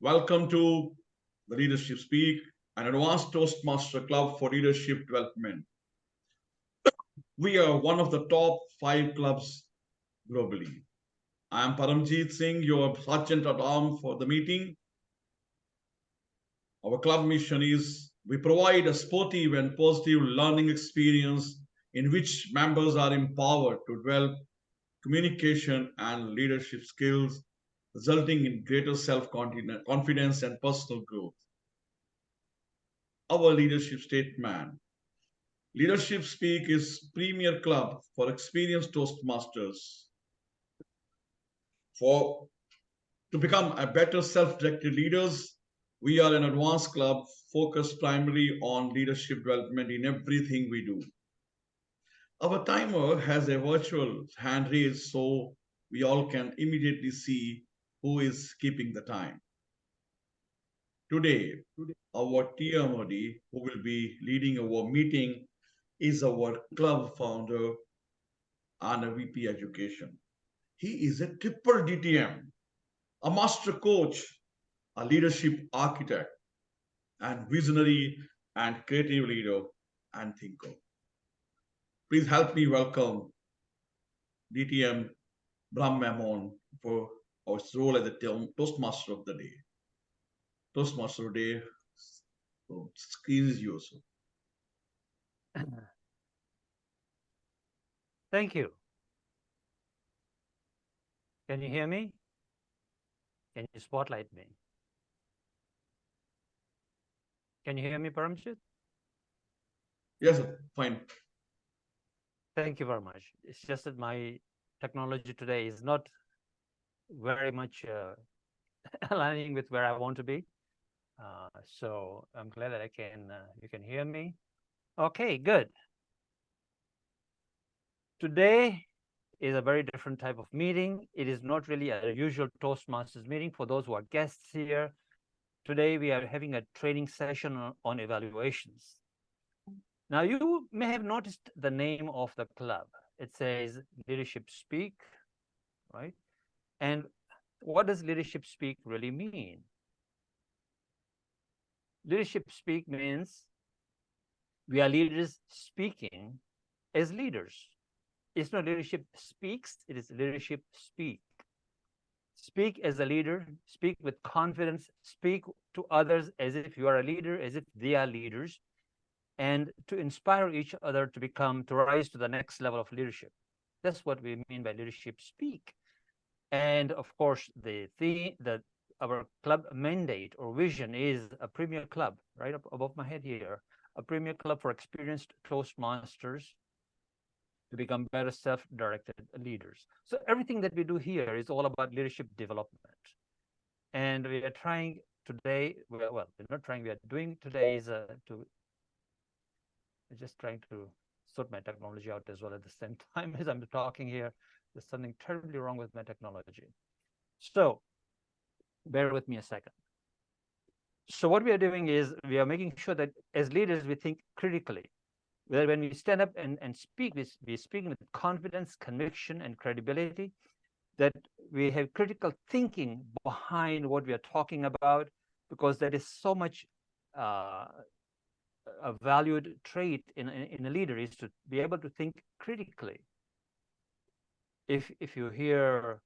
Welcome to the Leadership Speak, an advanced Toastmaster club for leadership development. We are one of the top five clubs globally. I am Paramjit Singh, your Sergeant at Arms for the meeting. Our club mission is we provide a sportive and positive learning experience in which members are empowered to develop communication and leadership skills, resulting in greater self confidence and personal growth. Our leadership statement. Leadership Speak is premier club for experienced Toastmasters for to become a better self-directed leaders. We are an advanced club focused primarily on leadership development in everything we do. Our timer has a virtual hand raised so we all can immediately see who is keeping the time. Today, our TMOD, who will be leading our meeting, is our club founder and a VP education. He is a triple DTM, a master coach, a leadership architect, and visionary and creative leader and thinker. Please help me welcome DTM Brahm Memone for our role as the Toastmaster of the day. Toastmaster of the day, so screen is yours. Thank you. Can you hear me? Can you spotlight me? Can you hear me, Paramjit? Yes, sir. Fine. Thank you very much. It's just that my technology today is not very much aligning with where I want to be. So I'm glad that you can hear me. Okay, good. Today is a very different type of meeting. It is not really a usual Toastmasters meeting for those who are guests here. Today we are having a training session on evaluations. Now you may have noticed the name of the club. It says Leadership Speak, right? And what does Leadership Speak really mean? Leadership Speak means we are leaders speaking as leaders. It's not leadership speaks, it is leadership speak. Speak as a leader, speak with confidence, speak to others as if you are a leader, as if they are leaders, and to inspire each other to rise to the next level of leadership. That's what we mean by leadership speak. And of course, our club mandate or vision is a premier club, right up above my head here, a premier club for experienced Toastmasters to become better self-directed leaders. So everything that we do here is all about leadership development. And we are trying today, well, we're not trying, we are doing today is just trying to sort my technology out as well at the same time as I'm talking here. There's something terribly wrong with my technology. So bear with me a second. So what we are doing is we are making sure that as leaders, we think critically. Where when we stand up and speak, we speak with confidence, conviction, and credibility, that we have critical thinking behind what we are talking about, because that is so much a valued trait in a leader, is to be able to think critically. If you hear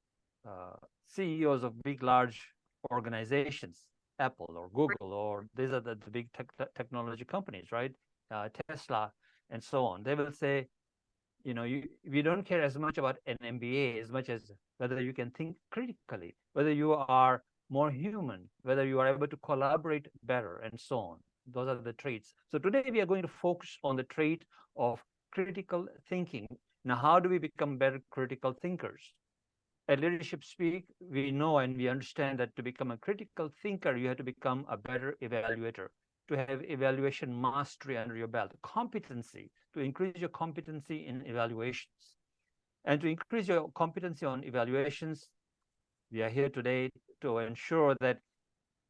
CEOs of big, large organizations, Apple or Google, or these are the big technology companies, right? Tesla and so on, they will say, we don't care as much about an MBA as much as whether you can think critically, whether you are more human, whether you are able to collaborate better, and so on. Those are the traits. So today we are going to focus on the trait of critical thinking. Now, how do we become better critical thinkers? At Leadership Speak, we know and we understand that to become a critical thinker, you have to become a better evaluator, to have evaluation mastery under your belt, competency, to increase your competency in evaluations. And to increase your competency on evaluations, we are here today to ensure that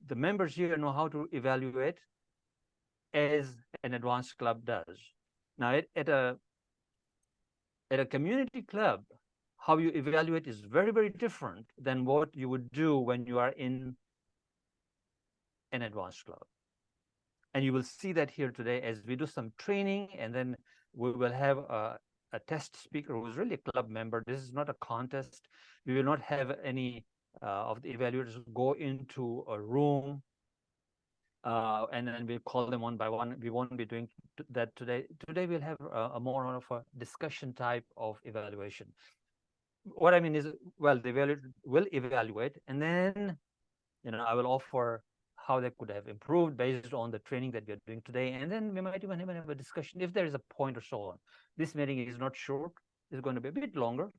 the members here know how to evaluate as an advanced club does. Now, at a community club, how you evaluate is very, very different than what you would do when you are in and advanced club. And you will see that here today as we do some training, and then we will have a test speaker who's really a club member. This is not a contest. We will not have any of the evaluators go into a room and then we'll call them one by one. We won't be doing that today. Today we'll have a more of a discussion type of evaluation. What I mean is, well, the evaluator will evaluate, and then, you know, I will offer how they could have improved based on the training that we're doing today. And then we might even have a discussion if there is a point or so on. This meeting is not short. It's going to be a bit longer.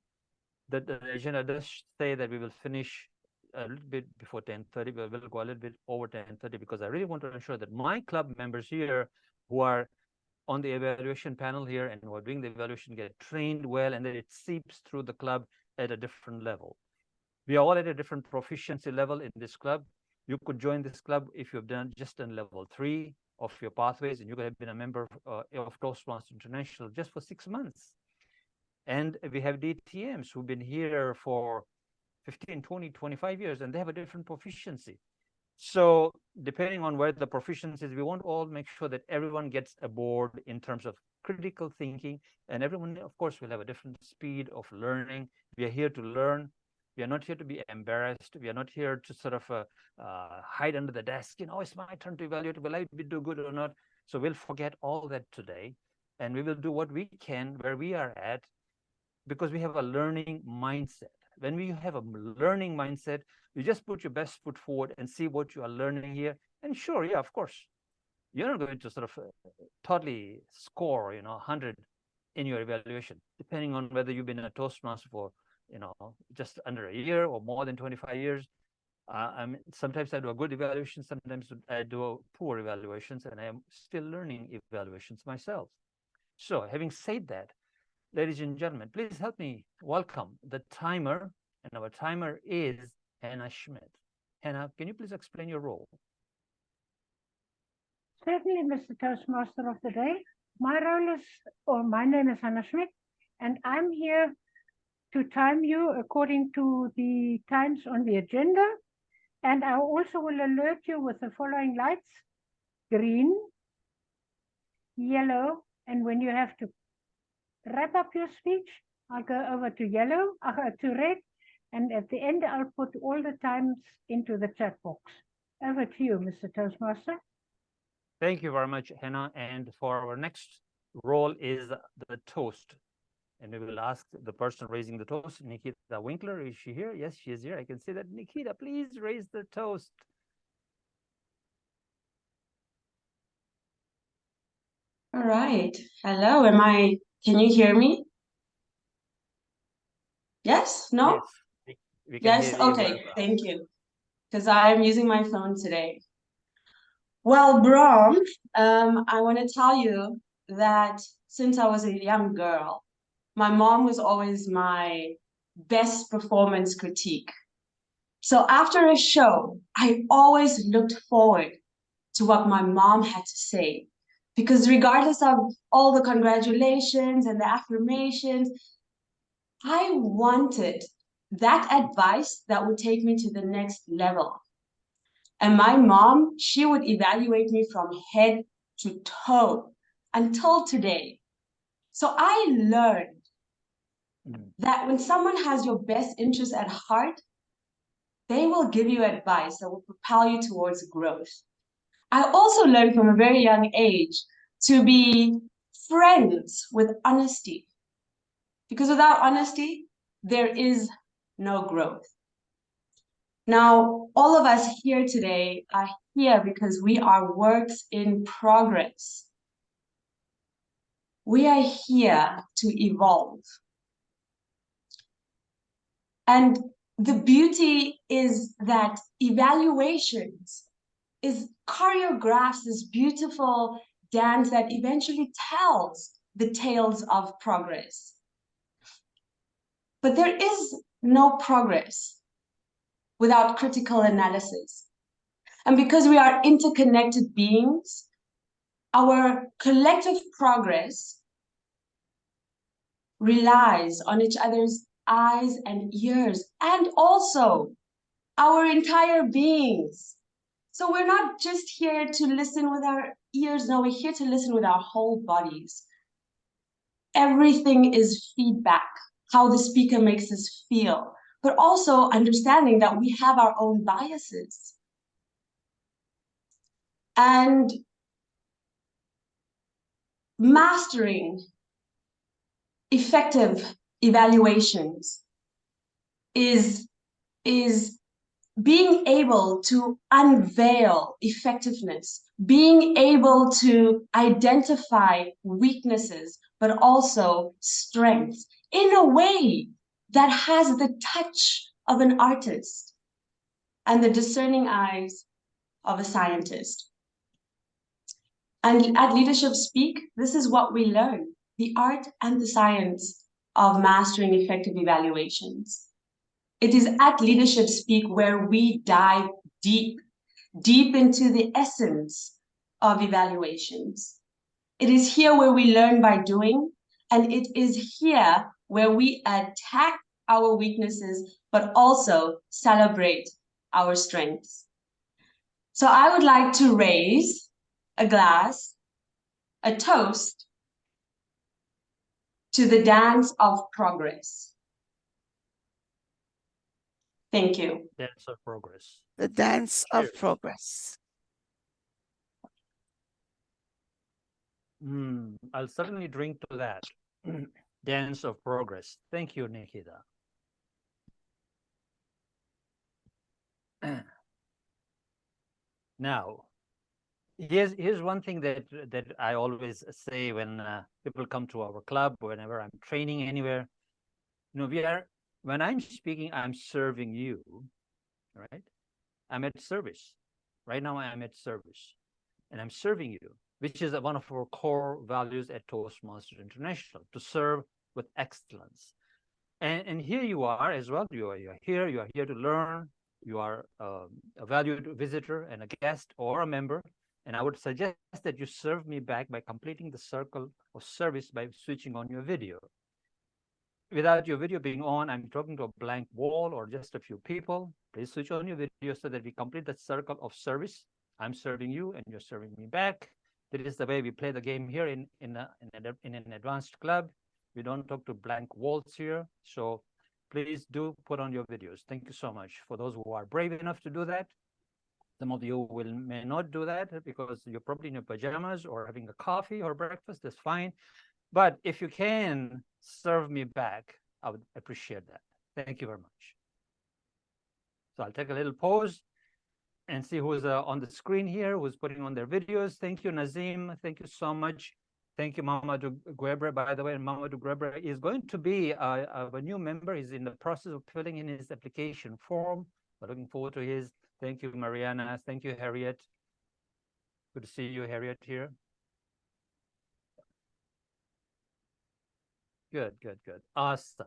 The agenda does say that we will finish a little bit before 10:30, but we'll go a little bit over 10:30 because I really want to ensure that my club members here who are on the evaluation panel here and who are doing the evaluation get trained well, and that it seeps through the club at a different level. We are all at a different proficiency level in this club. You could join this club if you've just done level 3 of your pathways, and you could have been a member of Toastmasters International just for 6 months. And we have DTMs who've been here for 15, 20, 25 years, and they have a different proficiency. So depending on where the proficiency is, we want to all make sure that everyone gets aboard in terms of critical thinking, and everyone, of course, will have a different speed of learning. We are here to learn. We are not here to be embarrassed. We are not here to sort of hide under the desk. You know, it's my turn to evaluate. Will I do good or not? So we'll forget all that today, and we will do what we can where we are at, because we have a learning mindset. When we have a learning mindset, you just put your best foot forward and see what you are learning here. And sure, yeah, of course, you're not going to sort of totally score, you know, 100 in your evaluation, depending on whether you've been a Toastmaster for, you know, just under a year or more than 25 years. I mean, sometimes I do a good evaluation, sometimes I do poor evaluations, and I am still learning evaluations myself. So having said that, ladies and gentlemen, please help me welcome the timer, and our timer is Hannah Schmidt. Hannah, can you please explain your role? Certainly, Mr. Toastmaster of the Day. My role is, or my name is Hannah Schmidt, and I'm here to time you according to the times on the agenda. And I also will alert you with the following lights: green, yellow, and when you have to wrap up your speech, I'll go over to yellow, to red, and at the end, I'll put all the times into the chat box. Over to you, Mr. Toastmaster. Thank you very much, Hannah. And for our next role is the toast. And we will ask the person raising the toast, Nikhita Winkler. Is she here? Yes, she is here. I can see that. Nikhita, please raise the toast. All right. Hello. Can you hear me? Yes? No? Yes, we can Yes? hear you Okay. very well. Thank you. Because I'm using my phone today. Well, Brahm, I want to tell you that since I was a young girl, my mom was always my best performance critique. So after a show, I always looked forward to what my mom had to say. Because regardless of all the congratulations and the affirmations, I wanted that advice that would take me to the next level. And my mom, she would evaluate me from head to toe until today. So I learned that when someone has your best interest at heart, they will give you advice that will propel you towards growth. I also learned from a very young age to be friends with honesty. Because without honesty, there is no growth. Now, all of us here today are here because we are works in progress. We are here to evolve. And the beauty is that evaluations choreographs this beautiful dance that eventually tells the tales of progress. But there is no progress without critical analysis. And because we are interconnected beings, our collective progress relies on each other's eyes and ears, and also our entire beings. So we're not just here to listen with our ears, no, we're here to listen with our whole bodies. Everything is feedback, how the speaker makes us feel, but also understanding that we have our own biases. And mastering effective evaluations is being able to unveil effectiveness, being able to identify weaknesses, but also strengths in a way that has the touch of an artist and the discerning eyes of a scientist. And at Leadership Speak, this is what we learn, the art and the science of mastering effective evaluations. It is at Leadership Speak where we dive deep into the essence of evaluations. It is here where we learn by doing, and it is here where we attack our weaknesses, but also celebrate our strengths. So I would like to raise a glass, a toast to the dance of progress. Thank you. Dance of progress. The dance of Cheers. progress. I'll certainly drink to that. Dance of progress. Thank you, Nikhita. Now, here's one thing that I always say when people come to our club, whenever I'm training anywhere. You know, when I'm speaking, I'm serving you, right? I'm at service. Right now, I'm at service, and I'm serving you, which is one of our core values at Toastmasters International, to serve with excellence. And here you are as well. You are here to learn. You are a valued visitor and a guest or a member. And I would suggest that you serve me back by completing the circle of service by switching on your video. Without your video being on, I'm talking to a blank wall or just a few people. Please switch on your video so that we complete that circle of service. I'm serving you and you're serving me back. That is the way we play the game here in an advanced club. We don't talk to blank walls here. So please do put on your videos. Thank you so much. For those who are brave enough to do that, some of you may not do that because you're probably in your pajamas or having a coffee or breakfast. That's fine. But if you can serve me back, I would appreciate that. Thank you very much. So I'll take a little pause and see who's on the screen here, who's putting on their videos. Thank you, Nazim. Thank you so much. Thank you, Mamadou Guebre. By the way, Mamadou Guebre is going to be a new member. He's in the process of filling in his application form. We're looking forward to his. Thank you, Mariana. Thank you, Harriet. Good to see you, Harriet, here. Good. Awesome.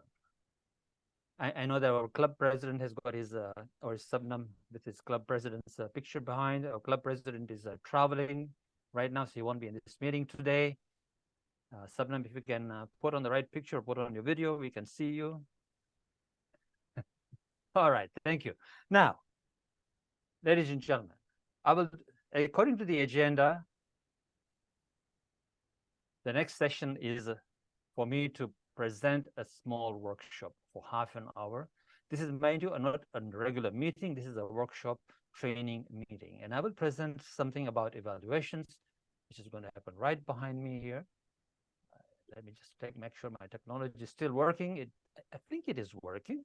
I know that our club president has got his, or Sabnam with his club president's picture behind. Our club president is traveling right now, so he won't be in this meeting today. Sabnam, if you can put on the right picture, put on your video, we can see you. All right, thank you. Now, ladies and gentlemen, I will, according to the agenda, the next session is for me to present a small workshop for half an hour. This is, mind you, not a regular meeting. This is a workshop training meeting. And I will present something about evaluations, which is going to happen right behind me here. Let me just make sure my technology is still working. I think it is working.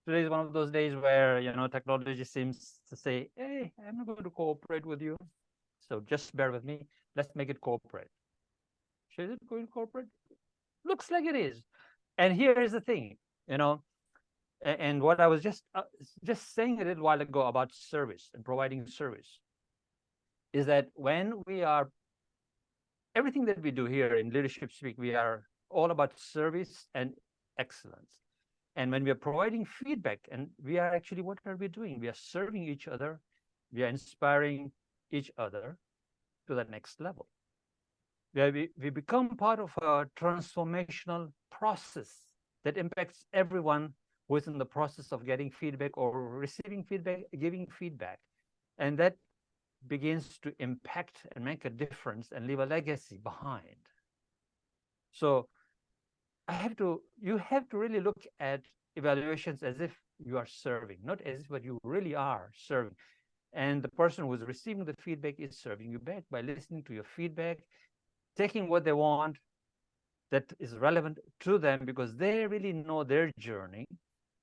Today is one of those days where, you know, technology seems to say, hey, I'm not going to cooperate with you. So just bear with me. Let's make it cooperate. Should it go in corporate? Looks like it is. And here is the thing, you know, and what I was just saying a little while ago about service and providing service is that when we are, everything that we do here in Leadership Speak, we are all about service and excellence. And when we are providing feedback, and we are actually, what are we doing? We are serving each other. We are inspiring each other to the next level. We become part of a transformational process that impacts everyone who is in the process of getting feedback or receiving feedback, giving feedback. And that begins to impact and make a difference and leave a legacy behind. So you have to really look at evaluations as if you are serving, not as if what you really are serving. And the person who is receiving the feedback is serving you back by listening to your feedback, taking what they want that is relevant to them because they really know their journey,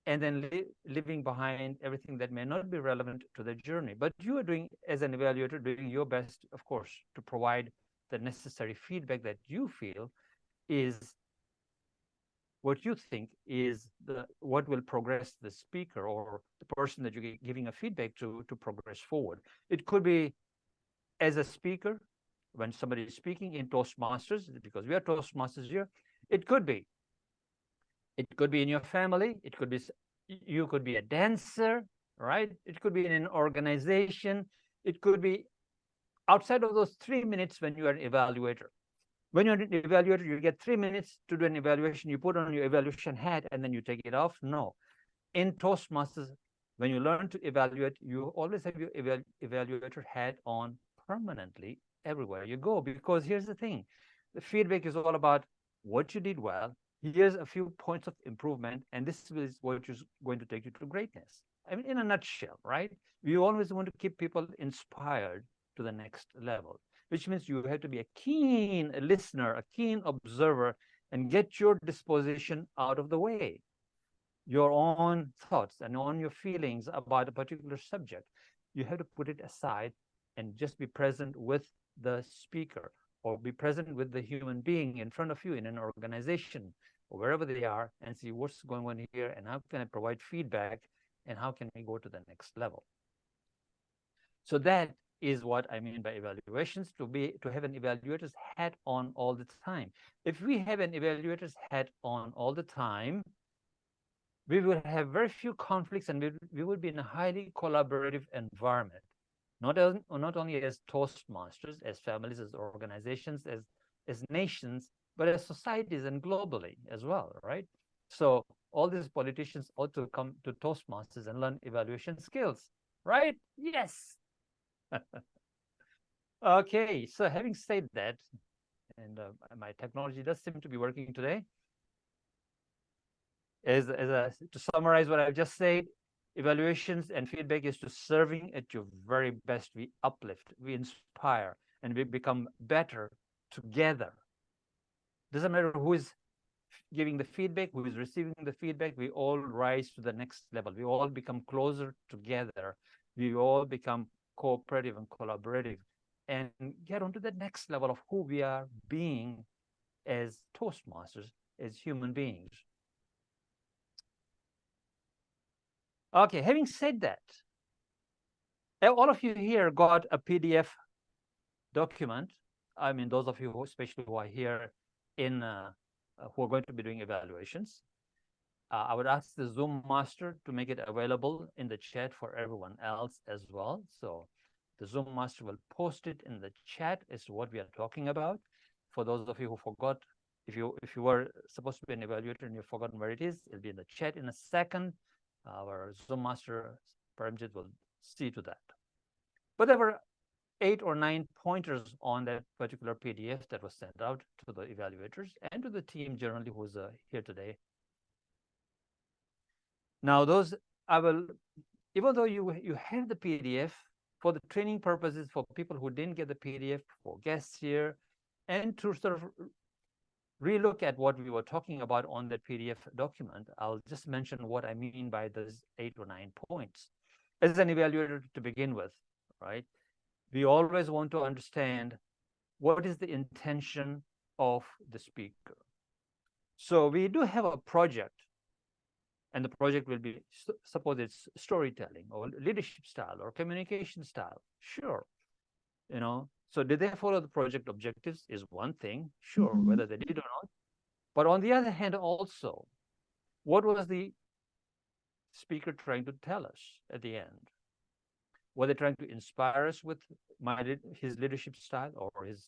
and then leaving behind everything that may not be relevant to their journey. But you are doing, as an evaluator, doing your best, of course, to provide the necessary feedback that you feel is what you think is what will progress the speaker or the person that you're giving a feedback to progress forward. It could be as a speaker, when somebody is speaking in Toastmasters, because we are Toastmasters here. It could be in your family. It could be, you could be a dancer, right? It could be in an organization. It could be outside of those 3 minutes when you are an evaluator. When you're an evaluator, you get 3 minutes to do an evaluation. You put on your evaluation hat and then you take it off. No. In Toastmasters, when you learn to evaluate, you always have your evaluator hat on permanently everywhere you go. Because here's the thing. The feedback is all about what you did well. Here's a few points of improvement, and this is what is going to take you to greatness. I mean, in a nutshell, right? We always want to keep people inspired to the next level, which means you have to be a keen listener, a keen observer, and get your disposition out of the way. Your own thoughts and on your feelings about a particular subject, you have to put it aside and just be present with the speaker, or be present with the human being in front of you in an organization or wherever they are, and see what's going on here and how can I provide feedback and how can we go to the next level. So that is what I mean by evaluations, to have an evaluator's hat on all the time. If we have an evaluator's hat on all the time, we will have very few conflicts, and we will be in a highly collaborative environment. Not only as Toastmasters, as families, as organizations, as nations, but as societies and globally as well, right? So all these politicians ought to come to Toastmasters and learn evaluation skills, right? Yes. Okay, so having said that, and my technology does seem to be working today. To summarize what I've just said, evaluations and feedback is to serving at your very best. We uplift, we inspire, and we become better together. Doesn't matter who is giving the feedback, who is receiving the feedback, we all rise to the next level. We all become closer together. We all become cooperative and collaborative and get onto the next level of who we are being as Toastmasters, as human beings. Okay, having said that, all of you here got a PDF document. I mean, those of you who, especially who are here in who are going to be doing evaluations. I would ask the Zoom master to make it available in the chat for everyone else as well. So the Zoom master will post it in the chat as to what we are talking about. For those of you who forgot, if you were supposed to be an evaluator and you've forgotten where it is, it'll be in the chat in a second. Our Zoom master, Paramjit, will see to that. But there were 8 or 9 pointers on that particular PDF that was sent out to the evaluators and to the team generally who's here today. Now, those I will, even though you have the PDF for the training purposes, for people who didn't get the PDF, for guests here, and to sort of relook at what we were talking about on that PDF document, I'll just mention what I mean by those 8 or 9 points. As an evaluator to begin with, right? We always want to understand what is the intention of the speaker. So we do have a project, and the project will be, suppose it's storytelling or leadership style or communication style. Sure, you know. So did they follow the project objectives is one thing, sure, whether they did or not. But on the other hand, also, what was the speaker trying to tell us at the end? Were they trying to inspire us with his leadership style or his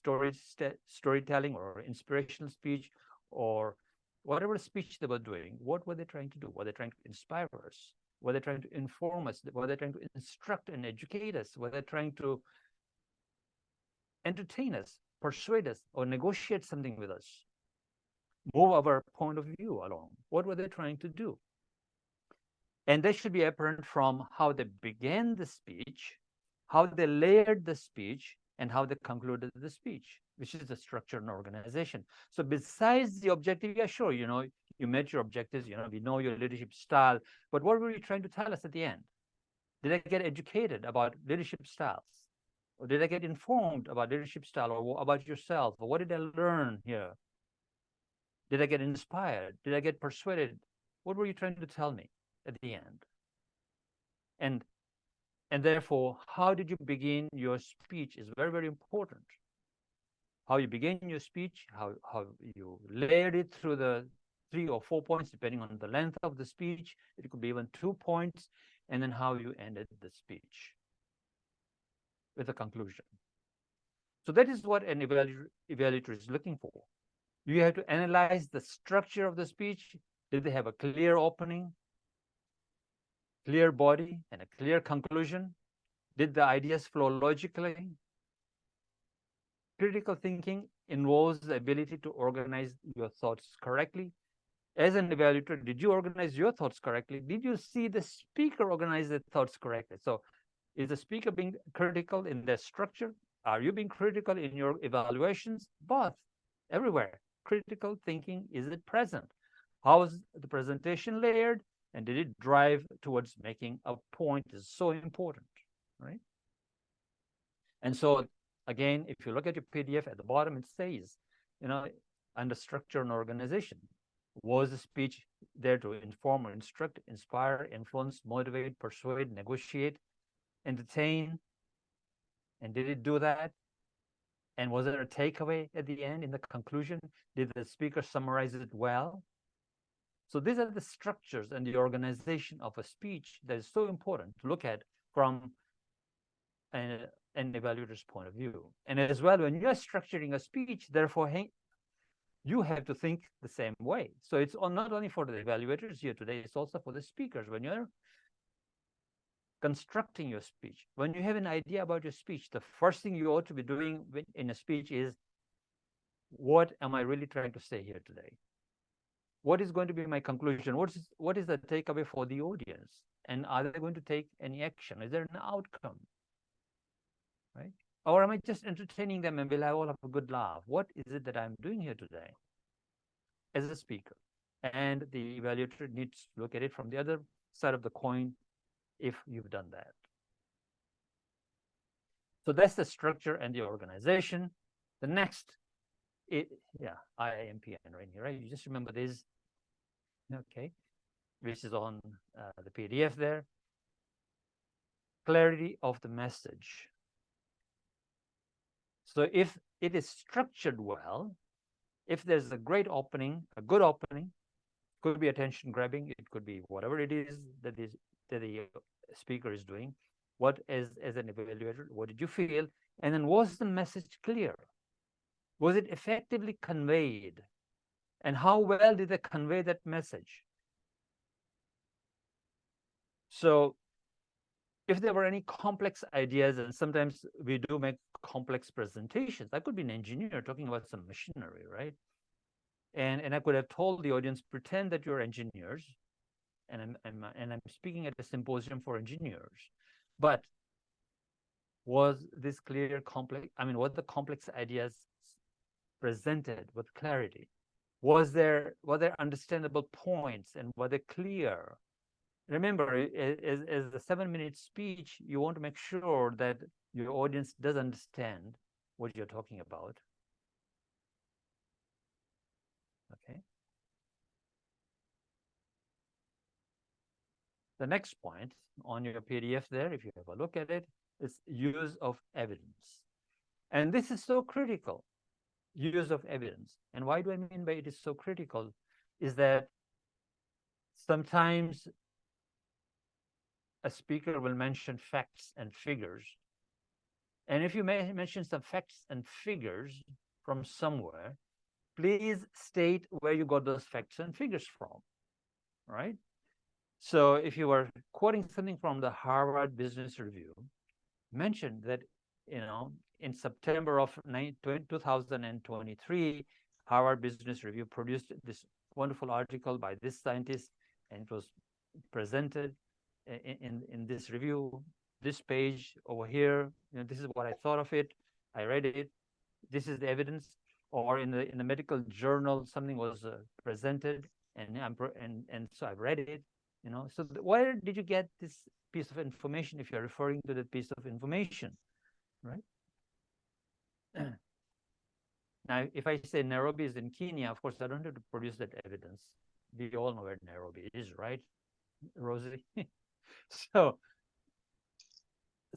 storytelling or inspirational speech, or whatever speech they were doing, what were they trying to do? Were they trying to inspire us? Were they trying to inform us? Were they trying to instruct and educate us? Were they trying to entertain us, persuade us, or negotiate something with us? Move our point of view along. What were they trying to do? And that should be apparent from how they began the speech, how they layered the speech, and how they concluded the speech, which is the structure and organization. So besides the objective, yeah, sure, you met your objectives, we know your leadership style, but what were you trying to tell us at the end? Did I get educated about leadership styles? Or did I get informed about leadership style or about yourself? Or what did I learn here? Did I get inspired? Did I get persuaded? What were you trying to tell me at the end? And therefore, how did you begin your speech is very, very important. How you begin your speech, how you layered it through the 3 or 4 points, depending on the length of the speech. It could be even 2 points, and then how you ended the speech with a conclusion. So that is what an evaluator is looking for. You have to analyze the structure of the speech. Did they have a clear opening, clear body, and a clear conclusion? Did the ideas flow logically? Critical thinking involves the ability to organize your thoughts correctly. As an evaluator, did you organize your thoughts correctly? Did you see the speaker organize their thoughts correctly? So is the speaker being critical in their structure? Are you being critical in your evaluations? Both, everywhere. Critical thinking, is it present? How is the presentation layered? And did it drive towards making a point? Is so important, right? And so, again, if you look at your PDF at the bottom, it says, under structure and organization, was the speech there to inform or instruct, inspire, influence, motivate, persuade, negotiate, entertain? And did it do that? And was there a takeaway at the end in the conclusion? Did the speaker summarize it well? So these are the structures and the organization of a speech that is so important to look at from an evaluator's point of view. And as well, when you're structuring a speech, therefore, you have to think the same way. So it's not only for the evaluators here today, it's also for the speakers. When you're constructing your speech, when you have an idea about your speech, the first thing you ought to be doing in a speech is, what am I really trying to say here today? What is going to be my conclusion? What is the takeaway for the audience? And are they going to take any action? Is there an outcome? Right? Or am I just entertaining them and we'll all have a good laugh? What is it that I'm doing here today as a speaker? And the evaluator needs to look at it from the other side of the coin if you've done that. So that's the structure and the organization. The next, IIMPN right here, right? You just remember this, okay, which is on the PDF there. Clarity of the message. So if it is structured well, if there's a great opening, a good opening, could be attention grabbing, it could be whatever it is that the speaker is doing. What as an evaluator, what did you feel? And then was the message clear? Was it effectively conveyed? And how well did they convey that message? So if there were any complex ideas, and sometimes we do make complex presentations, I could be an engineer talking about some machinery, right? And I could have told the audience, pretend that you're engineers, and I'm speaking at a symposium for engineers. But was this clear, complex? I mean, were the complex ideas presented with clarity? Were there understandable points, and were they clear? Remember, as the 7-minute speech, you want to make sure that your audience does understand what you're talking about. Okay. The next point on your PDF there, if you have a look at it, is use of evidence. And this is so critical, use of evidence. And why do I mean by it is so critical? Is that sometimes a speaker will mention facts and figures. And if you may mention some facts and figures from somewhere, please state where you got those facts and figures from, right? So if you were quoting something from the Harvard Business Review, mention that, in September of 2023, Harvard Business Review produced this wonderful article by this scientist, and it was presented in this review, this page over here. This is what I thought of it. I read it. This is the evidence. Or in the medical journal, something was presented, and so I've read it. So where did you get this piece of information if you're referring to that piece of information, right? Now, if I say Nairobi is in Kenya, of course, I don't have to produce that evidence. We all know where Nairobi is, right, Rosy? So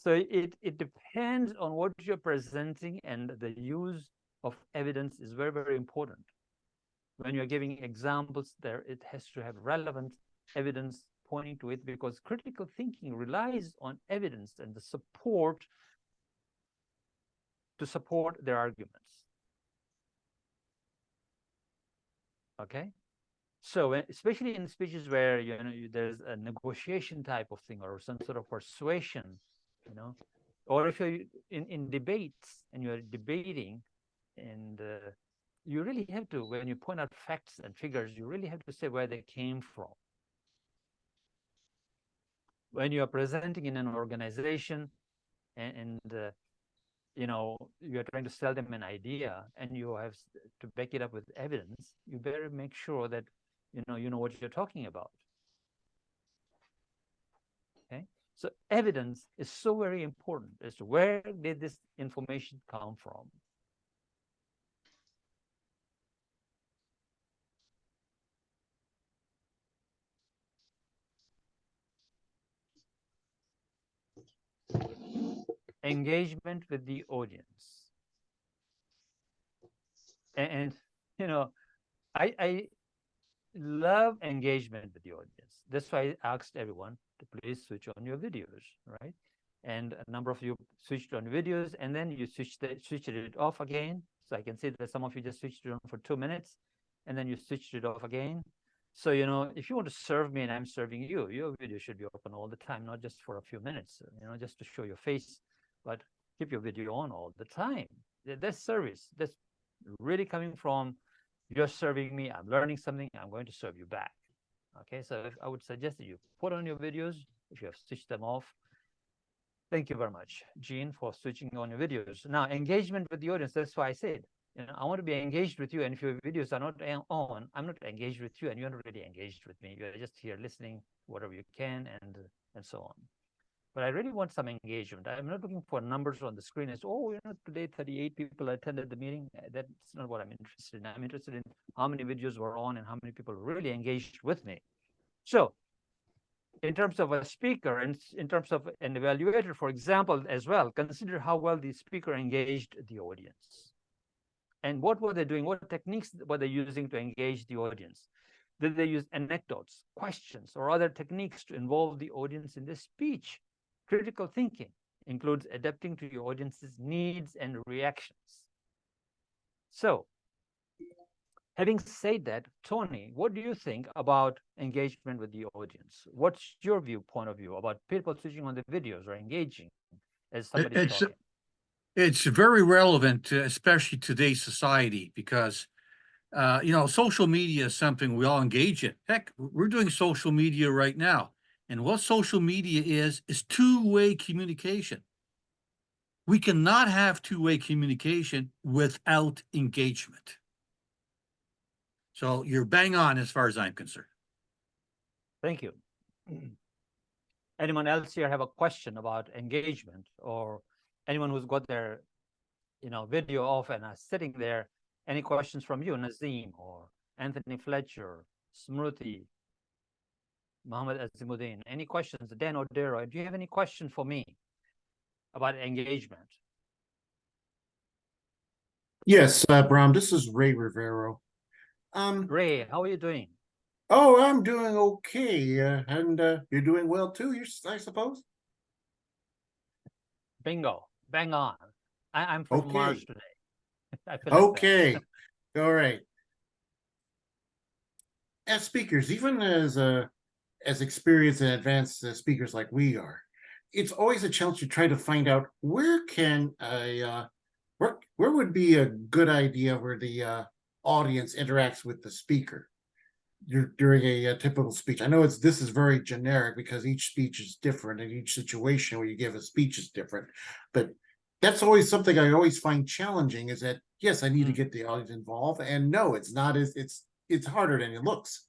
it depends on what you're presenting, and the use of evidence is very, very important. When you're giving examples there, it has to have relevant evidence pointing to it, because critical thinking relies on evidence and the support to support their arguments. Okay, so especially in speeches where there's a negotiation type of thing, or some sort of persuasion, or if you're in debates and you're debating, and you really have to, when you point out facts and figures, you really have to say where they came from. When you are presenting in an organization and you're trying to sell them an idea, and you have to back it up with evidence, you better make sure that you know what you're talking about. Okay, so evidence is so very important as to where did this information come from. Engagement with the audience. And I love engagement with the audience. That's why I asked everyone to please switch on your videos, right? And a number of you switched on videos, and then you switched it off again. So I can see that some of you just switched it on for 2 minutes, and then you switched it off again. So, if you want to serve me and I'm serving you, your video should be open all the time, not just for a few minutes, just to show your face, but keep your video on all the time. That's service. That's really coming from, you're serving me, I'm learning something, I'm going to serve you back. Okay, so I would suggest that you put on your videos if you have switched them off. Thank you very much, Jean, for switching on your videos. Now, engagement with the audience, that's why I said, I want to be engaged with you, and if your videos are not on, I'm not engaged with you, and you're not really engaged with me. You're just here listening whatever you can, and so on. But I really want some engagement. I'm not looking for numbers on the screen as, today 38 people attended the meeting. That's not what I'm interested in. I'm interested in how many videos were on and how many people really engaged with me. So in terms of a speaker, and in terms of an evaluator, for example, as well, consider how well the speaker engaged the audience. And what were they doing? What techniques were they using to engage the audience? Did they use anecdotes, questions, or other techniques to involve the audience in the speech? Critical thinking includes adapting to your audience's needs and reactions. So, having said that, Tony, what do you think about engagement with the audience? What's your point of view about people switching on the videos or engaging as somebody talking? It's very relevant, especially today's society, because social media is something we all engage in. Heck, we're doing social media right now. And what social media is two-way communication. We cannot have two-way communication without engagement. So you're bang on as far as I'm concerned. Thank you. Anyone else here have a question about engagement, or anyone who's got their video off and are sitting there? Any questions from you, Nazim or Anthony Fletcher, Smruti, Muhammad Azimuddin? Any questions? Dan Odero, do you have any question for me about engagement? Yes, Brahm, this is Ray Rivero. Ray, how are you doing? Oh, I'm doing okay, and you're doing well too, I suppose? Bingo, bang on. I'm from Okay. Mars today. Okay. All right. As speakers, even as experienced and advanced speakers like we are, it's always a challenge to try to find out where can where would be a good idea where the audience interacts with the speaker during a typical speech. I know this is very generic because each speech is different and each situation where you give a speech is different, but that's always something I always find challenging is that, yes, I need to get the audience involved, and no, it's not as it's harder than it looks.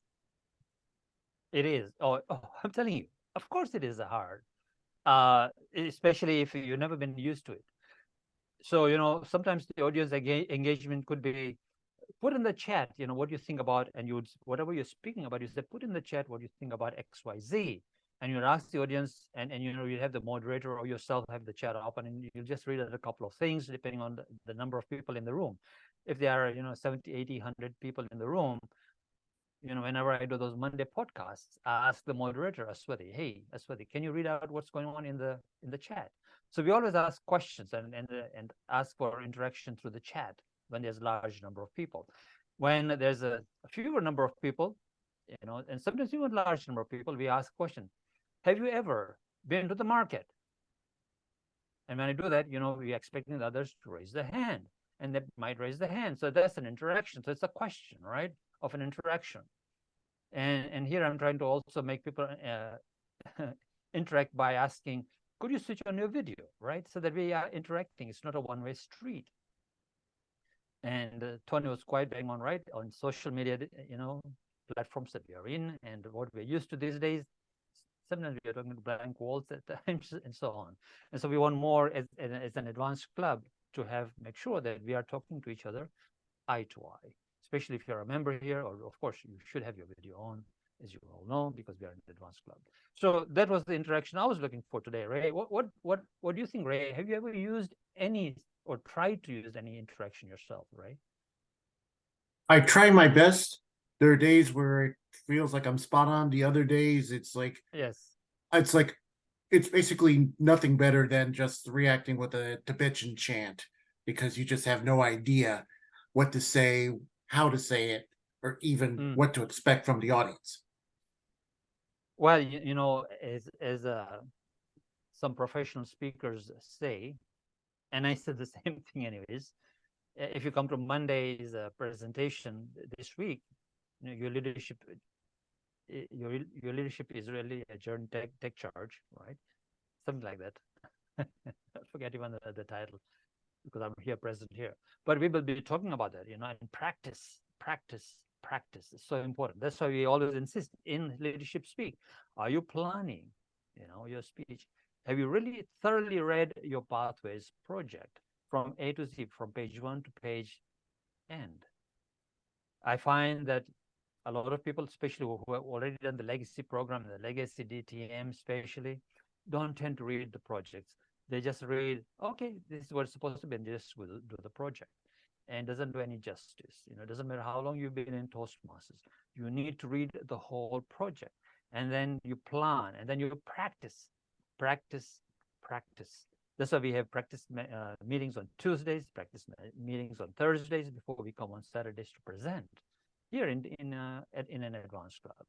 It is. Oh, I'm telling you, of course it is hard, especially if you've never been used to it. So, sometimes the audience engagement could be put in the chat, what you think about, and whatever you're speaking about, you say, put in the chat what you think about XYZ. And you'll ask the audience, and you have the moderator or yourself have the chat open, and you'll just read out a couple of things depending on the number of people in the room. If there are, 70, 80, 100 people in the room, whenever I do those Monday podcasts, I ask the moderator, Aswati, hey, Aswati, can you read out what's going on in the chat? So we always ask questions and ask for interaction through the chat when there's a large number of people. When there's a fewer number of people, and sometimes even a large number of people, we ask questions. Have you ever been to the market? And when I do that, we're expecting the others to raise their hand, and they might raise their hand. So that's an interaction. So it's a question, right, of an interaction. And here I'm trying to also make people interact by asking, could you switch on your video, right? So that we are interacting. It's not a one-way street. And Tony was quite bang on, right, on social media, platforms that we are in, and what we're used to these days. Sometimes we are talking to blank walls at times, and so on. And so we want more as an advanced club to make sure that we are talking to each other eye to eye, especially if you're a member here, or of course you should have your video on, as you all know, because we are an advanced club. So that was the interaction I was looking for today. Ray, what do you think, Ray? Have you ever used any or tried to use any interaction yourself, Ray? I try my best. There are days where it feels like I'm spot on. The other days, it's like it's basically nothing better than just reacting with a Tibetan chant because you just have no idea what to say, how to say it, or even what to expect from the audience. Well, as some professional speakers say, and I said the same thing anyways, if you come to Monday's presentation this week, your leadership is really a journey tech charge, right? Something like that. I forget even the title because I'm present here. But we will be talking about that, and practice is so important. That's why we always insist in leadership speak. Are you planning, your speech? Have you really thoroughly read your Pathways project from A to Z, from page 1 to page end? I find that a lot of people, especially who have already done the legacy program, the legacy DTM especially, don't tend to read the projects. They just read, okay, this is what it's supposed to be, and just will do the project. And doesn't do any justice. It doesn't matter how long you've been in Toastmasters. You need to read the whole project. And then you plan, and then you practice. That's why we have practice meetings on Tuesdays, practice meetings on Thursdays before we come on Saturdays to present here in an advanced club.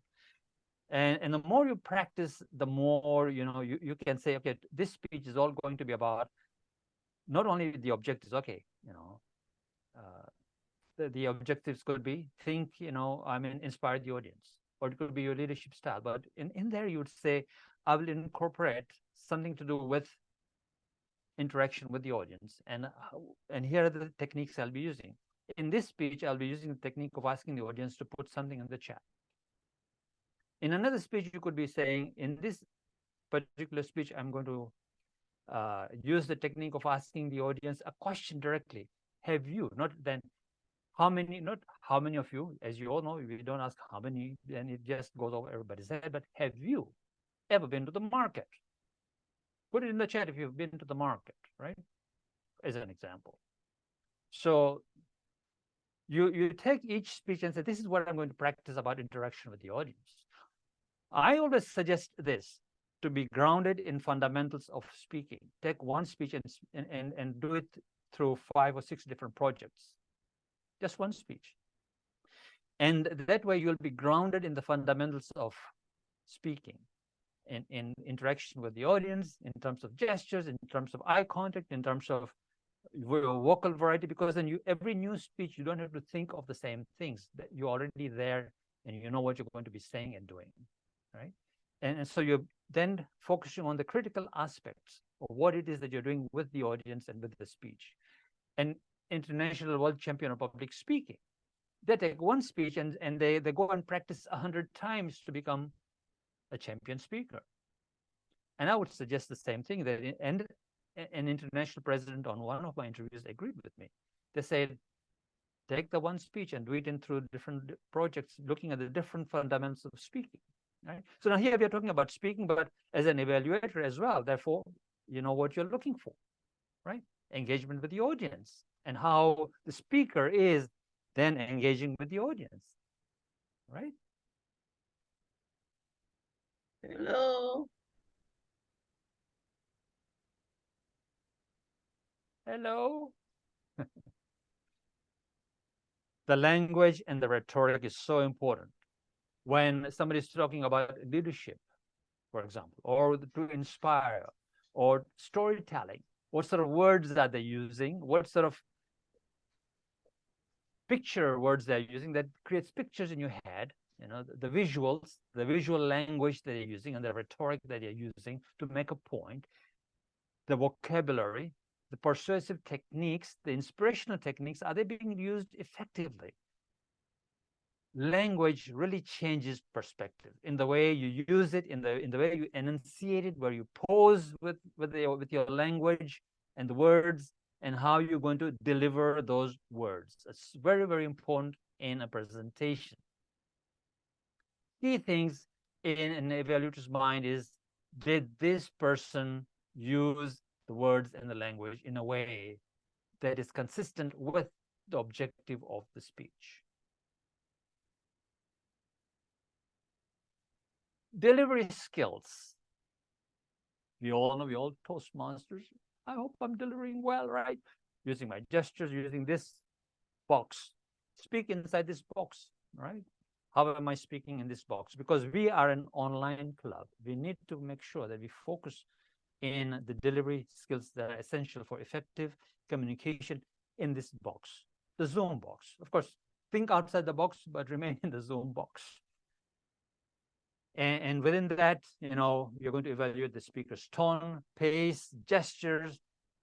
And the more you practice, the more you can say, okay, this speech is all going to be about not only the objectives. Okay, the objectives could be inspire the audience, or it could be your leadership style. But in there, you would say, I will incorporate something to do with interaction with the audience, and here are the techniques I'll be using. In this speech, I'll be using the technique of asking the audience to put something in the chat. In another speech, you could be saying, in this particular speech, I'm going to use the technique of asking the audience a question directly. Have you, not how many of you, as you all know, we don't ask how many, and it just goes over everybody's head, but have you ever been to the market? Put it in the chat if you've been to the market, right? As an example. So you take each speech and say, this is what I'm going to practice about interaction with the audience. I always suggest this to be grounded in fundamentals of speaking. Take one speech and do it through 5 or 6 different projects. just one speech. And that way you'll be grounded in the fundamentals of speaking, in interaction with the audience, in terms of gestures, in terms of eye contact, in terms of vocal variety, because then every new speech, you don't have to think of the same things, that you're already there and you know what you're going to be saying and doing, right? And so you're then focusing on the critical aspects of what it is that you're doing with the audience and with the speech. And international world champion of public speaking, they take one speech and they go and practice 100 times to become a champion speaker. And I would suggest the same thing, that and an international president on one of my interviews agreed with me. They said, take the one speech and do it in through different projects, looking at the different fundamentals of speaking. Right? So now here we are talking about speaking, but as an evaluator as well. Therefore, you know what you're looking for, right? Engagement with the audience, and how the speaker is then engaging with the audience, right? Hello. Hello. The language and the rhetoric is so important. When somebody's talking about leadership, for example, or to inspire, or storytelling, what sort of words are they using? What sort of picture words they're using that creates pictures in your head? You know, the visuals, the visual language that they're using, and the rhetoric that they're using to make a point, the vocabulary, the persuasive techniques, the inspirational techniques, are they being used effectively? Language really changes perspective in the way you use it, in the way you enunciate it, where you pose with your language and the words, and how you're going to deliver those words. It's very, very important in a presentation. Key things in an evaluator's mind is, did this person use the words and the language in a way that is consistent with the objective of the speech? Delivery skills. We all know, we all Toastmasters. I hope I'm delivering well, right? Using my gestures, using this box. Speak inside this box, right? How am I speaking in this box? Because we are an online club. We need to make sure that we focus in the delivery skills that are essential for effective communication in this box, the Zoom box. Of course, think outside the box, but remain in the Zoom box. And within that, you know, you're going to evaluate the speaker's tone, pace, gestures.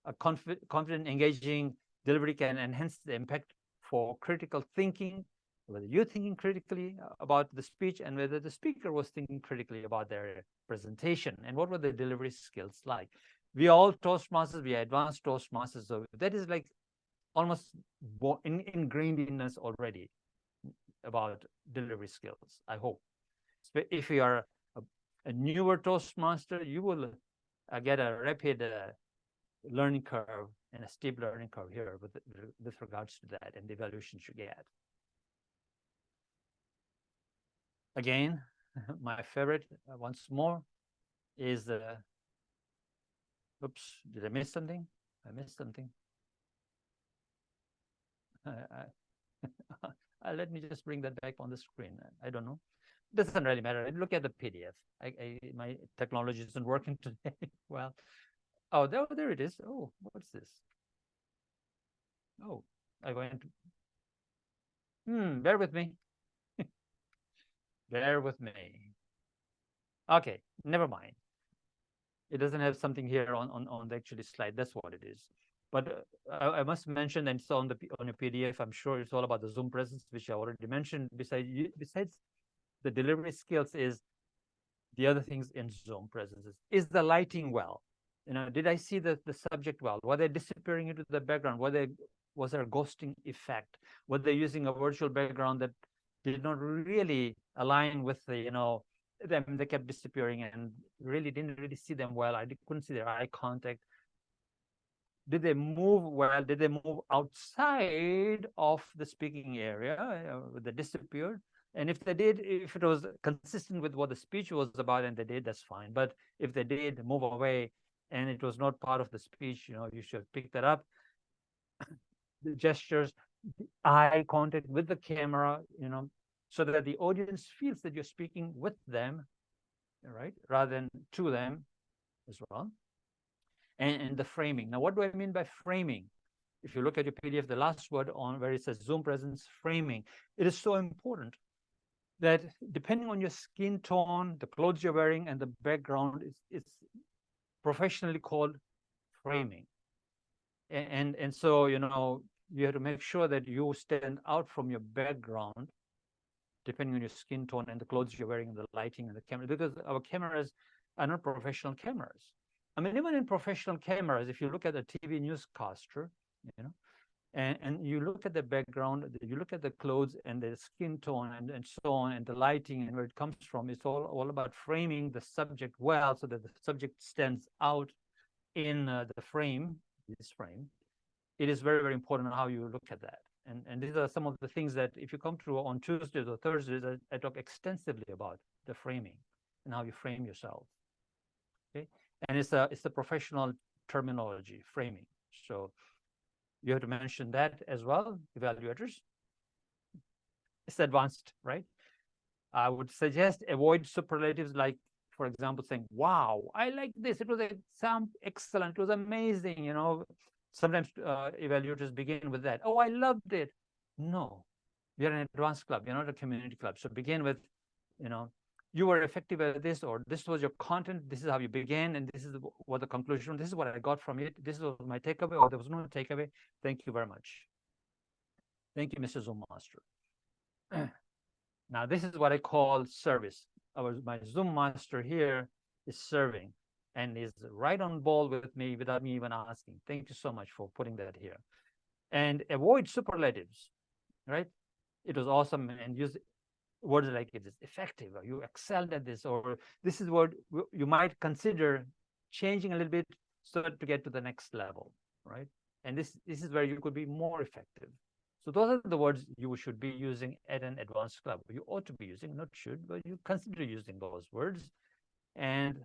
A confident, engaging delivery can enhance the impact for critical thinking, whether you're thinking critically about the speech and whether the speaker was thinking critically about their presentation, and what were the delivery skills like. We all Toastmasters, we are advanced Toastmasters, so that is like almost ingrained in us already about delivery skills, I hope. If you are a newer Toastmaster, you will get a rapid learning curve and a steep learning curve here with regards to that and the evaluations you get. Again, my favorite, once more, is oops, did I miss something? I missed something. Let me just bring that back on the screen. I don't know. Doesn't really matter. Look at the PDF. My technology isn't working today. Well, oh, there it is. Oh, what's this? Oh, I went. Bear with me. Bear with me. Okay, never mind. It doesn't have something here on the actual slide. That's what it is. But I must mention, and it's on your PDF. I'm sure it's all about the Zoom presence, which I already mentioned. Besides the delivery skills, is the other things in Zoom presences. Is the lighting well? You know, did I see the subject well? Were they disappearing into the background? Was there a ghosting effect? Were they using a virtual background that did not really align with the, you know, them? They kept disappearing and didn't really see them well. I couldn't see their eye contact. Did they move well? Did they move outside of the speaking area? They disappeared. And if they did, if it was consistent with what the speech was about and they did, that's fine. But if they did move away and it was not part of the speech, you know, you should pick that up. The gestures, eye contact with the camera, so that the audience feels that you're speaking with them, right, rather than to them as well. And the framing. Now, what do I mean by framing? If you look at your PDF, the last word on where it says Zoom presence framing, it is so important that depending on your skin tone, the clothes you're wearing, and the background, it's professionally called framing. And so, you have to make sure that you stand out from your background, depending on your skin tone and the clothes you're wearing and the lighting and the camera, because our cameras are not professional cameras. I mean, even in professional cameras, if you look at a TV newscaster, and you look at the background, you look at the clothes and the skin tone and so on, and the lighting and where it comes from, it's all about framing the subject well so that the subject stands out in the frame, this frame. It is very, very important how you look at that. And these are some of the things that if you come through on Tuesdays or Thursdays, I talk extensively about the framing and how you frame yourself. Okay, and it's a professional terminology, framing. So you have to mention that as well, evaluators. It's advanced, right? I would suggest avoid superlatives like, for example, saying, wow, I like this. It was excellent. It was amazing. Sometimes evaluators begin with that. Oh, I loved it. No, we are an advanced club. You're not a community club. So begin with, you were effective at this, or this was your content. This is how you began, and this is what the conclusion. This is what I got from it. This was my takeaway, or there was no takeaway. Thank you very much. Thank you, Mr. Zoom Master. Now, this is what I call service. My Zoom Master here is serving and is right on ball with me without me even asking. Thank you so much for putting that here. And avoid superlatives, right? It was awesome, and use words like it is effective, or you excelled at this, or this is what you might consider changing a little bit so to get to the next level, right? And this is where you could be more effective. So those are the words you should be using at an advanced club. You ought to be using, not should, but you consider using those words and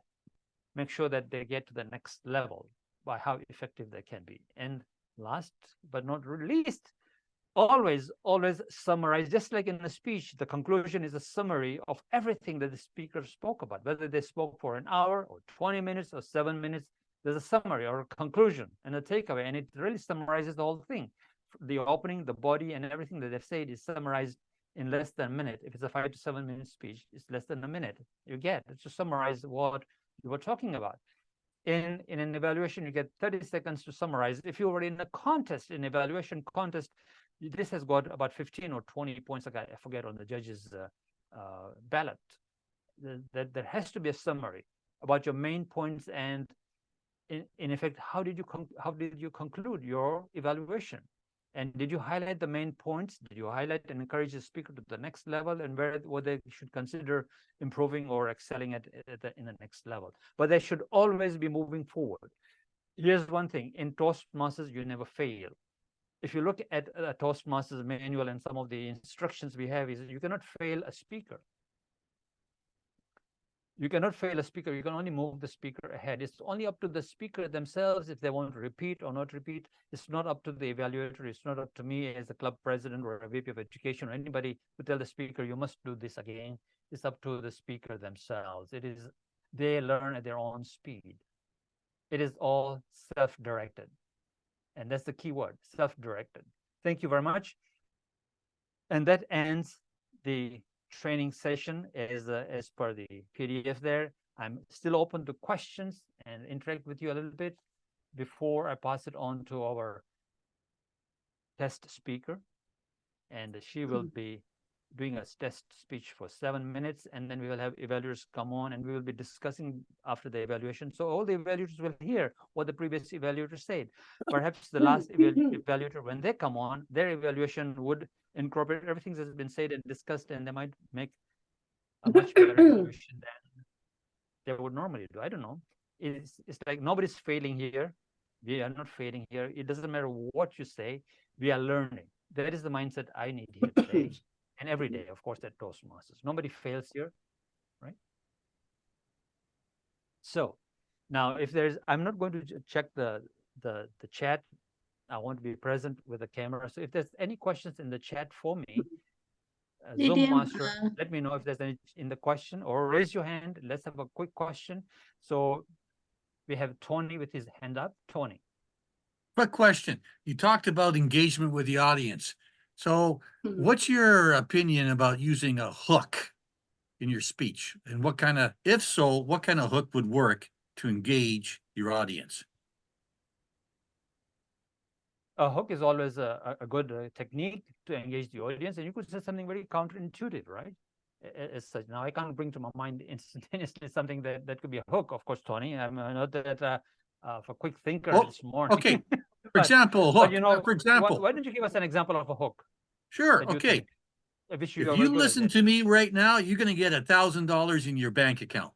make sure that they get to the next level by how effective they can be. And last but not least, always summarize. Just like in a speech, the conclusion is a summary of everything that the speaker spoke about, whether they spoke for an hour or 20 minutes or 7 minutes. There's a summary or a conclusion and a takeaway, and it really summarizes the whole thing. The opening, the body, and everything that they've said is summarized in less than a minute. If it's a 5 to 7 minute speech, it's less than a minute. You get it to summarize what you were talking about. In an evaluation, you get 30 seconds to summarize. If you were in a contest, an evaluation contest, this has got about 15 or 20 points, I forget, on the judge's ballot. There has to be a summary about your main points, and in effect, how did you conclude your evaluation? And did you highlight the main points? Did you highlight and encourage the speaker to the next level, and what they should consider improving or excelling at in the next level? But they should always be moving forward. Here's one thing: in Toastmasters, you never fail. If you look at a Toastmasters manual and some of the instructions we have, is you cannot fail a speaker. You cannot fail a speaker. You can only move the speaker ahead. It's only up to the speaker themselves if they want to repeat or not repeat. It's not up to the evaluator. It's not up to me as a club president or a VP of education or anybody to tell the speaker, you must do this again. It's up to the speaker themselves. They learn at their own speed. It is all self-directed. And that's the key word, self-directed. Thank you very much. And that ends the training session as per the PDF there. I'm still open to questions and interact with you a little bit before I pass it on to our test speaker. And she will be doing a test speech for 7 minutes, and then we will have evaluators come on, and we will be discussing after the evaluation. So all the evaluators will hear what the previous evaluator said. Perhaps the last evaluator, when they come on, their evaluation would incorporate everything that has been said and discussed, and they might make a much better evaluation than they would normally do. I don't know. It's like nobody's failing here. We are not failing here. It doesn't matter what you say. We are learning. That is the mindset I need here today. And every day, of course, at Toastmasters. Nobody fails here, right? So now if I'm not going to check the chat I want to be present with the camera. So if there's any questions in the chat for me, Zoom DTM, Master, let me know if there's any in the question, or raise your hand. Let's have a quick question. So we have Tony with his hand up. Tony. Quick question. You talked about engagement with the audience. So what's your opinion about using a hook in your speech? And what kind of, if so, what kind of hook would work to engage your audience? A hook is always a good technique to engage the audience, and you could say something very counterintuitive, right? As such. Now, I can't bring to my mind instantaneously something that could be a hook, of course, Tony. I'm not that for quick thinker this morning. Okay. For example, hook. But, you know, for example, why don't you give us an example of a hook? sure. that you Okay. think, which If are you very good at listen it? to me right now, you're going to get $1,000 in your bank account.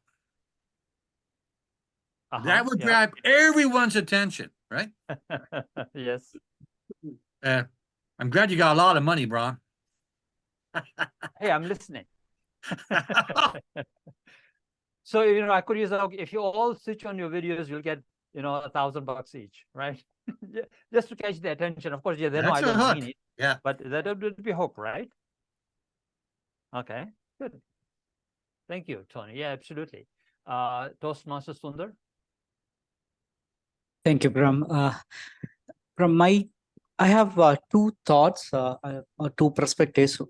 That would Yeah. grab everyone's attention, right? Yes. I'm glad you got a lot of money, Brahm. Hey, I'm listening. So, you know, I could use a hook. If you all switch on your videos, you'll get, you know, $1,000 each, right? Just to catch the attention. Of course, yeah, they know I That's a don't hook. mean it. Yeah. But that would be a hook, right? Okay, good. Thank you, Tony. Yeah, absolutely. Toastmaster Sundar. Thank you, Brahm. From I have two thoughts or two perspectives.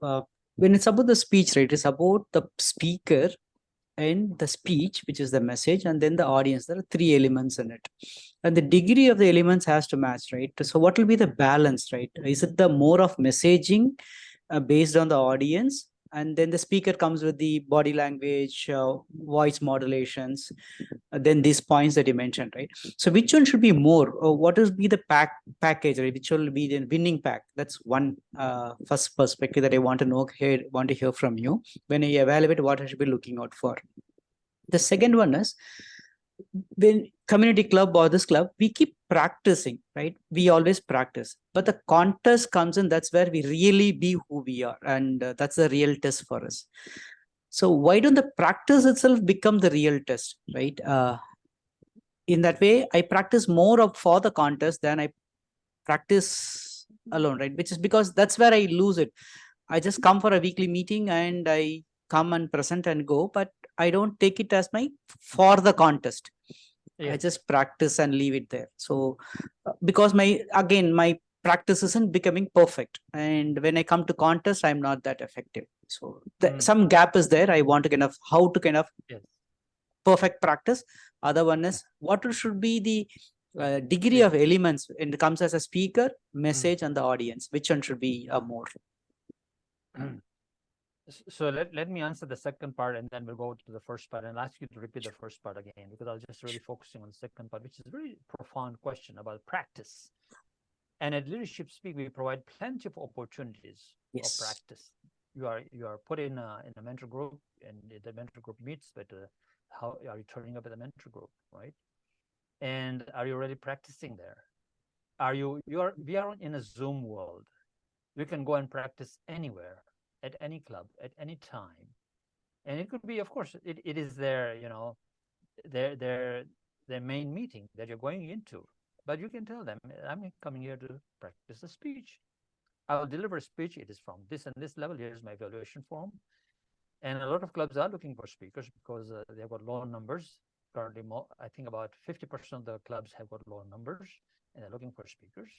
When it's about the speech, right, it's about the speaker and the speech, which is the message, and then the audience. There are three elements in it. And the degree of the elements has to match, right? So what will be the balance, right? Is it the more of messaging based on the audience? And then the speaker comes with the body language, voice modulations, then these points that you mentioned, right? So which one should be more? Or what will be the package, right? Which will be the winning pack? That's one first perspective that I want to hear from you. When you evaluate what I should be looking out for. The second one is, when community club or this club, we keep practicing, right? We always practice, but the contest comes in, that's where we really be who we are, and that's the real test for us. So why don't the practice itself become the real test, right? In that way, I practice more for the contest than I practice alone, right? Which is because that's where I lose it. I just come for a weekly meeting and I come and present and go, but I don't take it as for the contest. I just practice and leave it there. So because my practice isn't becoming perfect, and when I come to contest, I'm not that effective. So some gap is there. I want to how to perfect practice. Other one is what should be the degree of elements when it comes as a speaker, message, and the audience. Which one should be more? So let me answer the second part, and then we'll go to the first part, and I'll ask you to repeat the first part again, because I was just really focusing on the second part, which is a very profound question about practice. And at Leadership Speak, we provide plenty of opportunities of practice. You are put in a mentor group, and the mentor group meets, but how are you turning up at the mentor group, right? And are you already practicing there? We are in a Zoom world. You can go and practice anywhere, at any club, at any time. And it could be, of course, it is their, you know, their main meeting that you're going into. But you can tell them, I'm coming here to practice a speech. I will deliver a speech. It is from this and this level. Here's my evaluation form. And a lot of clubs are looking for speakers because they've got low numbers. Currently, I think about 50% of the clubs have got low numbers, and they're looking for speakers.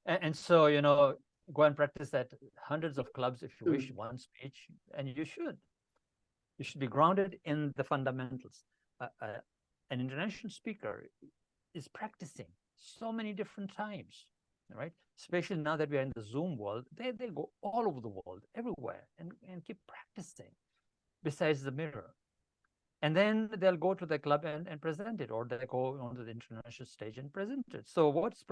And so, you know, go and practice at hundreds of clubs if you wish, one speech, and you should. You should be grounded in the fundamentals. An international speaker is practicing so many different times, right? Especially now that we are in the Zoom world, they go all over the world, everywhere, and keep practicing besides the mirror. And then they'll go to the club and present it, or they go onto the international stage and present it. So what's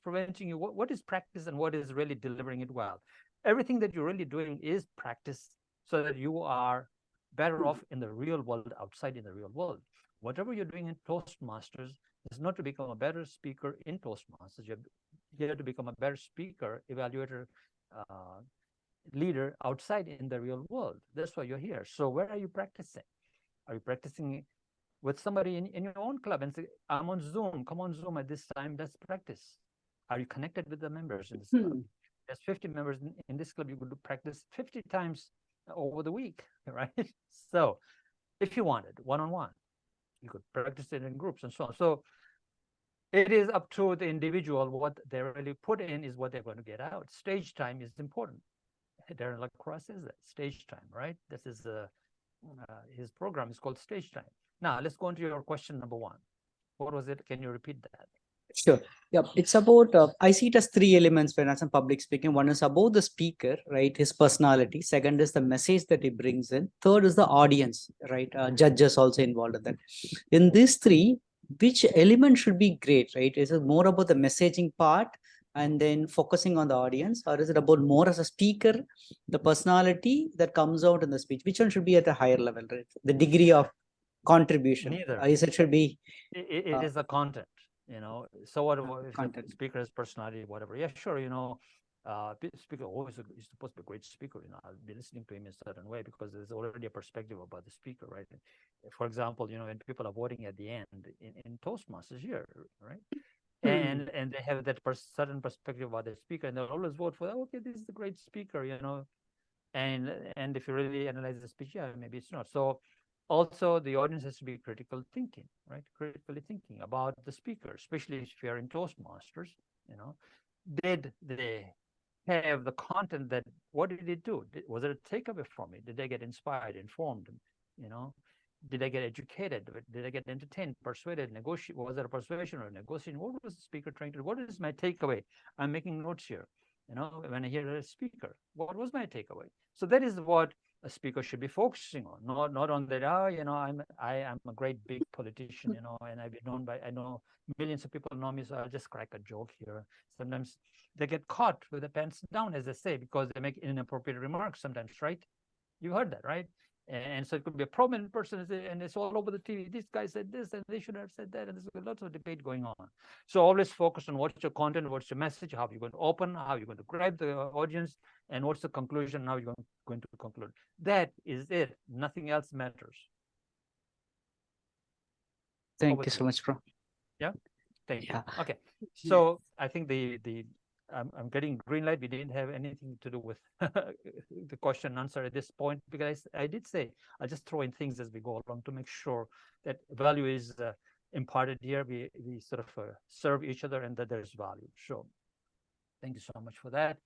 preventing you? What is practice and what is really delivering it well? Everything that you're really doing is practice so that you are better off in the real world, outside in the real world. Whatever you're doing in Toastmasters is not to become a better speaker in Toastmasters. You're here to become a better speaker, evaluator, leader outside in the real world. That's why you're here. So where are you practicing? Are you practicing with somebody in your own club and say, I'm on Zoom, come on Zoom at this time, let's practice. Are you connected with the members in this club? There's 50 members in this club, you could practice 50 times over the week, right? So if you wanted one-on-one, you could practice it in groups and so on. So it is up to the individual. What they really put in is what they're going to get out. Stage time is important. Darren Lacroix says that, stage time, right? This is his program is called Stage Time. Now let's go into your question number one. What was it? Can you repeat that? Sure. Yeah, it's about, I see it as three elements when I'm public speaking. One is about the speaker, right? His personality. Second is the message that he brings in. Third is the audience, right? Judges also involved in that. In these three, which element should be great, right? Is it more about the messaging part and then focusing on the audience? Or is it about more as a speaker, the personality that comes out in the speech? Which one should be at a higher level, right? The degree of contribution. Neither. Is it should be it is the content, you know. So what if the content. speaker has personality, whatever? Yeah, sure, you know, speaker always is supposed to be a great speaker, you know. I'll be listening to him in a certain way because there's already a perspective about the speaker, right? For example, you know, when people are voting at the end in Toastmasters here, right? And they have that certain perspective about the speaker, and they'll always vote for, okay, this is a great speaker, you know. And if you really analyze the speech, yeah, maybe it's not. So also the audience has to be critical thinking, right? Critically thinking about the speaker, especially if you're in Toastmasters, you know. Did they have the content that, what did it do? Was it a takeaway from it? Did they get inspired, informed, you know? Did I get educated? Did I get entertained, persuaded, negotiate? Was it a persuasion or negotiation? What was the speaker trying to do? What is my takeaway? I'm making notes here. You know, when I hear a speaker, what was my takeaway? So that is what a speaker should be focusing on, not on that. Oh, you know, I am a great big politician, you know, and I've been known by, I know millions of people know me, so I'll just crack a joke here. Sometimes they get caught with their pants down, as they say, because they make inappropriate remarks sometimes, right? You heard that, right? And so it could be a prominent person, and it's all over the TV. This guy said this, and they should have said that, and there's lots of debate going on. So always focus on what's your content, what's your message, how you're going to open, how you're going to grab the audience, and what's the conclusion, how you're going to conclude. That is it. Nothing else matters. Thank you so much, bro. Yeah, thank you. Okay, so I think I'm getting green light. We didn't have anything to do with the question and answer at this point, because I did say I'll just throw in things as we go along to make sure that value is imparted here. We sort of serve each other and that there's value. So thank you so much for that.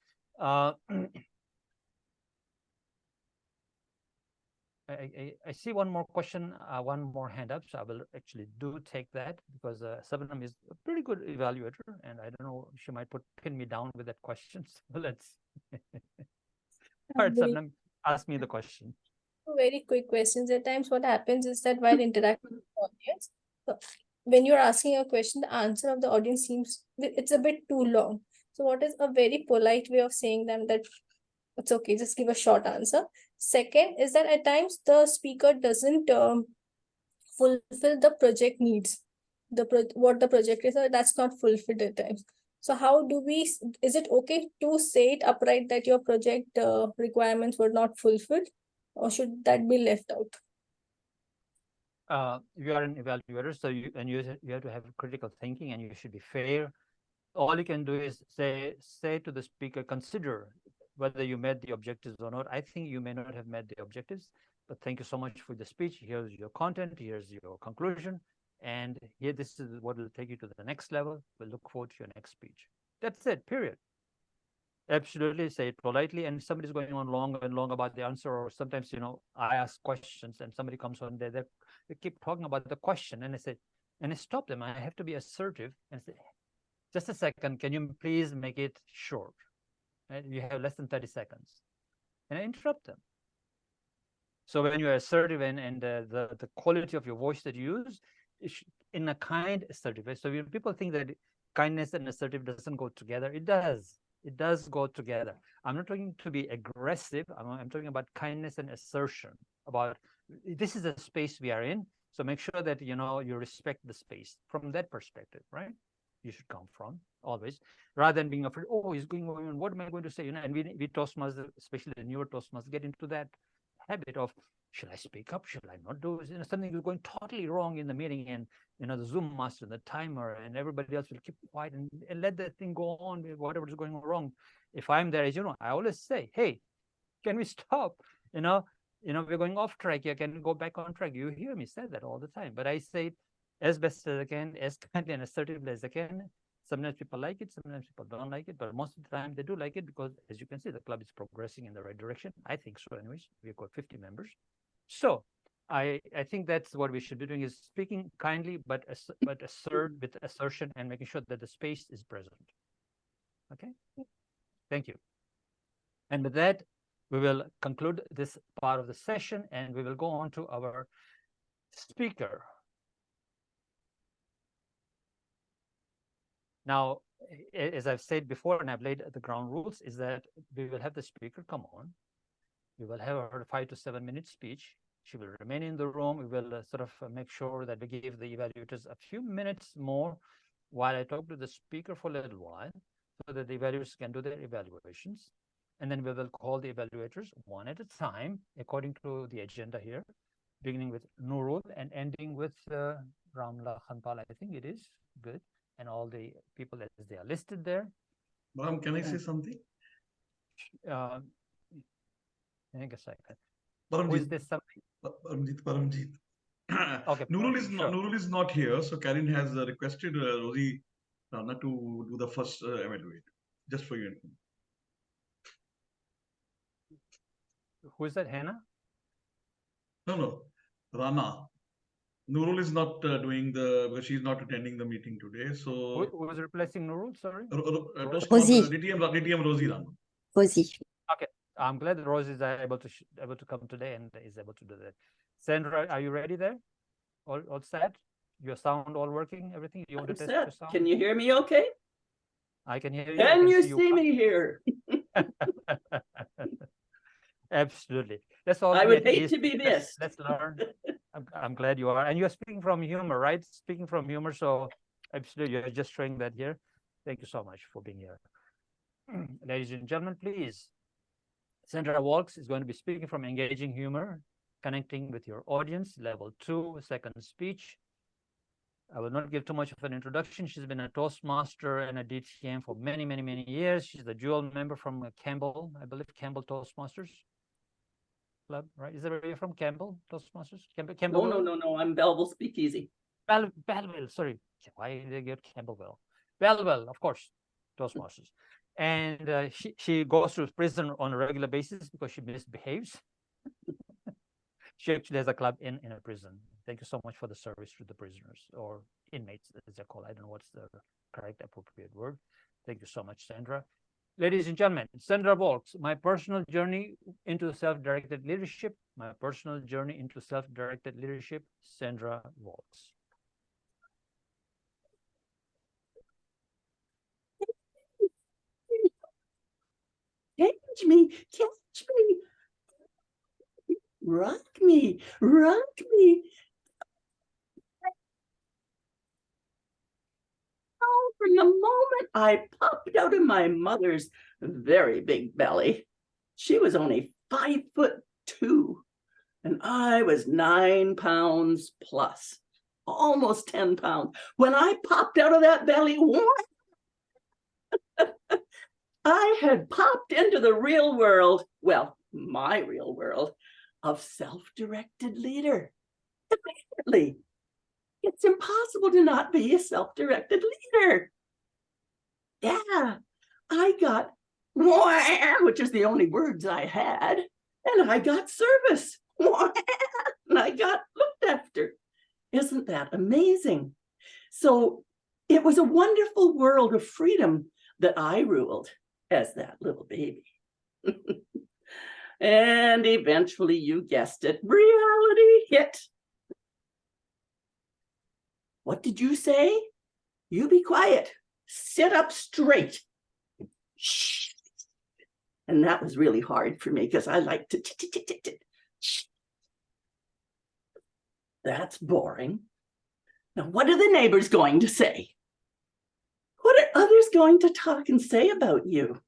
I see one more question, one more hand up, so I will actually take that, because Sabnam is a pretty good evaluator, and I don't know, she might pin me down with that question. So let's. All right, Sabnam, ask me the question. Very quick questions. At times, what happens is that while interacting with the audience, so when you're asking a question, the answer of the audience seems it's a bit too long. So, what is a very polite way of saying them that it's okay, just give a short answer? Second is that at times the speaker doesn't fulfill the project needs, what the project is, or that's not fulfilled at times. So how do we, is it okay to say it upright that your project requirements were not fulfilled, or should that be left out? You are an evaluator, so you have to have critical thinking, and you should be fair. All you can do is say to the speaker, consider whether you met the objectives or not. I think you may not have met the objectives, but thank you so much for the speech. Here's your content, here's your conclusion, and here, this is what will take you to the next level. We'll look forward to your next speech. That's it, period. Absolutely, say it politely, and somebody's going on long and long about the answer, or sometimes, you know, I ask questions and somebody comes on there, they keep talking about the question, and I say, and I stop them. I have to be assertive and say, just a second, can you please make it short? Right? You have less than 30 seconds, and I interrupt them. So when you're assertive and the quality of your voice that you use is in a kind, assertive way. So people think that kindness and assertive doesn't go together. It does. It does go together. I'm not talking to be aggressive. I'm talking about kindness and assertion. About this is a space we are in. So make sure that, you know, you respect the space from that perspective, right? You should come from always, rather than being afraid, oh, he's going on, what am I going to say? You know, and we Toastmasters, especially the newer Toastmasters, get into that habit of should I speak up? Should I not do it? You know, something is going totally wrong in the meeting, and the Zoom master, the timer, and everybody else will keep quiet and let that thing go on with whatever is going wrong. If I'm there, as you know, I always say, hey, can we stop? We're going off track here. Can we go back on track? You hear me say that all the time, but I say it as best as I can, as kindly and assertively as I can. Sometimes people like it, sometimes people don't like it, but most of the time they do like it because, as you can see, the club is progressing in the right direction. I think so anyways. We've got 50 members. So I think that's what we should be doing, is speaking kindly, but assert with assertion and making sure that the space is present. Okay? Thank you. And with that, we will conclude this part of the session and we will go on to our speaker. Now, as I've said before, and I've laid the ground rules, is that we will have the speaker come on. We will have her 5 to 7 minute speech. She will remain in the room. We will sort of make sure that we give the evaluators a few minutes more while I talk to the speaker for a little while, so that the evaluators can do their evaluations. And then we will call the evaluators one at a time, according to the agenda here, beginning with Nurul and ending with Raam Lakhanpal, I think it is. Good. And all the people as they are listed there. Brahm, can I say something? I think a second. Paramjit, Who is this something? Paramjit. Okay, Nurul is not here, so Carine has requested Rosy Rana to do the first evaluate, just for you. Who is that, Hannah? No, Rana. Nurul is not because she's not attending the meeting today. So who was replacing Nurul? Sorry, Rosy. DTM Rosy Rana. Rosy. Okay, I'm glad that Rosy is able to come today and is able to do that. Sandra, are you ready there? All set? Your sound all working? Everything? You want to test your sound? Can you hear me okay? I can hear you. Can you see me here? Absolutely. That's all. I would hate to be missed. Let's learn. I'm glad you are. And you're speaking from humor, right? Speaking from humor. So absolutely, you're just showing that here. Thank you so much for being here. Ladies and gentlemen, please. Sandra Valks is going to be speaking from engaging humor, connecting with your audience, level 2, second speech. I will not give too much of an introduction. She's been a Toastmaster and a DTM for many, many, many years. She's the dual member from Campbell, I believe, Campbell Toastmasters Club, right? Is that where you're from, Campbell Toastmasters? Campbell? No. I'm Belleville Speakeasy. Belleville, sorry. Why did they get Campbellville? Belleville, of course, Toastmasters. And she goes to prison on a regular basis because she misbehaves. She actually has a club in a prison. Thank you so much for the service to the prisoners, or inmates as they're called. I don't know what's the correct appropriate word. Thank you so much, Sandra. Ladies and gentlemen, Sandra Valks, my personal journey into self-directed leadership. My personal journey into self-directed leadership, Sandra Valks. Catch me. Rock me. Oh, from the moment I popped out of my mother's very big belly, she was only 5'2", and I was 9 pounds plus, almost 10 pounds. When I popped out of that belly, I had popped into the real world, well, my real world, of self-directed leader. Immediately. It's impossible to not be a self-directed leader. Yeah, I got, which is the only words I had, and I got service, and I got looked after. Isn't that amazing? So it was a wonderful world of freedom that I ruled as that little baby. And eventually, you guessed it, reality hit. What did you say? You be quiet. Sit up straight. Shh. And that was really hard for me because I like to. That's boring. Now, what are the neighbors going to say? What are others going to talk and say about you?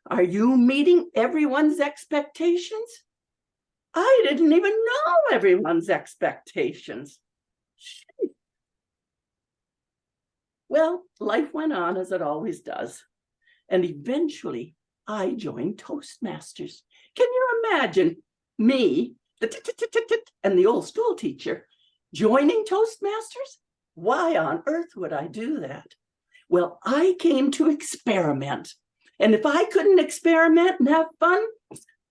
Are you meeting everyone's expectations? I didn't even know everyone's expectations. Shit. Well, life went on as it always does. And eventually I joined Toastmasters. Can you imagine me, and the old school teacher joining Toastmasters? Why on earth would I do that? Well, I came to experiment. And if I couldn't experiment and have fun,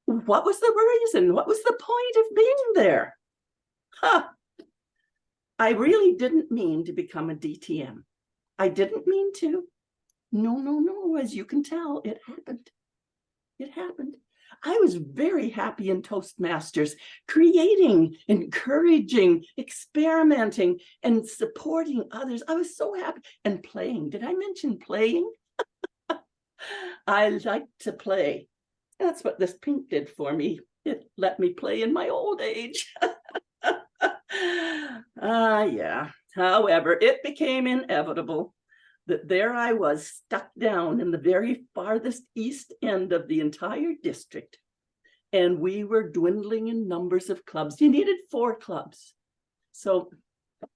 what was the reason? What was the point of being there? Huh. I really didn't mean to become a DTM. I didn't mean to. No. As you can tell, it happened. It happened. I was very happy in Toastmasters, creating, encouraging, experimenting, and supporting others. I was so happy. And playing. Did I mention playing? I like to play. That's what this pink did for me. It let me play in my old age. Yeah. However, it became inevitable that there I was, stuck down in the very farthest east end of the entire district. And we were dwindling in numbers of clubs. You needed 4 clubs. So,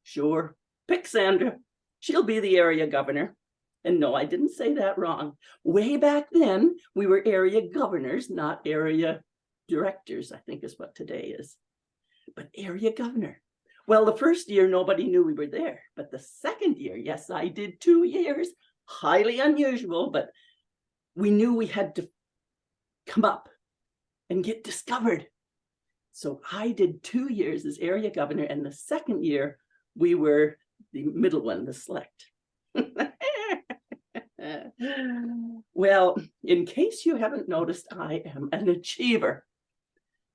sure, pick Sandra. She'll be the area governor. And no, I didn't say that wrong. Way back then, we were area governors, not area directors, I think is what today is. But area governor. Well, the first year, nobody knew we were there. But the second year, yes, I did 2 years. Highly unusual, but we knew we had to come up and get discovered. So I did 2 years as area governor. And the second year, we were the middle one, the select. Well, in case you haven't noticed, I am an achiever.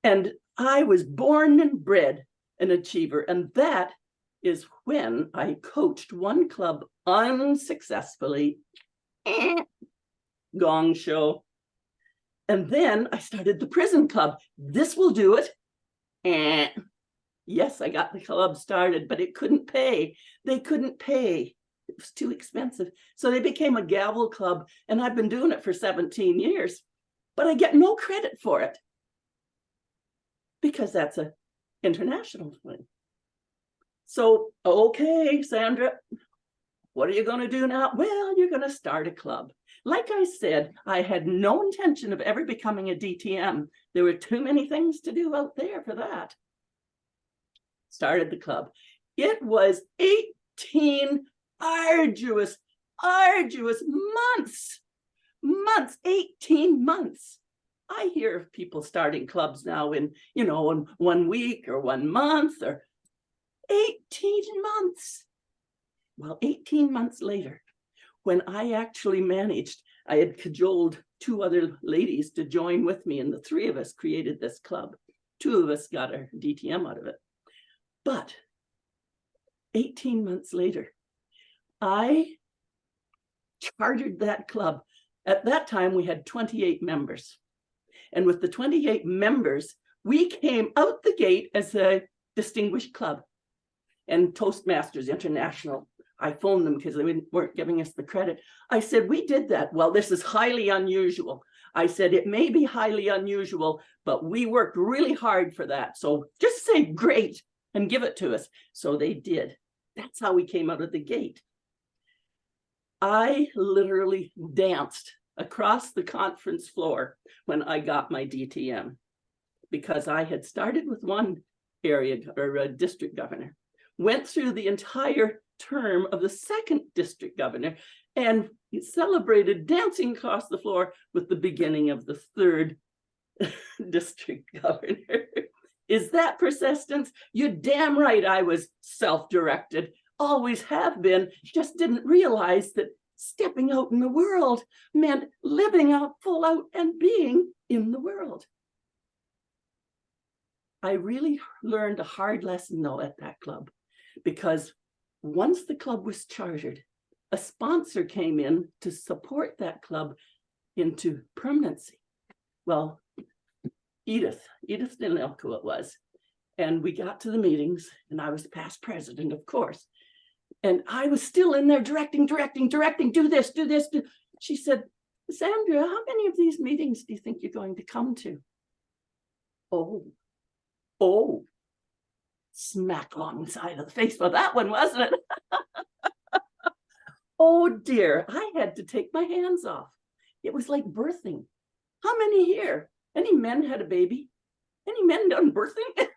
And I was born and bred an achiever. And that is when I coached one club unsuccessfly. Gong show. And then I started the prison club. This will do it. Yes, I got the club started, but it couldn't pay. They couldn't pay. It was too expensive. So they became a gavel club, and I've been doing it for 17 years, but I get no credit for it because that's an international thing. So, okay, Sandra, what are you going to do now? Well, you're going to start a club. Like I said, I had no intention of ever becoming a DTM. There were too many things to do out there for that. Started the club. It was 18 arduous months, 18 months. I hear of people starting clubs now in 1 week or 1 month or 18 months. Well, 18 months later, when I actually managed, I had cajoled 2 other ladies to join with me, and the 3 of us created this club. 2 of us got our DTM out of it. But 18 months later, I chartered that club. At that time, we had 28 members. And with the 28 members, we came out the gate as a distinguished club. And Toastmasters International, I phoned them because they weren't giving us the credit. I said, we did that. Well, this is highly unusual. I said, it may be highly unusual, but we worked really hard for that. So just say great and give it to us. So they did. That's how we came out of the gate. I literally danced across the conference floor when I got my DTM, because I had started with one area or a district governor, went through the entire term of the second district governor, and celebrated dancing across the floor with the beginning of the third district governor. Is that persistence? You're damn right I was self-directed. Always have been, just didn't realize that stepping out in the world meant living out full out and being in the world. I really learned a hard lesson though at that club, because once the club was chartered, a sponsor came in to support that club into permanency. Well, Edith didn't know who it was. And we got to the meetings, and I was past president, of course. And I was still in there directing, do this. She said, Sandra, how many of these meetings do you think you're going to come to? Oh, Oh, smack alongside of the face for that one, wasn't it? Oh dear, I had to take my hands off. It was like birthing. How many here? Any men had a baby? Any men done birthing?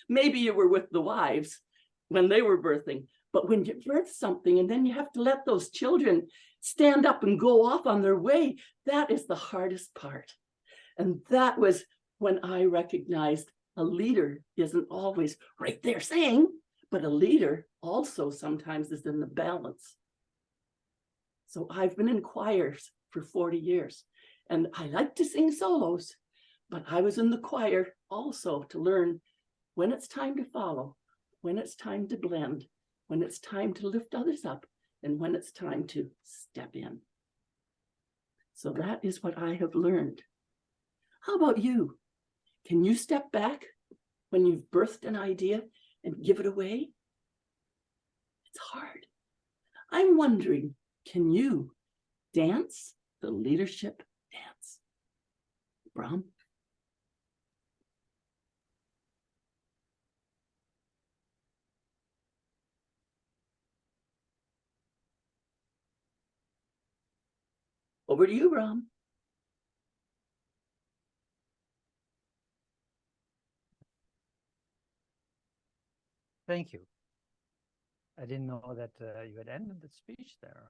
Maybe you were with the wives when they were birthing, but when you birth something and then you have to let those children stand up and go off on their way, that is the hardest part. And that was when I recognized a leader isn't always right there saying, but a leader also sometimes is in the balance. So I've been in choirs for 40 years, and I like to sing solos, but I was in the choir also to learn when it's time to follow, when it's time to blend, when it's time to lift others up, and when it's time to step in. So that is what I have learned. How about you? Can you step back when you've birthed an idea and give it away? It's hard. I'm wondering, can you dance the leadership dance? Brahm? Over to you, Brahm. Thank you. I didn't know that you had ended the speech there.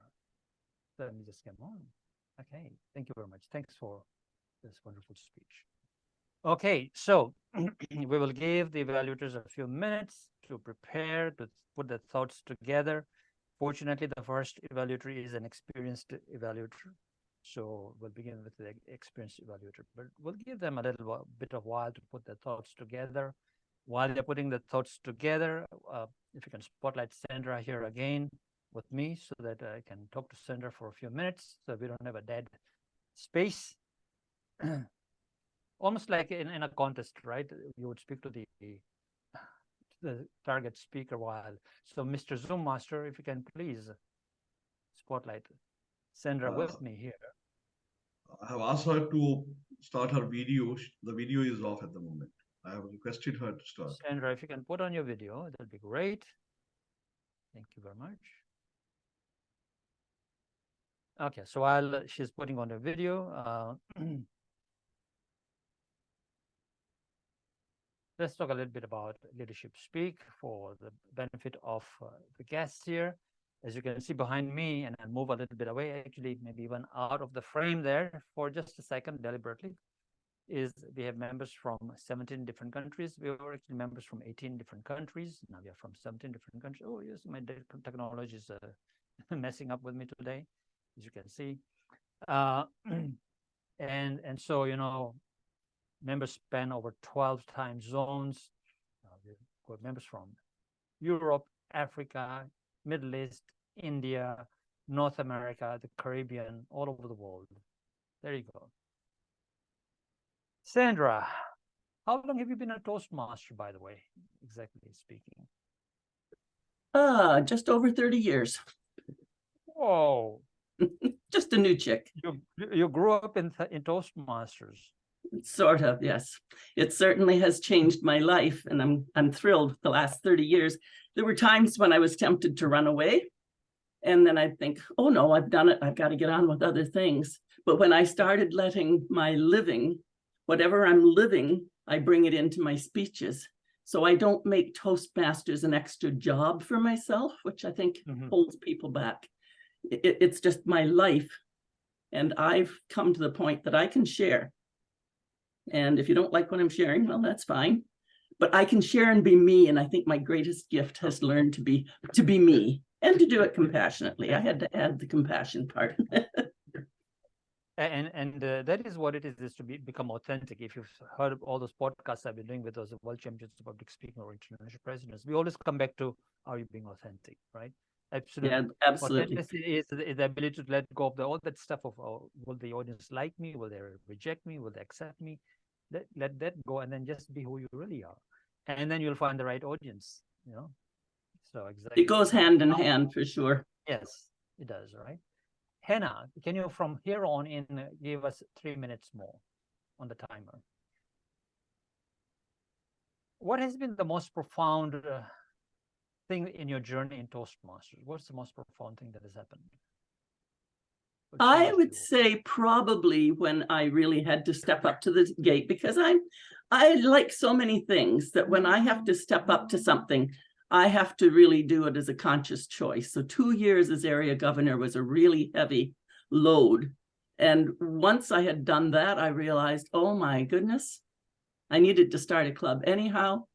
So let me just come on. Okay, thank you very much. Thanks for this wonderful speech. Okay, so we will give the evaluators a few minutes to prepare, to put their thoughts together. Fortunately, the first evaluator is an experienced evaluator. So we'll begin with the experienced evaluator, but we'll give them a little bit of while to put their thoughts together. While they're putting the thoughts together, if you can spotlight Sandra here again with me so that I can talk to Sandra for a few minutes so we don't have a dead space. Almost like in a contest, right? You would speak to the target speaker while. So Mr. Zoom Master, if you can please spotlight Sandra with me here. I have asked her to start her video. The video is off at the moment. I have requested her to start. Sandra, if you can put on your video, that'll be great. Thank you very much. Okay, so while she's putting on the video, let's talk a little bit about leadership speak for the benefit of the guests here. As you can see behind me, and I'll move a little bit away, actually, maybe even out of the frame there for just a second deliberately, is we have members from 17 different countries. We were actually members from 18 different countries. Now we are from 17 different countries. Oh, yes, my technology is messing up with me today, as you can see. And so, you know, members span over 12 time zones. We've got members from Europe, Africa, Middle East, India, North America, the Caribbean, all over the world. There you go. Sandra, how long have you been a Toastmaster, by the way, exactly speaking? Just over 30 years. Whoa. Just a new chick. You grew up in Toastmasters. Sort of, yes. It certainly has changed my life, and I'm thrilled the last 30 years. There were times when I was tempted to run away, and then I'd think, oh no, I've done it. I've got to get on with other things. But when I started letting my living, whatever I'm living, I bring it into my speeches. So I don't make Toastmasters an extra job for myself, which I think holds people back. It's just my life. And I've come to the point that I can share. And if you don't like what I'm sharing, well, that's fine. But I can share and be me. And I think my greatest gift has learned to be me and to do it compassionately. I had to add the compassion part. And that is what it is to become authentic. If you've heard of all those podcasts I've been doing with those world champions of public speaking or international presidents, we always come back to, are you being authentic, right? Absolutely. Yeah, absolutely. Authenticity is the ability to let go of all that stuff of, will the audience like me? Will they reject me? Will they accept me? Let that go and then just be who you really are. And then you'll find the right audience, you know? So exactly. It goes hand in hand for sure. Yes, it does, right? Hannah, can you from here on in give us 3 minutes more on the timer? what has been the most profound thing in your journey in Toastmasters? What's the most profound thing that has happened? I would say probably when I really had to step up to the gate, because I like so many things that when I have to step up to something, I have to really do it as a conscious choice. So 2 years as area governor was a really heavy load. And once I had done that, I realized, oh my goodness, I needed to start a club anyhow.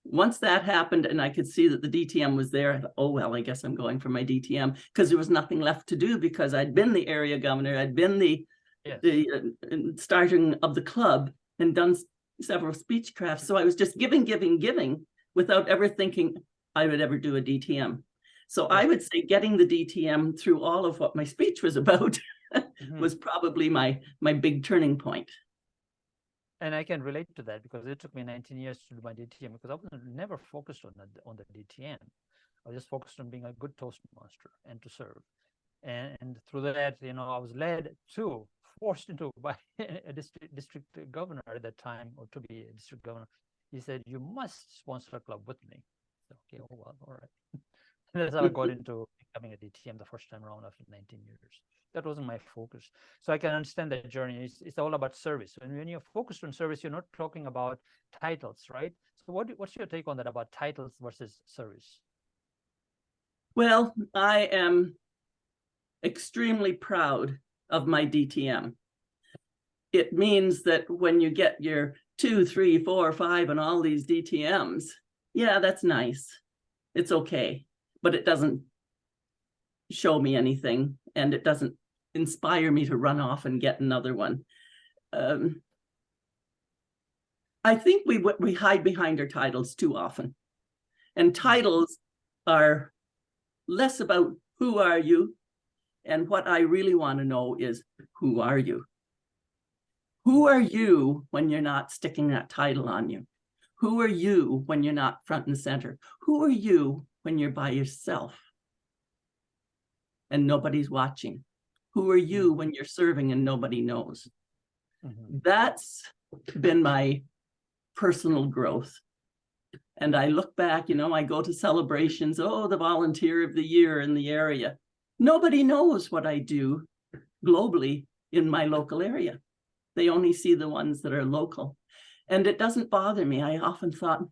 Once that happened and I could see that the DTM was there, I thought, oh, well, I guess I'm going for my DTM, because there was nothing left to do, because I'd been the area governor, I'd been the starting of the club and done several speech crafts. So I was just giving without ever thinking I would ever do a DTM. So I would say getting the DTM through all of what my speech was about was probably my big turning point. And I can relate to that, because it took me 19 years to do my DTM, because I was never focused on the DTM. I was just focused on being a good Toastmaster and to serve. And through that, you know, I was forced into by a district governor at that time, or to be a district governor. He said, you must sponsor a club with me. So, okay, oh, well, all right. And that's how I got into becoming a DTM the first time around after 19 years. That wasn't my focus. So I can understand that journey. It's all about service. And when you're focused on service, you're not talking about titles, right? So what's your take on that, about titles versus service? Well, I am extremely proud of my DTM. It means that when you get your 2, 3, 4, 5 and all these DTMs, yeah, that's nice. It's okay, but it doesn't show me anything, and it doesn't inspire me to run off and get another one. I think we hide behind our titles too often, and titles are less about who are you, and what I really want to know is, who are you? Who are you when you're not sticking that title on you? Who are you when you're not front and center? Who are you when you're by yourself and nobody's watching? Who are you when you're serving and nobody knows? That's been my personal growth. And I look back, you know, I go to celebrations, oh, the volunteer of the year in the area. Nobody knows what I do globally in my local area. They only see the ones that are local. And it doesn't bother me. I often thought,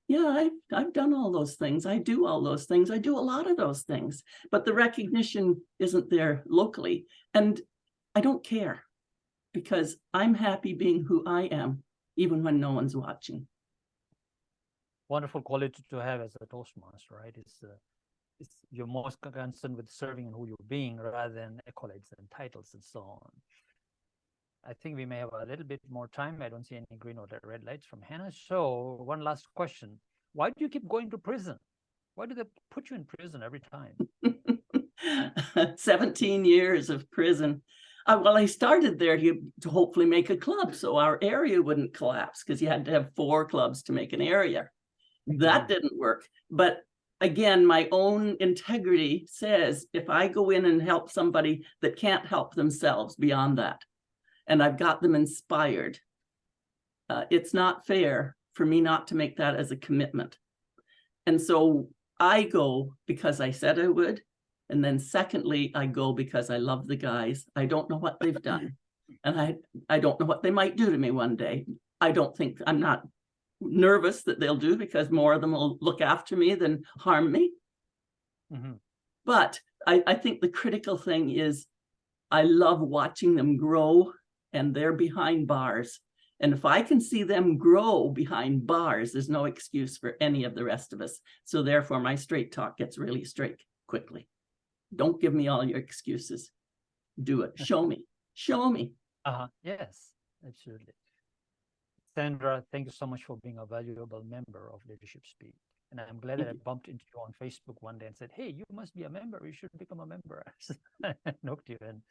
yeah, I've done all those things. I do all those things. I do a lot of those things. But the recognition isn't there locally. And I don't care, because I'm happy being who I am, even when no one's watching. Wonderful quality to have as a Toastmaster, right? It's you're most concerned with serving and who you're being, rather than accolades and titles and so on. I think we may have a little bit more time. I don't see any green or red lights from Hannah. So one last question. Why do you keep going to prison? Why do they put you in prison every time? 17 years of prison. Well, I started there to hopefully make a club so our area wouldn't collapse, because you had to have 4 clubs to make an area. That didn't work. But again, my own integrity says, if I go in and help somebody that can't help themselves beyond that, and I've got them inspired, it's not fair for me not to make that as a commitment. And so I go because I said I would. And then secondly, I go because I love the guys. I don't know what they've done. And I don't know what they might do to me one day. I'm not nervous that they'll do, because more of them will look after me than harm me. But I think the critical thing is, I love watching them grow, and they're behind bars. And if I can see them grow behind bars, there's no excuse for any of the rest of us. So therefore, my straight talk gets really straight quickly. Don't give me all your excuses. Do it. Show me. Show me. Yes, absolutely. Sandra, thank you so much for being a valuable member of Leadership Speak. And I'm glad that I bumped into you on Facebook one day and said, hey, you must be a member. You should become a member. I knocked you in.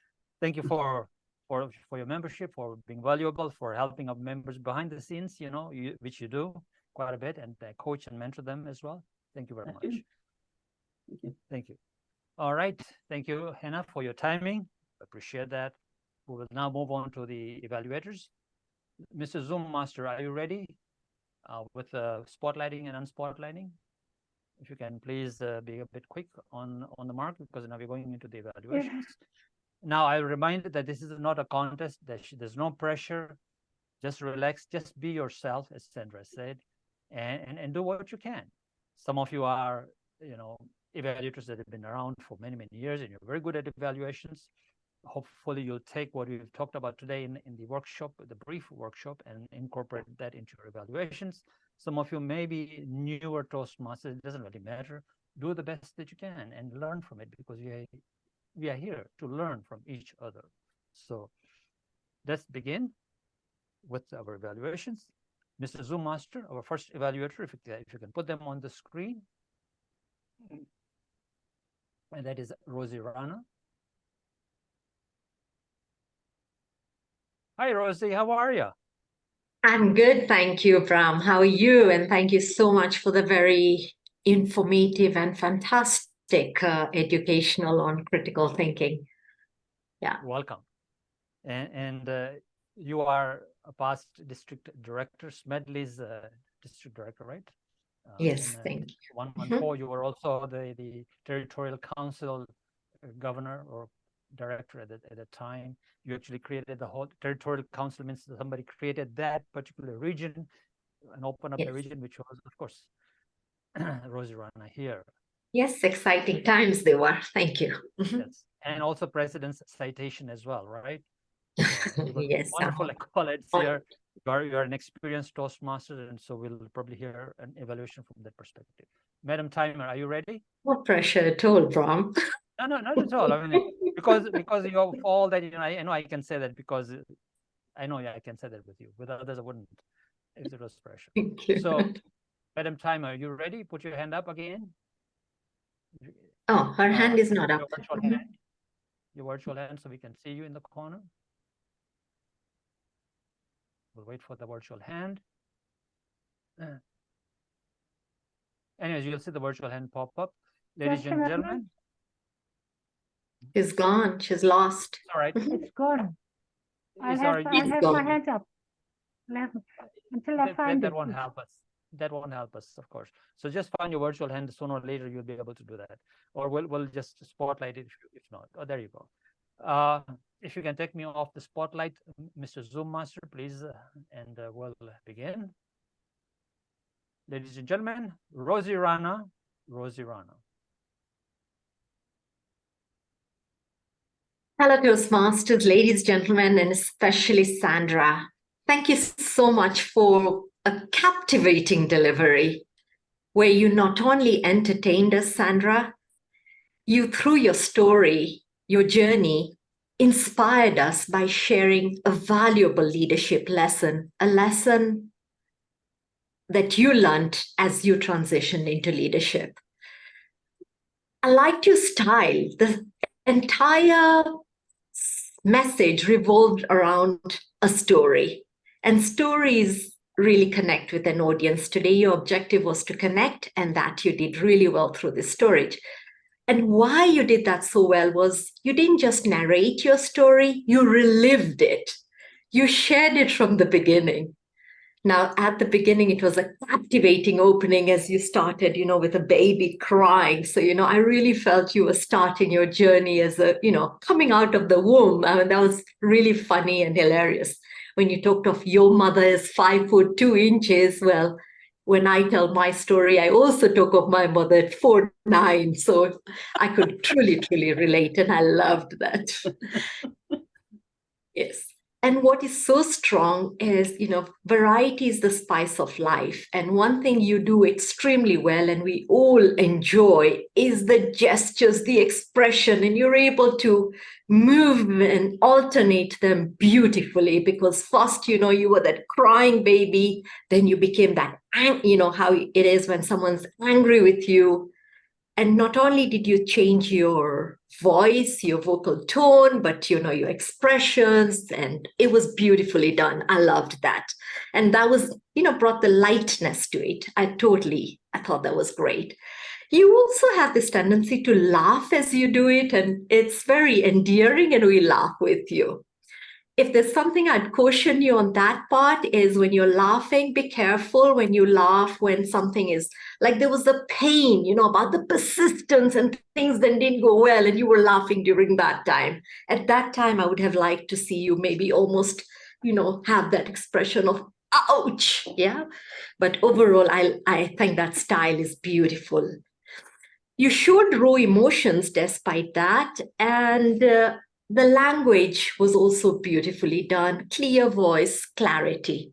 Thank you for your membership, for being valuable, for helping our members behind the scenes, you know, which you do quite a bit, and coach and mentor them as well. Thank you very much. Thank you. Thank you. All right. Thank you, Hannah, for your timing. Appreciate that. We will now move on to the evaluators. Mr. Zoom Master, are you ready? with spotlighting and unspotlighting. If you can please be a bit quick on the mark, because now we're going into the evaluations. Now I remind that this is not a contest. There's no pressure. Just relax. Just be yourself, as Sandra said, and do what you can. Some of you are, evaluators that have been around for many, many years, and you're very good at evaluations. Hopefully you'll take what we've talked about today in the workshop, the brief workshop, and incorporate that into your evaluations. Some of you may be newer Toastmasters. It doesn't really matter. Do the best that you can and learn from it, because we are here to learn from each other. So let's begin with our evaluations. Mr. Zoom Master, our first evaluator, if you can put them on the screen. And that is Rosy Rana. Hi, Rosy, how are you? I'm good, thank you, Brahm. How are you? And thank you so much for the very informative and fantastic educational on critical thinking. Yeah. Welcome. And you are a past district director, Smedley's district director, right? Yes, thank you. 114, you were also the territorial council governor or director at the time. You actually created the whole territorial council, means somebody created that particular region and opened up the region, which was, of course, Rosy Rana here. Yes, exciting times they were. Thank you. Yes. And also President's citation as well, right? Yes. Wonderful accolades here. You are an experienced Toastmaster, and so we'll probably hear an evaluation from that perspective. Madam Timer, are you ready? No pressure at all, Brahm. No, not at all. I mean, because you have all that, I know I can say that because I know I can say that with you. With others, I wouldn't, if it was pressure. Thank you. So, Madam Timer, are you ready? Put your hand up again. Oh, her hand is not up. Your virtual hand, so we can see you in the corner. We'll wait for the virtual hand. Anyways, you'll see the virtual hand pop up. Ladies and gentlemen. She's gone. She's lost. All right. It's gone. I have my hand up. Until I find that it. won't help us. That won't help us, of course. So just find your virtual hand. Sooner or later, you'll be able to do that. Or we'll just spotlight it if not. Oh, there you go. If you can take me off the spotlight, Mr. Zoom Master, please, and we'll begin. Ladies and gentlemen, Rosy Rana, Rosy Rana. Hello, Toastmasters, ladies, gentlemen, and especially Sandra. Thank you so much for a captivating delivery, where you not only entertained us, Sandra, you, through your story, your journey, inspired us by sharing a valuable leadership lesson, a lesson that you learned as you transitioned into leadership. I liked your style. The entire message revolved around a story, and stories really connect with an audience. Today, your objective was to connect, and that you did really well through this story. And why you did that so well was you didn't just narrate your story, you relived it. You shared it from the beginning. Now, at the beginning, it was a captivating opening as you started, with a baby crying. So, I really felt you were starting your journey as coming out of the womb. I mean, that was really funny and hilarious. When you talked of your mother is 5'2". Well, when I tell my story, I also talk of my mother at 4'9". So I could truly, truly relate. And I loved that. Yes. And what is so strong is, variety is the spice of life. And one thing you do extremely well, and we all enjoy, is the gestures, the expression, and you're able to move and alternate them beautifully, because first, you were that crying baby, then you became that, how it is when someone's angry with you. And not only did you change your voice, your vocal tone, but, your expressions, and it was beautifully done. I loved that. And that was, brought the lightness to it. I thought that was great. You also have this tendency to laugh as you do it, and it's very endearing, and we laugh with you. if there's something I'd caution you on that part is when you're laughing, be careful when you laugh when something is like there was the pain, about the persistence and things that didn't go well and you were laughing during that time. At that time, I would have liked to see you maybe almost, have that expression of ouch. Yeah. But overall, I think that style is beautiful. You showed raw emotions despite that. And the language was also beautifully done, clear voice, clarity.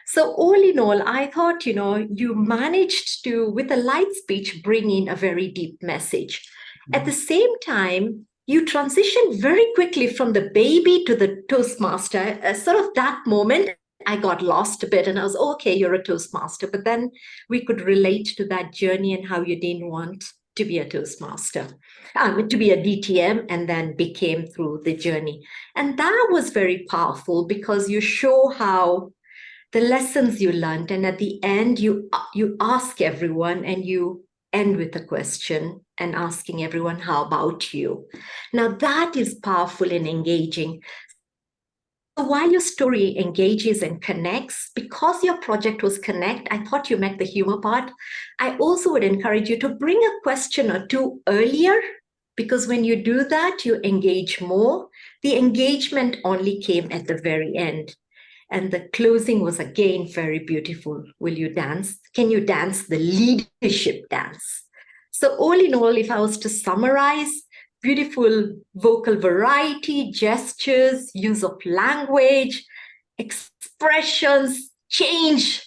So all in all, I thought, you managed to, with a light speech, bring in a very deep message. At the same time, you transitioned very quickly from the baby to the Toastmaster. Sort of that moment, I got lost a bit and I was, okay, you're a Toastmaster. But then we could relate to that journey and how you didn't want to be a Toastmaster, to be a DTM, and then became through the journey. And that was very powerful because you show how the lessons you learned, and at the end, you ask everyone and you end with a question and asking everyone, how about you? Now that is powerful and engaging. So while your story engages and connects, because your project was Connect, I thought you met the humor part. I also would encourage you to bring a question or two earlier, because when you do that, you engage more. The engagement only came at the very end. And the closing was again very beautiful. Will you dance? Can you dance the leadership dance? So all in all, if I was to summarize, beautiful vocal variety, gestures, use of language, expressions, change,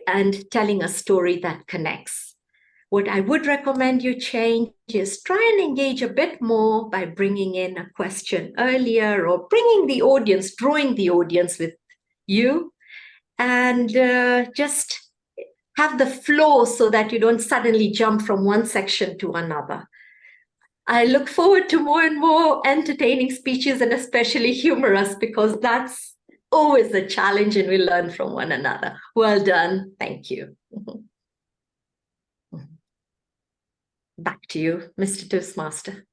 and telling a story that connects. What I would recommend you change is try and engage a bit more by bringing in a question earlier or bringing the audience, drawing the audience with you, and just have the flow so that you don't suddenly jump from one section to another. I look forward to more and more entertaining speeches and especially humorous, because that's always a challenge and we learn from one another. Well done. Thank you. Back to you, Mr. Toastmaster.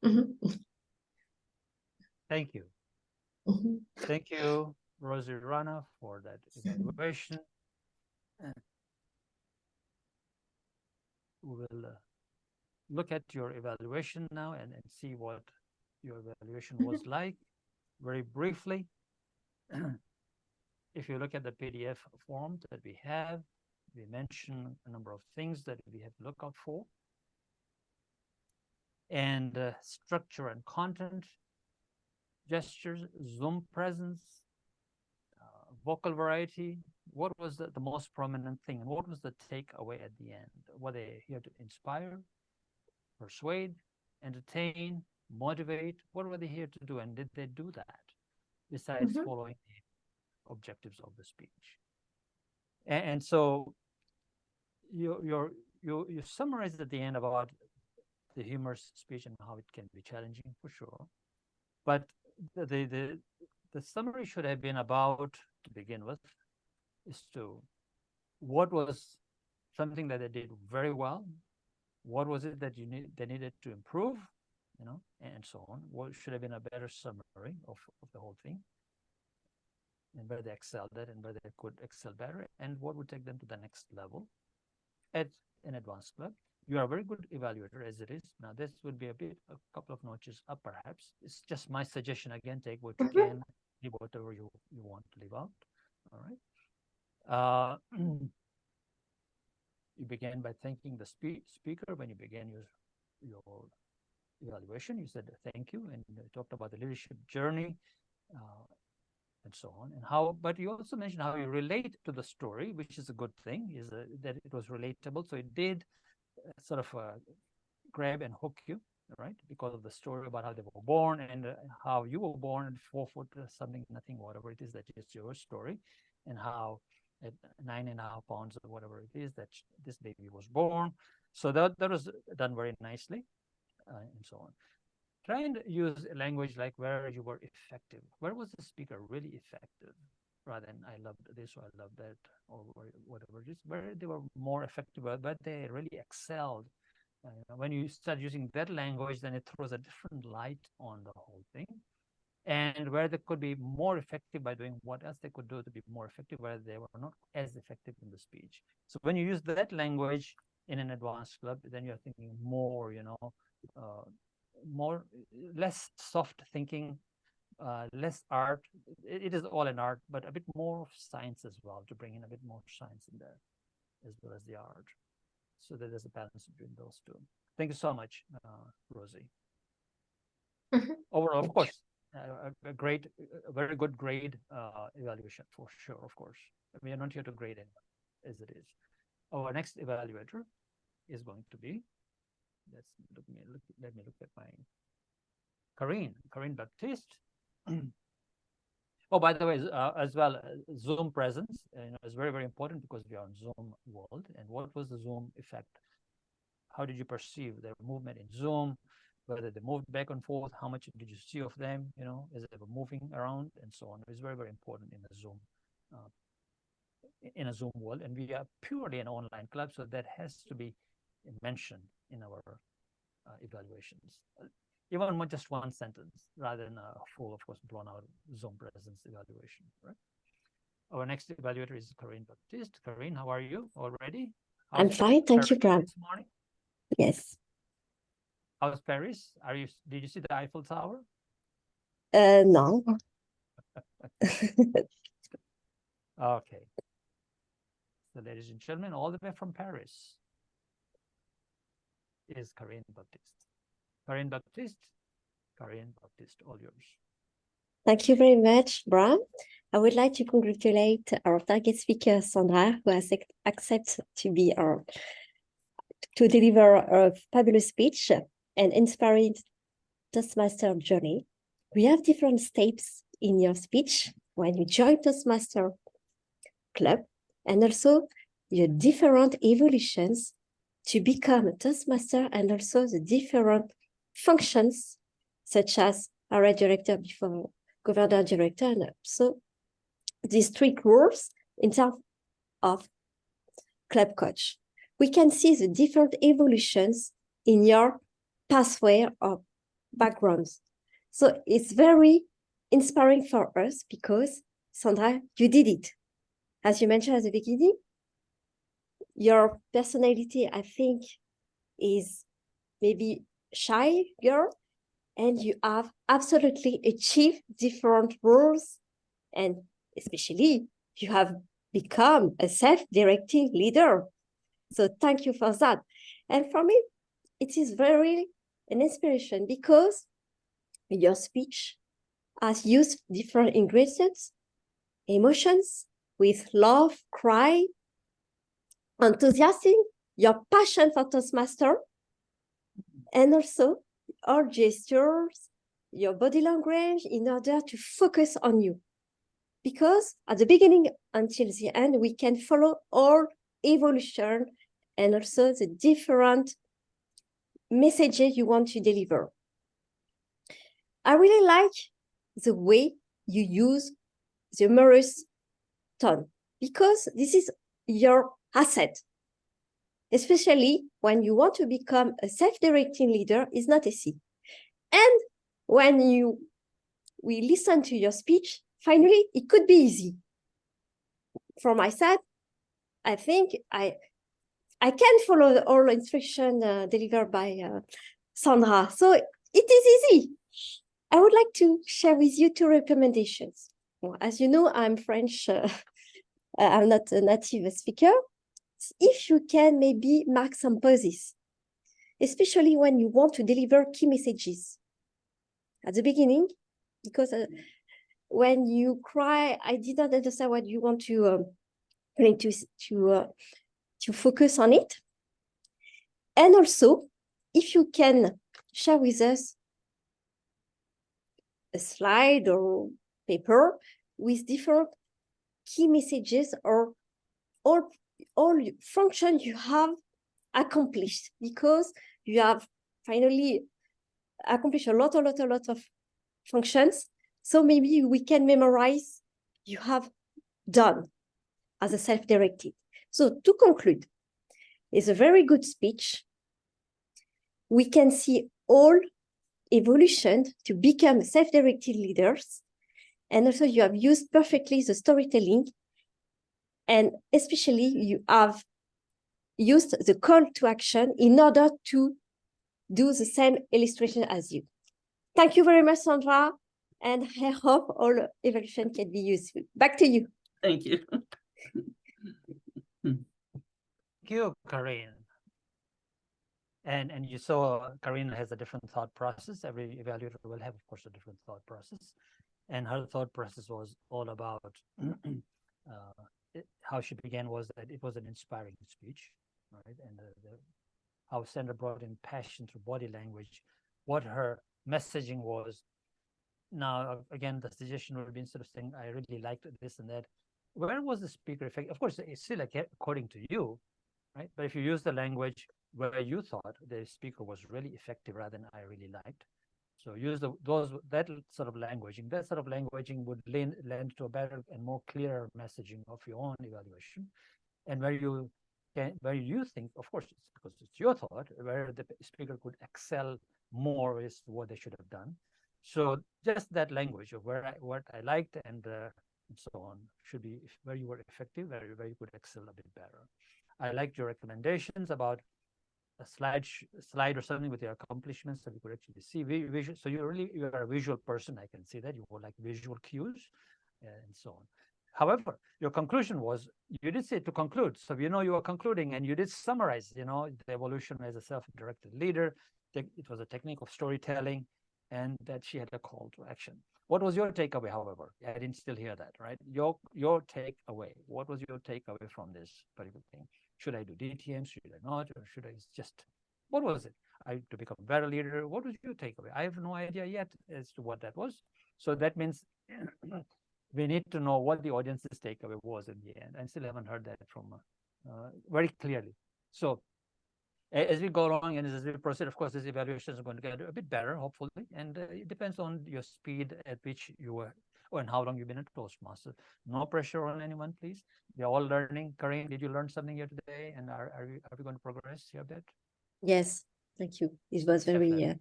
Thank you. Thank you, Rosy Rana, for that evaluation. We will look at your evaluation now and see what your evaluation was like. Very briefly, if you look at the PDF form that we have, we mention a number of things that we have to look out for. And structure and content, gestures, Zoom presence, vocal variety. What was the most prominent thing, and what was the takeaway at the end? Were they here to inspire, persuade, entertain, motivate? What were they here to do, and did they do that besides following the objectives of the speech? And so you summarized at the end about the humorous speech and how it can be challenging for sure, but the summary should have been about, to begin with, is to what was something that they did very well, what was it that they needed to improve, and so on. What should have been a better summary of the whole thing, and where they excelled at and where they could excel better, and what would take them to the next level at an advanced club. You are a very good evaluator as it is. Now this would be a couple of notches up perhaps. It's just my suggestion. Again, take what you can, leave whatever you want to leave out. All right. You began by thanking the speaker when you began your evaluation. You said thank you, and you talked about the leadership journey and so on, and how. But you also mentioned how you relate to the story, which is a good thing. Is that it was relatable, so it did sort of grab and hook you, right? Because of the story about how they were born and how you were born at 4 foot something, nothing, whatever it is, that is your story, and how at 9.5 pounds or whatever it is that this baby was born. So that was done very nicely, and so on. Try and use language like where you were effective. Where was the speaker really effective? Rather than I loved this or I loved that or whatever it is, where they were more effective, but they really excelled. When you start using that language, then it throws a different light on the whole thing. and where they could be more effective by doing what else they could do to be more effective, where they were not as effective in the speech. So when you use that language in an advanced club, then you're thinking more, less soft thinking, less art. It is all an art, but a bit more of science as well, to bring in a bit more science in there, as well as the art. So that there's a balance between those two. Thank you so much, Rosie. Overall, of course, a very good grade evaluation for sure, of course. We are not here to grade anyone, as it is. Our next evaluator is going to be, let me look at my Carine Baptiste. Oh, by the way, as well, Zoom presence is very, very important, because we are in Zoom world. And what was the Zoom effect? How did you perceive their movement in Zoom? Whether they moved back and forth, how much did you see of them? As they were moving around and so on. It's very, very important in a Zoom world. And we are purely an online club, so that has to be mentioned in our evaluations. Even just one sentence, rather than a full, of course, blown out Zoom presence evaluation, right? Our next evaluator is Carine Baptiste. Carine, how are you already? I'm fine, thank you, Brahm. This morning? Yes. How's Paris? Did you see the Eiffel Tower? No. Okay. So, ladies and gentlemen, all the way from Paris is Carine Baptiste. Carine Baptiste, all yours. Thank you very much, Brahm. I would like to congratulate our target speaker, Sandra, who has accepted to deliver a fabulous speech and inspiring Toastmaster journey. We have different steps in your speech when you join Toastmaster Club, and also your different evolutions to become a Toastmaster, and also the different functions, such as area director before governor director, and also these 3 roles in terms of club coach. We can see the different evolutions in your pathway or backgrounds. So it's very inspiring for us, because Sandra, you did it. As you mentioned at the beginning, your personality, I think, is maybe shy girl, and you have absolutely achieved different roles, and especially you have become a self-directing leader. So thank you for that. And for me, it is very an inspiration, because your speech has used different ingredients, emotions, with love, cry, enthusiasm, your passion for Toastmaster, and also our gestures, your body language, in order to focus on you. Because at the beginning until the end, we can follow all evolution and also the different messages you want to deliver. I really like the way you use the humorous tone, because this is your asset, especially when you want to become a self-directing leader. Is not easy. And when we listen to your speech, finally, it could be easy. From my side, I think I can follow all instruction delivered by Sandra. So it is easy. I would like to share with you 2 recommendations. Well, as you know, I'm French. I'm not a native speaker. If you can maybe mark some pauses, especially when you want to deliver key messages at the beginning, because when you cry, I did not understand what you want to focus on it. And also, if you can share with us a slide or paper with different key messages or all functions you have accomplished, because you have finally accomplished a lot of functions. So maybe we can memorize you have done as a self-directed. So to conclude, it's a very good speech. We can see all evolution to become self-directed leaders. And also you have used perfectly the storytelling. And especially you have used the call to action in order to do the same illustration as you. Thank you very much, Sandra. And I hope all evaluation can be useful. Back to you. Thank you. Thank you, Carine. And you saw Carine has a different thought process. Every evaluator will have, of course, a different thought process. And her thought process was all about how she began was that it was an inspiring speech, right? And how Sandra brought in passion through body language, what her messaging was. Now, again, the suggestion would be, instead of saying, I really liked this and that, where was the speaker effect? Of course, it's still like according to you, right? But if you use the language where you thought the speaker was really effective rather than I really liked, so use that sort of languaging. That sort of languaging would lend to a better and more clear messaging of your own evaluation, and where you think, of course, it's because it's your thought, where the speaker could excel more is what they should have done. So just that language of what I liked and so on should be where you were effective, where you could excel a bit better. I liked your recommendations about a slide or something with your accomplishments, so we could actually see visual. So you're a visual person. I can see that you would like visual cues and so on. However, your conclusion was, you did say to conclude. So you were concluding, and you did summarize, the evolution as a self-directed leader. It was a technique of storytelling, and that she had a call to action. What was your takeaway, however? I didn't still hear that, right? Your takeaway. What was your takeaway from this particular thing? Should I do DTM? Should I not? Or should I just, what was it? To become a better leader? What was your takeaway? I have no idea yet as to what that was. So that means we need to know what the audience's takeaway was in the end. I still haven't heard that from very clearly. So as we go along and as we proceed, of course, this evaluation is going to get a bit better, hopefully. And it depends on your speed at which you were, and how long you've been a Toastmaster. No pressure on anyone, please. We're all learning. Carine, did you learn something here today? And are we going to progress here a bit? Yes, thank you. It was very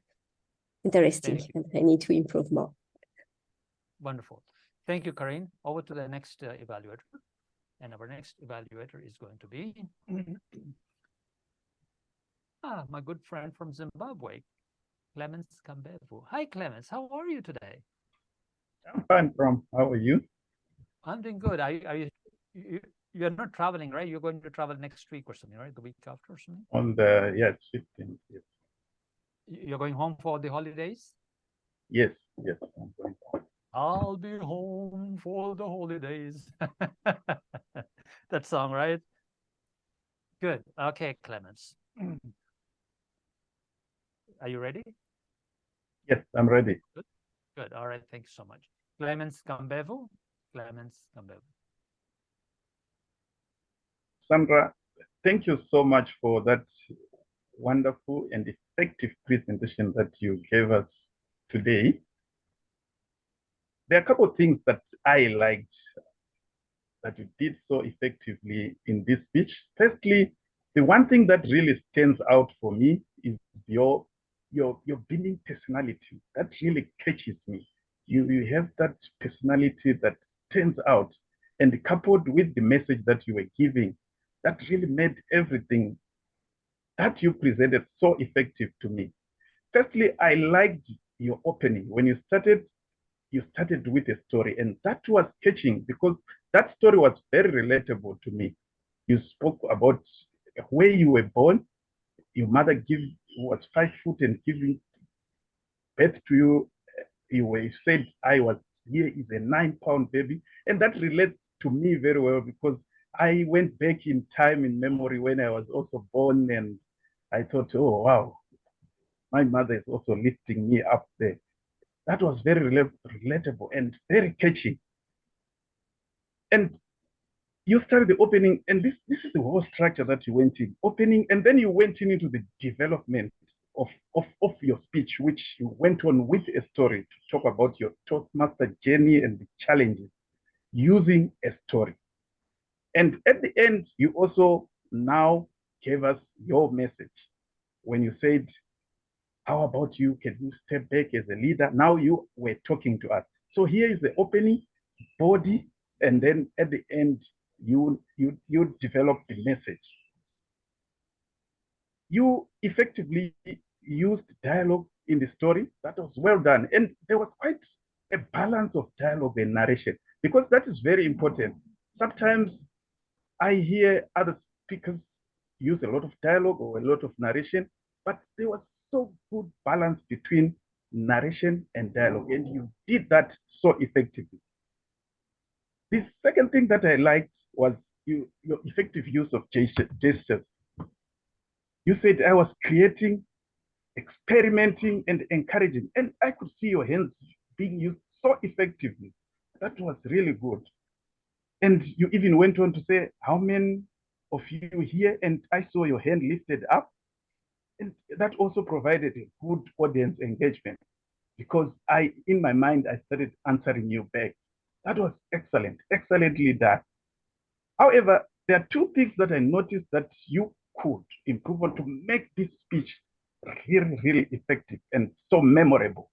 interesting, and I need to improve more. Wonderful. Thank you, Carine. Over to the next evaluator. And our next evaluator is going to be my good friend from Zimbabwe, Clemence Kambewu. Hi, Clemence. How are you today? I'm fine, Brahm. How are you? I'm doing good. You're not traveling, right? You're going to travel next week or something, right? The week after or something? On the 15th, yes. You're going home for the holidays? Yes, I'm going home. I'll be home for the holidays. That song, right? Good. Okay, Clemence. Are you ready? Yes, I'm ready. Good. All right. Thanks so much. Clemence Kambewu. Clemence Kambewu. Sandra, thank you so much for that wonderful and effective presentation that you gave us today. There are a couple of things that I liked that you did so effectively in this speech. Firstly, the one thing that really stands out for me is your beaming personality. That really catches me. You have that personality that stands out, and coupled with the message that you were giving, that really made everything that you presented so effective to me. Firstly, I liked your opening. When you started with a story, and that was catching because that story was very relatable to me. You spoke about where you were born. Your mother was 5 foot and giving birth to you. You said, here is a 9-pound baby. And that relates to me very well because I went back in time in memory when I was also born, and I thought, oh, wow, my mother is also lifting me up there. That was very relatable and very catchy. And you started the opening, and this is the whole structure that you went in. Opening, and then you went into the development of your speech, which you went on with a story to talk about your Toastmaster journey and the challenges using a story. And at the end, you also now gave us your message when you said How about you? Can you step back as a leader? Now you were talking to us. So here is the opening body, and then at the end, you develop the message. You effectively used dialogue in the story. That was well done. And there was quite a balance of dialogue and narration, because that is very important. Sometimes I hear other speakers use a lot of dialogue or a lot of narration, but there was so good balance between narration and dialogue, and you did that so effectively. The second thing that I liked was your effective use of gestures. You said I was creating, experimenting, and encouraging, and I could see your hands being used so effectively. That was really good. And you even went on to say, how many of you here? And I saw your hand lifted up. And that also provided a good audience engagement, because in my mind, I started answering you back. That was excellent, excellently done. However, there are two things that I noticed that you could improve on to make this speech really, really effective and so memorable.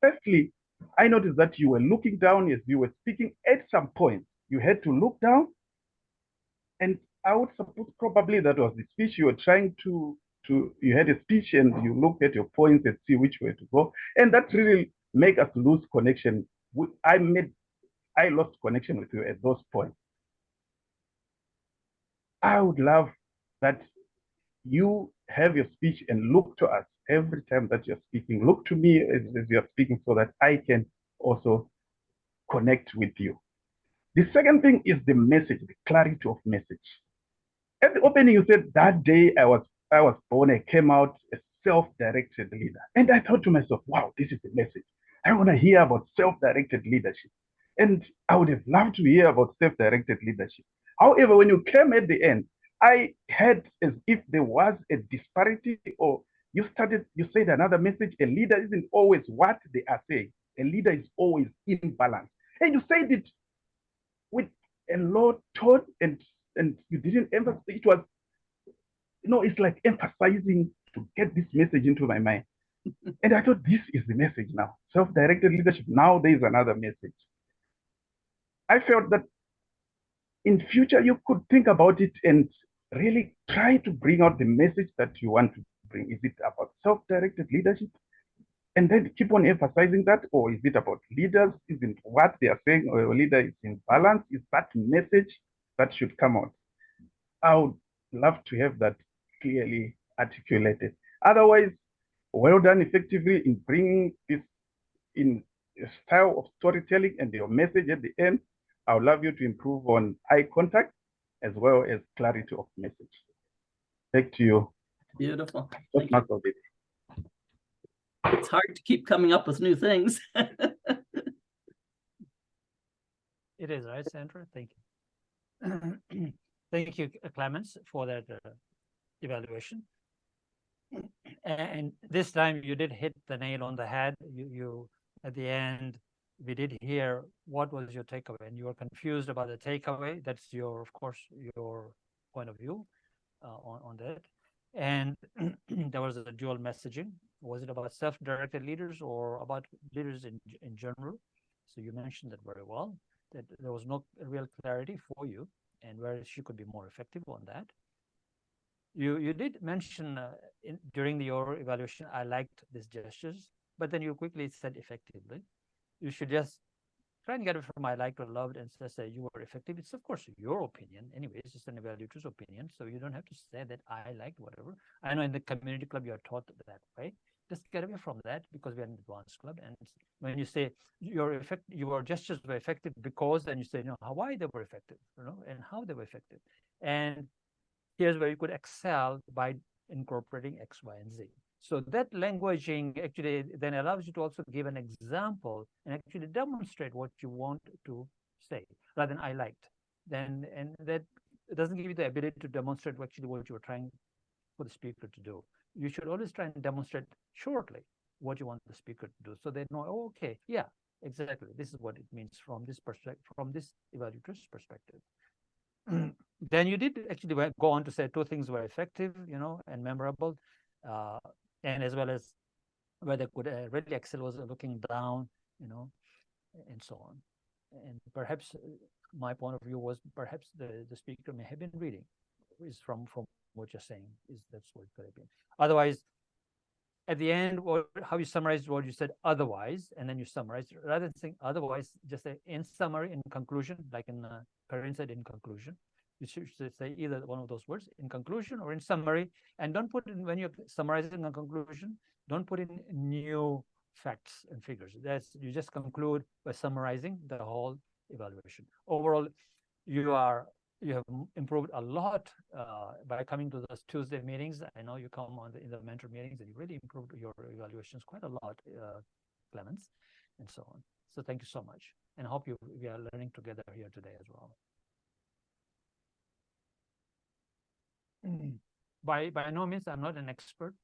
Firstly, I noticed that you were looking down as you were speaking. At some point, you had to look down, and I would suppose probably that was the speech you were trying to you had a speech and you looked at your points and see which way to go, and that really made us lose connection. I lost connection with you at those points. I would love that you have your speech and look to us every time that you're speaking. Look to me as you're speaking, so that I can also connect with you. The second thing is the message, the clarity of message. At the opening, you said that day I was born, I came out a self-directed leader. And I thought to myself, wow, this is the message. I want to hear about self-directed leadership. And I would have loved to hear about self-directed leadership. However, when you came at the end, I had as if there was a disparity, or you said another message. A leader isn't always what they are saying. A leader is always in balance. And you said it with a low tone, and you didn't emphasize. It was, it's like emphasizing to get this message into my mind. And I thought, this is the message now. Self-directed leadership. Now there is another message. I felt that in future, you could think about it and really try to bring out the message that you want to bring. Is it about self-directed leadership? And then keep on emphasizing that, or is it about leaders? Isn't what they are saying, or a leader is in balance? Is that message that should come out? I would love to have that clearly articulated. Otherwise, well done effectively in bringing this in a style of storytelling and your message at the end. I would love you to improve on eye contact as well as clarity of message. Back to you. Beautiful. That's not so big. It's hard to keep coming up with new things. It is, right, Sandra? Thank you. Thank you, Clemence, for that evaluation. And this time you did hit the nail on the head. You at the end, we did hear what was your takeaway, and you were confused about the takeaway. That's of course, your point of view on that. And there was a dual messaging. Was it about self-directed leaders or about leaders in general? So you mentioned that very well, that there was no real clarity for you, and where she could be more effective on that. You did mention during your evaluation, I liked these gestures, but then you quickly said effectively. You should just try and get it from I liked or loved and say you were effective. It's of course your opinion. Anyways, it's an evaluator's opinion. So you don't have to say that I liked whatever. I know in the community club you're taught that way. Just get away from that, because we're an advanced club. And when you say your gestures were effective because, then you say, why they were effective, and how they were effective. And here's where you could excel by incorporating X, Y, and Z. So that languaging actually then allows you to also give an example and actually demonstrate what you want to say, rather than I liked. And that it doesn't give you the ability to demonstrate actually what you're trying for the speaker to do. You should always try and demonstrate shortly what you want the speaker to do, so they know, oh, okay, yeah, exactly. This is what it means from this perspective, from this evaluator's perspective. Then you did actually go on to say two things were effective, and memorable. and as well as where they could really excel was looking down, and so on. And perhaps my point of view was perhaps the speaker may have been reading, is from what you're saying, is that's what it could have been. Otherwise, at the end, how you summarize what you said otherwise, and then you summarize, rather than saying otherwise, just say in summary, in conclusion, like in Carine said, in conclusion. You should say either one of those words, in conclusion or in summary, and don't put in, when you're summarizing a conclusion, don't put in new facts and figures. You just conclude by summarizing the whole evaluation. Overall, you have improved a lot by coming to those Tuesday meetings. I know you come in the mentor meetings, and you really improved your evaluations quite a lot, Clemence, and so on. So thank you so much, and I hope we are learning together here today as well. By no means I'm not an expert,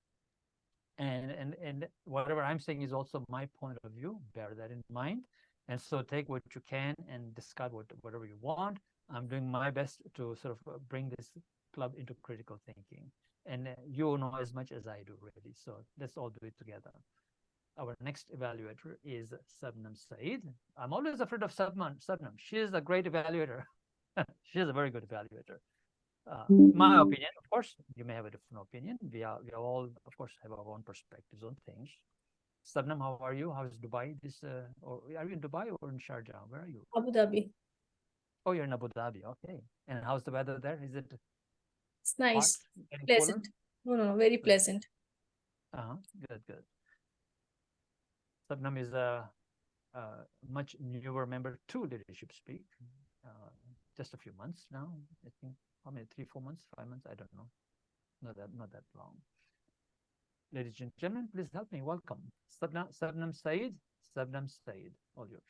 and whatever I'm saying is also my point of view. Bear that in mind, and so take what you can and discard whatever you want. I'm doing my best to sort of bring this club into critical thinking, and you know as much as I do, really. So let's all do it together. Our next evaluator is Sabnam Saiyed. I'm always afraid of Sabnam. She is a great evaluator. She is a very good evaluator. My opinion, of course, you may have a different opinion. We all, of course, have our own perspectives on things. Sabnam, how are you? How is Dubai? Or are you in Dubai or in Sharjah? Where are you? Abu Dhabi. Oh, you're in Abu Dhabi. Okay. And how's the weather there? Is it? It's nice, hot, pleasant. No, very pleasant. Good. Sabnam is a much newer member to Leadership Speak. Just a few months now, I think. How many? 3, 4 months, 5 months? I don't know. Not that long. Ladies and gentlemen, please help me welcome Sabnam Saiyed. Sabnam Saiyed, all yours.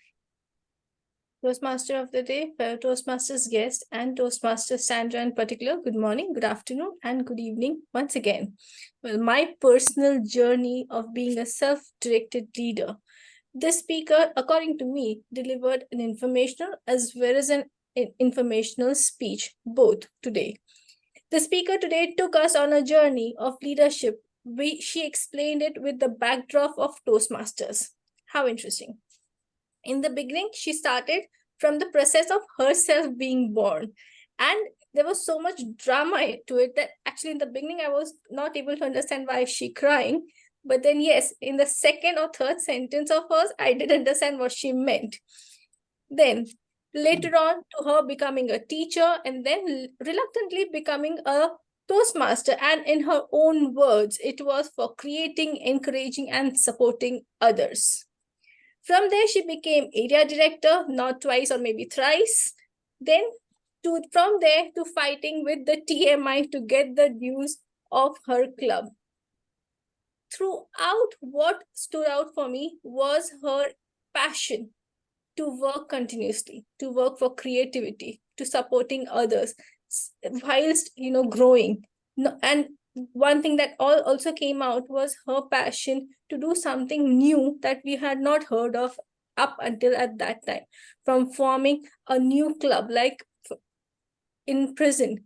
Toastmaster of the day, fellow Toastmasters guest, and Toastmaster Sandra in particular, good morning, good afternoon, and good evening once again. Well, my personal journey of being a self-directed leader. This speaker, according to me, delivered an informational as well as an informational speech, both today. The speaker today took us on a journey of leadership. She explained it with the backdrop of Toastmasters. How interesting. In the beginning, she started from the process of herself being born. And there was so much drama to it that actually in the beginning, I was not able to understand why she crying. But then yes, in the second or third sentence of hers, I did understand what she meant. Then later on to her becoming a teacher and then reluctantly becoming a Toastmaster. And in her own words, it was for creating, encouraging, and supporting others. From there, she became area director, not twice or maybe thrice. Then from there to fighting with the TMI to get the dues of her club. Throughout, what stood out for me was her passion to work continuously, to work for creativity, to supporting others, whilst growing. And one thing that also came out was her passion to do something new that we had not heard of up until at that time, from forming a new club like in prison.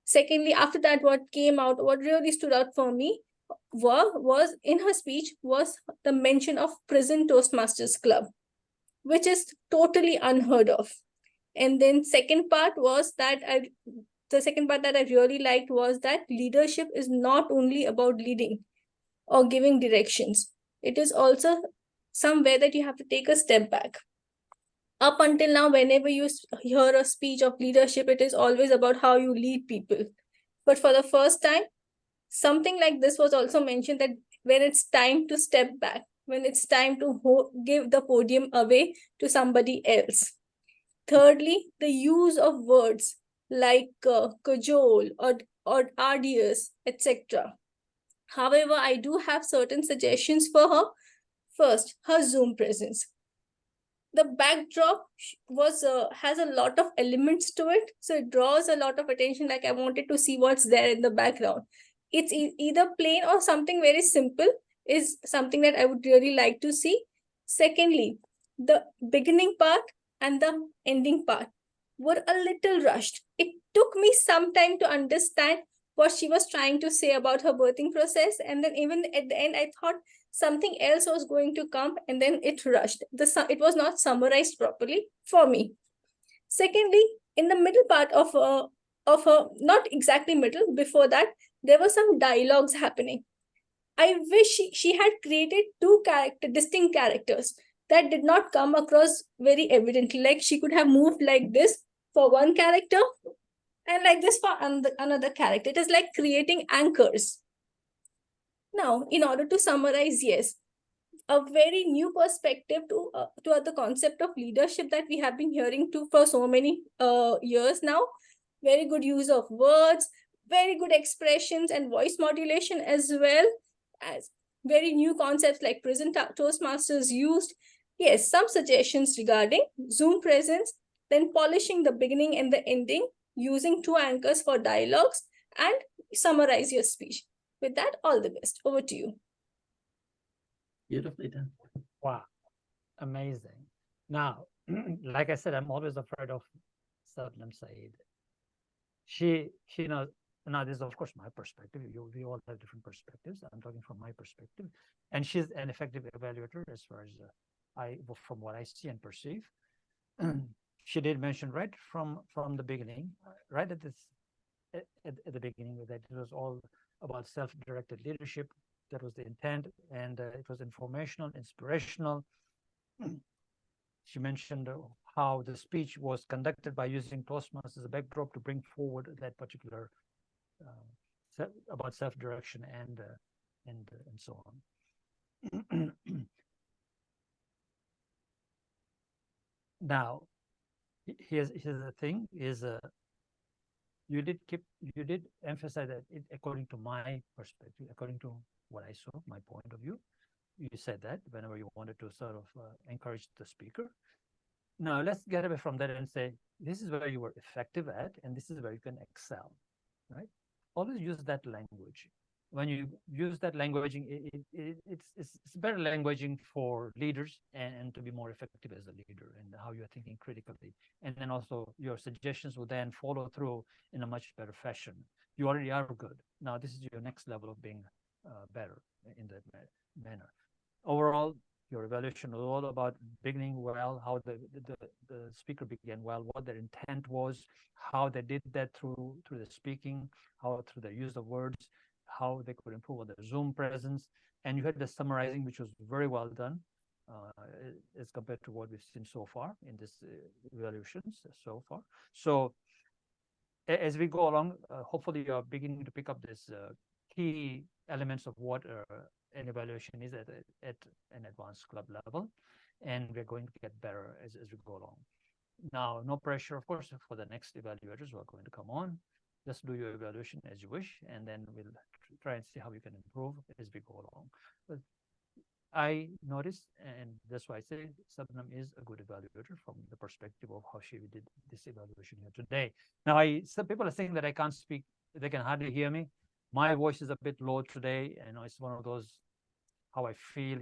Secondly, after that, what came out, what really stood out for me was in her speech was the mention of Prison Toastmasters Club, which is totally unheard of. And then the second part that I really liked was that leadership is not only about leading or giving directions. It is also somewhere that you have to take a step back. Up until now, whenever you hear a speech of leadership, it is always about how you lead people. But for the first time, something like this was also mentioned, that when it's time to step back, when it's time to give the podium away to somebody else. Thirdly, the use of words like cajole or arduous, etc. However, I do have certain suggestions for her. First, her Zoom presence. The backdrop has a lot of elements to it, so it draws a lot of attention. Like I wanted to see what's there in the background. It's either plain or something very simple is something that I would really like to see. Secondly, the beginning part and the ending part were a little rushed. It took me some time to understand what she was trying to say about her birthing process. And then even at the end, I thought something else was going to come, and then it rushed. It was not summarized properly for me. Secondly, in the middle part of her, not exactly middle, before that, there were some dialogues happening. I wish she had created two distinct characters that did not come across very evidently. Like she could have moved like this for one character and like this for another character. It is like creating anchors. Now, in order to summarize, yes, a very new perspective to the concept of leadership that we have been hearing for so many years now. Very good use of words, very good expressions and voice modulation, as well as very new concepts like present Toastmasters used. Yes, some suggestions regarding Zoom presence, then polishing the beginning and the ending, using two anchors for dialogues, and summarize your speech. With that, all the best. Over to you. Beautifully done. Wow, amazing. Now, like I said, I'm always afraid of Sabnam Saiyed. She knows. Now, this is of course my perspective. We all have different perspectives. I'm talking from my perspective, and she's an effective evaluator as far as from what I see and perceive. She did mention right from the beginning, right at the beginning, that it was all about self-directed leadership. That was the intent, and it was informational, inspirational. She mentioned how the speech was conducted by using Toastmasters as a backdrop to bring forward that particular about self-direction and so on. Now, here's the thing: is you did emphasize that according to my perspective, according to what I saw, my point of view, you said that whenever you wanted to sort of encourage the speaker. Now let's get away from that and say this is where you were effective at, and this is where you can excel, right? Always use that language. When you use that languaging, it's better languaging for leaders and to be more effective as a leader and how you're thinking critically. And then also your suggestions will then follow through in a much better fashion. You already are good. Now this is your next level of being better in that manner. Overall, your evaluation was all about beginning well, how the speaker began well, what their intent was, how they did that through the speaking, how through the use of words, how they could improve on their Zoom presence. And you had the summarizing, which was very well done as compared to what we've seen so far in this evaluations so far. So as we go along, hopefully you're beginning to pick up this key elements of what an evaluation is at an advanced club level, and we're going to get better as we go along. Now, no pressure, of course, for the next evaluators who are going to come on. Just do your evaluation as you wish, and then we'll try and see how we can improve as we go along. But I noticed, and that's why I say Sabnam is a good evaluator from the perspective of how she did this evaluation here today. Now, some people are saying that I can't speak, they can hardly hear me. My voice is a bit low today. It's one of those, how I feel,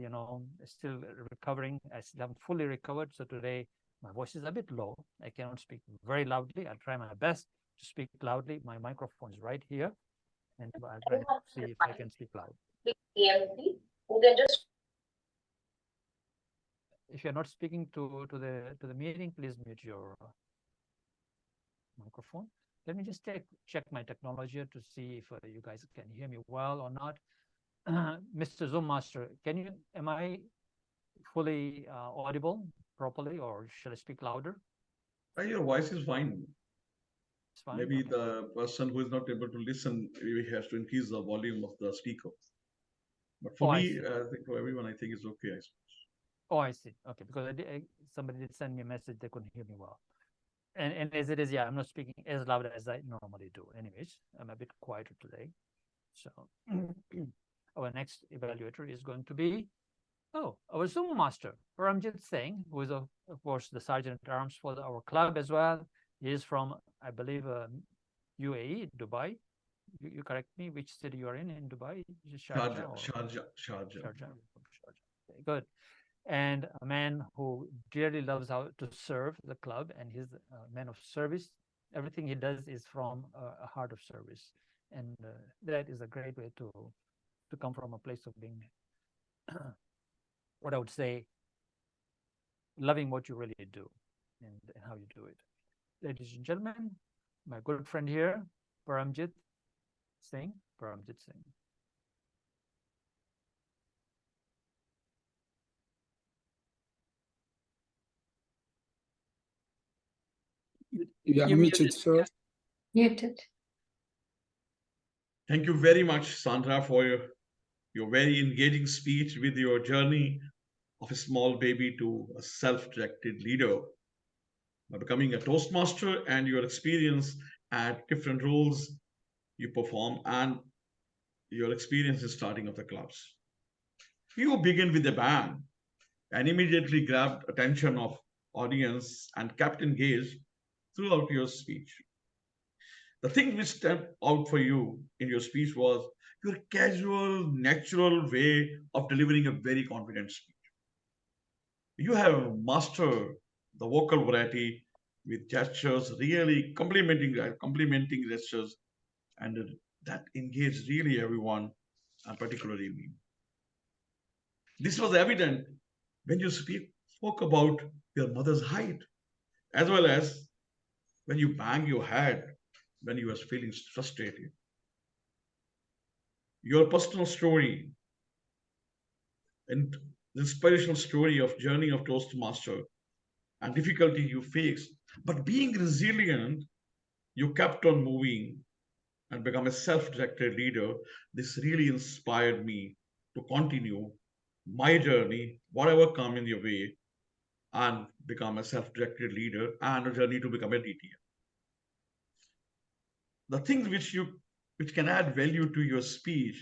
still recovering. I still haven't fully recovered. So today, my voice is a bit low. I cannot speak very loudly. I'll try my best to speak loudly. My microphone is right here. And I'll try to see if I can speak loud. If you're not speaking to the meeting, please mute your microphone. Let me just check my technology to see if you guys can hear me well or not. Mr. Zoom Master, am I fully audible properly, or should I speak louder? Your voice is fine. It's fine. Maybe the person who is not able to listen, maybe has to increase the volume of the speaker. But for me, I think for everyone, I think it's okay, I suppose. Oh, I see. Okay, because somebody did send me a message, they couldn't hear me well. And as it is, yeah, I'm not speaking as loud as I normally do. Anyways, I'm a bit quieter today. So our next evaluator is going to be, our Zoom master, Paramjit Singh, who is, of course, the Sergeant at Arms for our club as well. He is from, I believe, UAE, Dubai. You correct me, which city you are in Dubai? Sharjah. Okay, good. And a man who dearly loves how to serve the club, and he's a man of service. Everything he does is from a heart of service. And that is a great way to come from a place of being, what I would say, loving what you really do and how you do it. Ladies and gentlemen, my good friend here, Paramjit Singh. Paramjit Singh. You are muted, sir. Muted. Thank you very much, Sandra, for your very engaging speech with your journey of a small baby to a self-directed leader by becoming a Toastmaster and your experience at different roles you perform and your experience in starting of the clubs. You begin with a bang and immediately grabbed attention of audience and kept engaged throughout your speech. The thing which stepped out for you in your speech was your casual, natural way of delivering a very confident speech. You have mastered the vocal variety with gestures, really complimenting gestures, and that engaged really everyone, and particularly me. This was evident when you spoke about your mother's height, as well as when you bang your head when you were feeling frustrated. Your personal story and the inspirational story of journey of Toastmaster and difficulty you faced, but being resilient, you kept on moving and become a self-directed leader. This really inspired me to continue my journey, whatever come in your way, and become a self-directed leader and a journey to become a DTM. The things which can add value to your speech,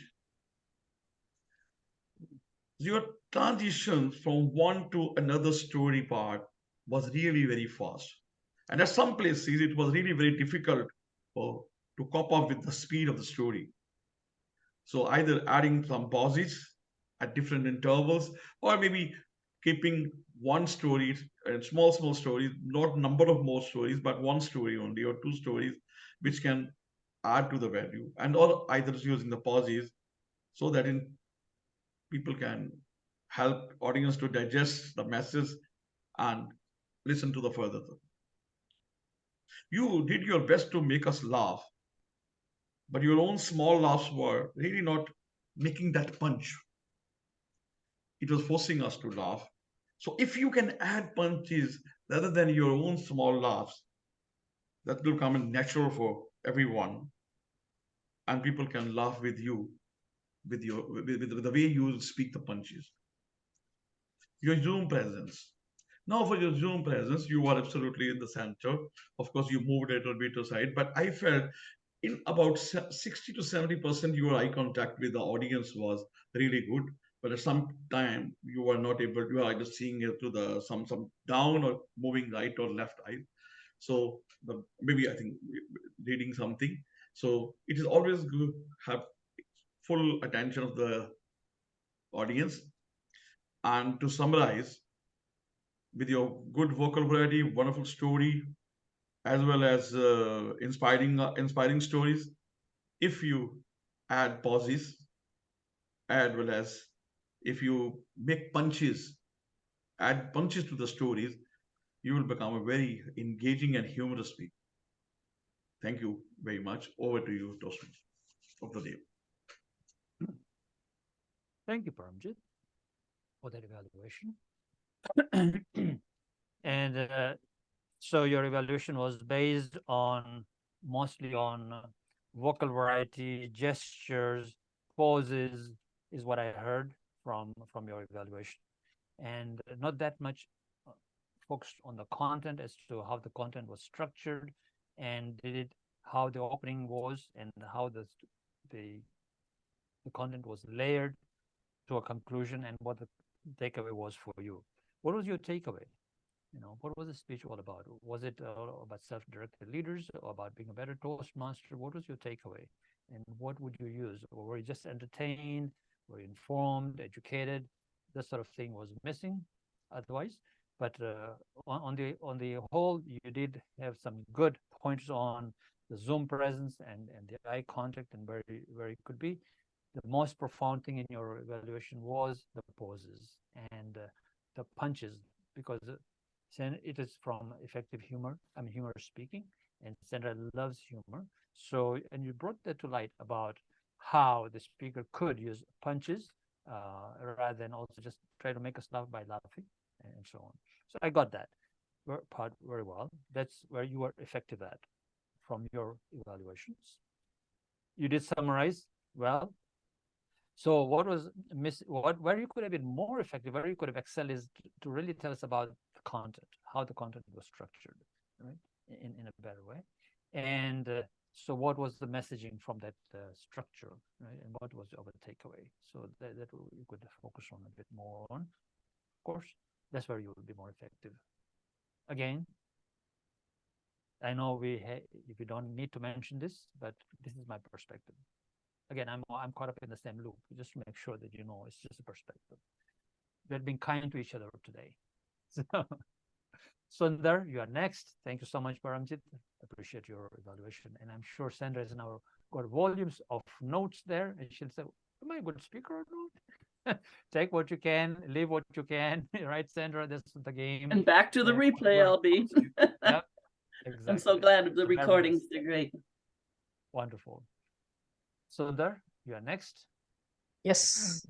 your transition from one to another story part was really very fast. And at some places, it was really very difficult to cope up with the speed of the story. So either adding some pauses at different intervals, or maybe keeping one story and small stories, not number of more stories, but one story only or two stories, which can add to the value, and or either using the pauses so that people can help audience to digest the message and listen to the further. You did your best to make us laugh, but your own small laughs were really not making that punch. It was forcing us to laugh. So if you can add punches rather than your own small laughs, that will come in natural for everyone, and people can laugh with you, with the way you speak the punches. Your Zoom presence. Now, for your Zoom presence, you are absolutely in the center. Of course, you moved a little bit aside, but I felt in about 60 to 70%, your eye contact with the audience was really good. But at some time, you were not able, you are either seeing it through the some down or moving right or left eye. So maybe I think reading something. So it is always good to have full attention of the audience. And to summarize, with your good vocal variety, wonderful story, as well as inspiring stories, if you add pauses, as well as if you make punches, add punches to the stories, you will become a very engaging and humorous speaker. Thank you very much. Over to you, Toastmaster of the day. Thank you, Paramjit, for that evaluation. And so your evaluation was based on mostly on vocal variety, gestures, poses, is what I heard from your evaluation, and not that much focused on the content as to how the content was structured and how the opening was and how the content was layered to a conclusion and what the takeaway was for you. What was your takeaway? What was the speech all about? Was it about self-directed leaders or about being a better Toastmaster? What was your takeaway? And what would you use? Or were you just entertained? Were you informed, educated? This sort of thing was missing otherwise. But on the whole, you did have some good points on the Zoom presence and the eye contact and where it could be. The most profound thing in your evaluation was the poses and the punches, because it is from effective humor, humor speaking, and Sandra loves humor. So, and you brought that to light about how the speaker could use punches rather than also just try to make us laugh by laughing and so on. So I got that part very well. That's where you were effective at from your evaluations. You did summarize well. So what was where you could have been more effective, where you could have excelled, is to really tell us about the content, how the content was structured, right, in a better way. And so what was the messaging from that structure, right, and what was our takeaway? So that you could focus on a bit more on. Of course, that's where you will be more effective. Again, I know we don't need to mention this, but this is my perspective. Again, I'm caught up in the same loop, just to make sure that you know it's just a perspective. We're being kind to each other today. So, Sundar, you are next. Thank you so much, Paramjit. Appreciate your evaluation. And I'm sure Sandra has now got volumes of notes there, and she'll say, am I a good speaker or not? Take what you can, leave what you can, right, Sandra? This is the game. And back to the replay, I'll be. Yep, exactly. I'm so glad of the recordings. They're great. Wonderful. Sundar, you are next. Yes.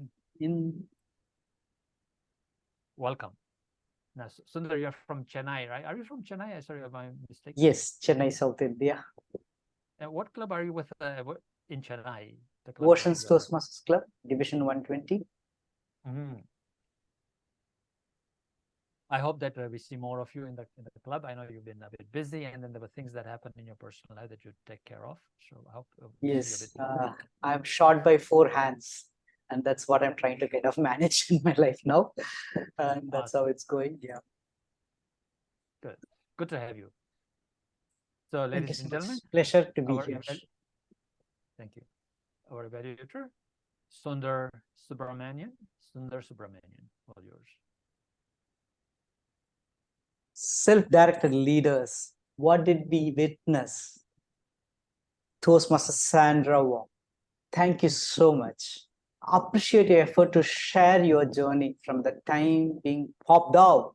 Welcome. Now, Sundar, you're from Chennai, right? Are you from Chennai? Sorry, am I mistaken? Yes, Chennai, South India. And what club are you with in Chennai? The club Oceans Toastmasters Club, Division 120. I hope that we see more of you in the club. I know you've been a bit busy, and then there were things that happened in your personal life that you take care of. So I hope. Yes, I'm shot by 4 hands, and that's what I'm trying to kind of manage in my life now, and that's how it's going. Yeah. Good to have you. So, ladies and gentlemen, pleasure to be here. Thank you. Our evaluator, Soundar Subramanian. Soundar Subramanian, all yours. Self-directed leaders, what did we witness? Toastmaster Sandra, thank you so much. Appreciate your effort to share your journey from the time being popped out.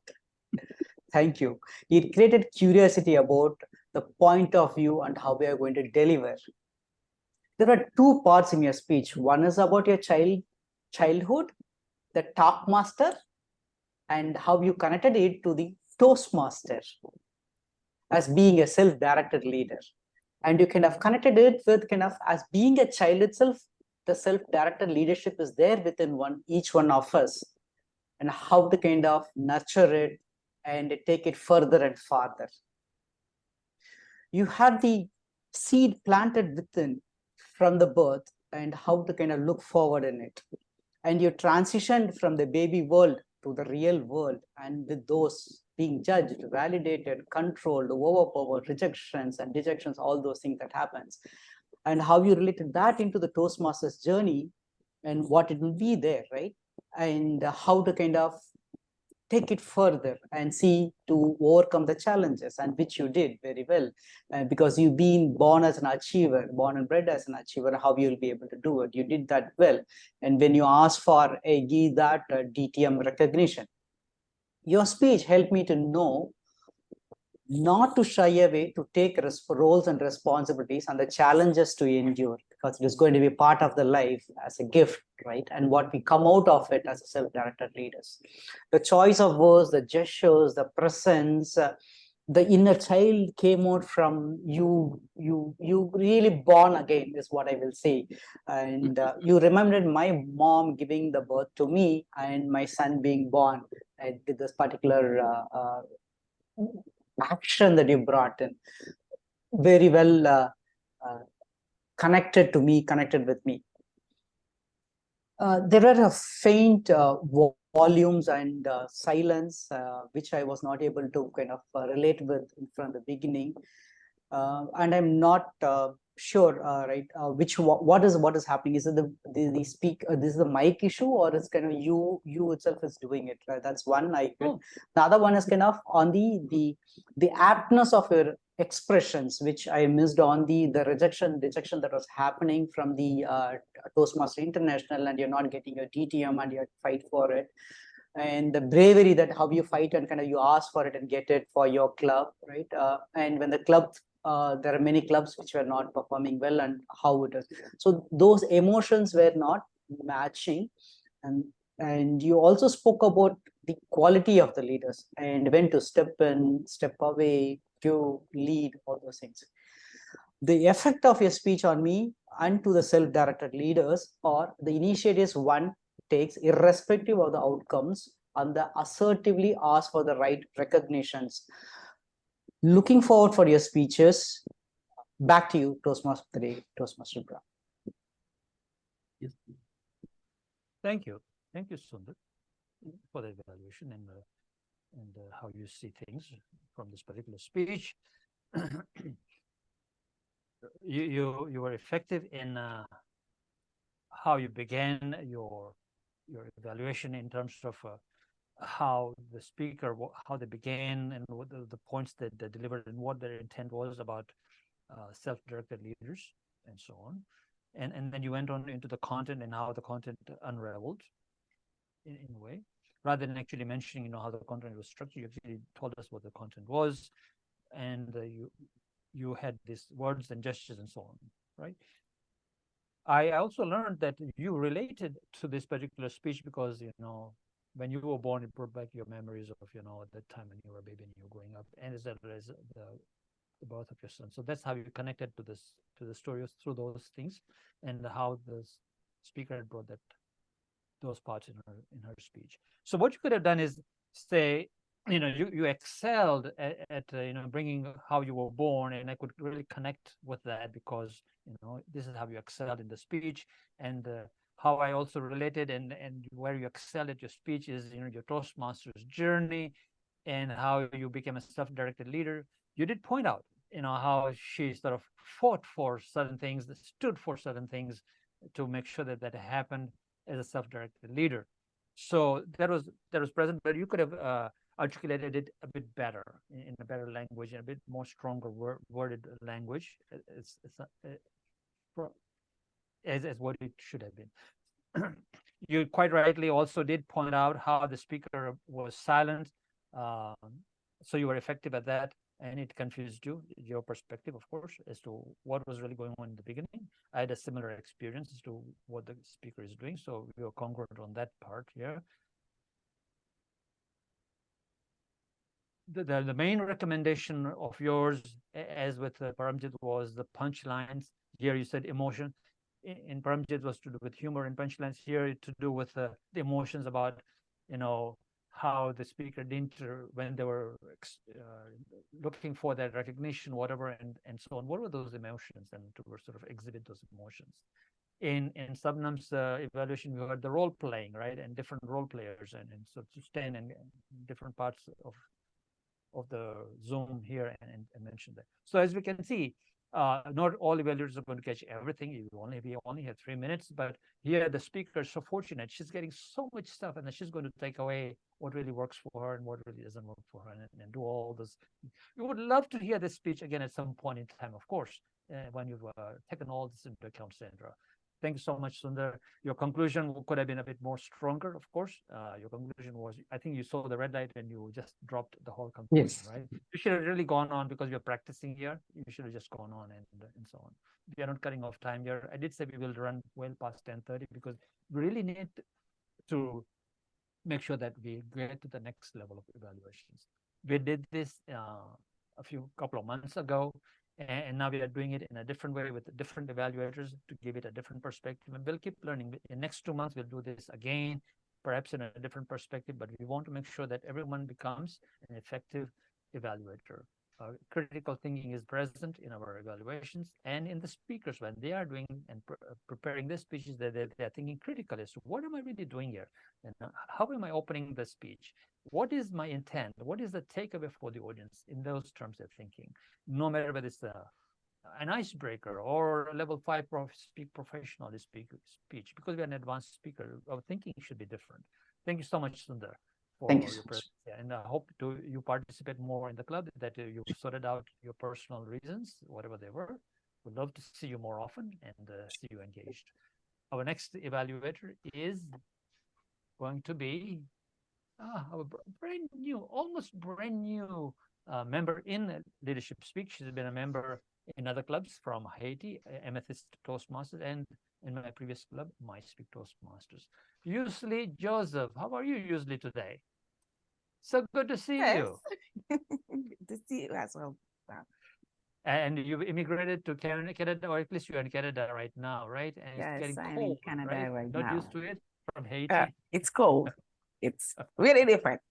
Thank you. It created curiosity about the point of view and how we are going to deliver. There are 2 parts in your speech. One is about your childhood, the talk master, and how you connected it to the Toastmaster as being a self-directed leader. And you kind of connected it with kind of as being a child itself, the self-directed leadership is there within each one of us, and how to kind of nurture it and take it further and farther. You had the seed planted within from the birth, and how to kind of look forward in it. And you transitioned from the baby world to the real world, and with those being judged, validated, controlled, overpowered, rejections and dejections, all those things that happens, and how you related that into the Toastmasters journey and what it will be there, right? And how to kind of take it further and see to overcome the challenges, and which you did very well, because you've been born as an achiever, born and bred as an achiever. How you'll be able to do it, you did that well. And when you asked for give that DTM recognition, your speech helped me to know not to shy away, to take roles and responsibilities and the challenges to endure, because it is going to be part of the life as a gift, right? And what we come out of it as self-directed leaders. The choice of words, the gestures, the presence, the inner child came out from you. You really born again is what I will say. And you remembered my mom giving the birth to me and my son being born. I did this particular action that you brought in, very well connected to me, connected with me. There are a faint volumes and silence, which I was not able to kind of relate with from the beginning. And I'm not sure, right, what is happening. Is it the speak? This is the mic issue, or is kind of you itself is doing it? Right? That's one I feel. The other one is kind of on the aptness of your expressions which I missed on the rejection that was happening from the Toastmaster International, and you're not getting your TTM and you have to fight for it. And the bravery that how you fight and kind of you ask for it and get it for your club, right? And when the club, there are many clubs which were not performing well, and how it is. So those emotions were not matching, and you also spoke about the quality of the leaders and when to step in, step away, to lead, all those things. The effect of your speech on me and to the self-directed leaders or the initiatives one takes irrespective of the outcomes and the assertively ask for the right recognitions. Looking forward for your speeches. Back to you, Toastmaster of the Day, Toastmaster Brahm. Yes. Thank you, Sundar, for the evaluation and how you see things from this particular speech. You were effective in how you began your evaluation in terms of how the speaker, how they began, and what the points that they delivered, and what their intent was about self-directed leaders and so on. And then you went on into the content and how the content unraveled in a way, rather than actually mentioning, how the content was structured. You actually told us what the content was, and you had these words and gestures and so on, right? I also learned that you related to this particular speech because, when you were born, it brought back your memories of, at that time when you were a baby and you were growing up, and as well as the birth of your son. So that's how you connected to the story through those things, and how the speaker had brought those parts in her speech. So what you could have done is say, you excelled at bringing how you were born, and I could really connect with that because this is how you excelled in the speech, and how I also related and where you excelled at your speech is your Toastmasters journey and how you became a self-directed leader. You did point out how she sort of fought for certain things, that stood for certain things to make sure that happened as a self-directed leader. So that was present, but you could have articulated it a bit better in a better language, and a bit more stronger worded language as what it should have been. You quite rightly also did point out how the speaker was silent, so you were effective at that, and it confused your perspective, of course, as to what was really going on in the beginning. I had a similar experience as to what the speaker is doing, so we were congruent on that part here. The main recommendation of yours, as with Paramjit, was the punchlines. Here you said emotion. In Paramjit was to do with humor, and punchlines here to do with the emotions about, how the speaker didn't, when they were looking for that recognition, whatever, and so on. What were those emotions, and to sort of exhibit those emotions? In Sabnam's evaluation, we heard the role playing, right, and different role players, and so to stand in different parts of the Zoom here and mention that. So as we can see, not all evaluators are going to catch everything. We only have 3 minutes, but here the speaker is so fortunate. She's getting so much stuff, and then she's going to take away what really works for her and what really doesn't work for her, and do all this. We would love to hear this speech again at some point in time, of course, when you've taken all this into account, Sandra. Thank you so much, Sundar. Your conclusion could have been a bit more stronger, of course. Your conclusion was, I think you saw the red light and you just dropped the whole conclusion, yes, right? You should have really gone on because you're practicing here. You should have just gone on and so on. We are not cutting off time here. I did say we will run well past 10:30 because we really need to make sure that we get to the next level of evaluations. We did this a couple of months ago. And now we are doing it in a different way with different evaluators to give it a different perspective. And we'll keep learning. In the next 2 months, we'll do this again, perhaps in a different perspective, but we want to make sure that everyone becomes an effective evaluator. Critical thinking is present in our evaluations and in the speakers when they are doing and preparing their speeches, they're thinking critically. So what am I really doing here? And how am I opening the speech? What is my intent? What is the takeaway for the audience? In those terms of thinking, no matter whether it's an icebreaker or a level 5 speak professional speech, because we're an advanced speaker, our thinking should be different. Thank you so much, Sundar. Thank you so your much. presence. Yeah, and I hope you participate more in the club, that you sorted out your personal reasons, whatever they were. Would love to see you more often and see you engaged. Our next evaluator is going to be our brand new, almost brand new member in Leadership Speak. She's been a member in other clubs from Haiti, Amethyst Toastmasters, and in my previous club, My Speak Toastmasters. Youselee Joseph, how are you, Youselee, today? So good to see you. Good to see you as well. Wow. And you've immigrated to Canada, or at least you're in Canada right now, right? And Yes, it's getting I'm in cold, Canada right? right Not now. used to it from Haiti. It's cold. It's really different.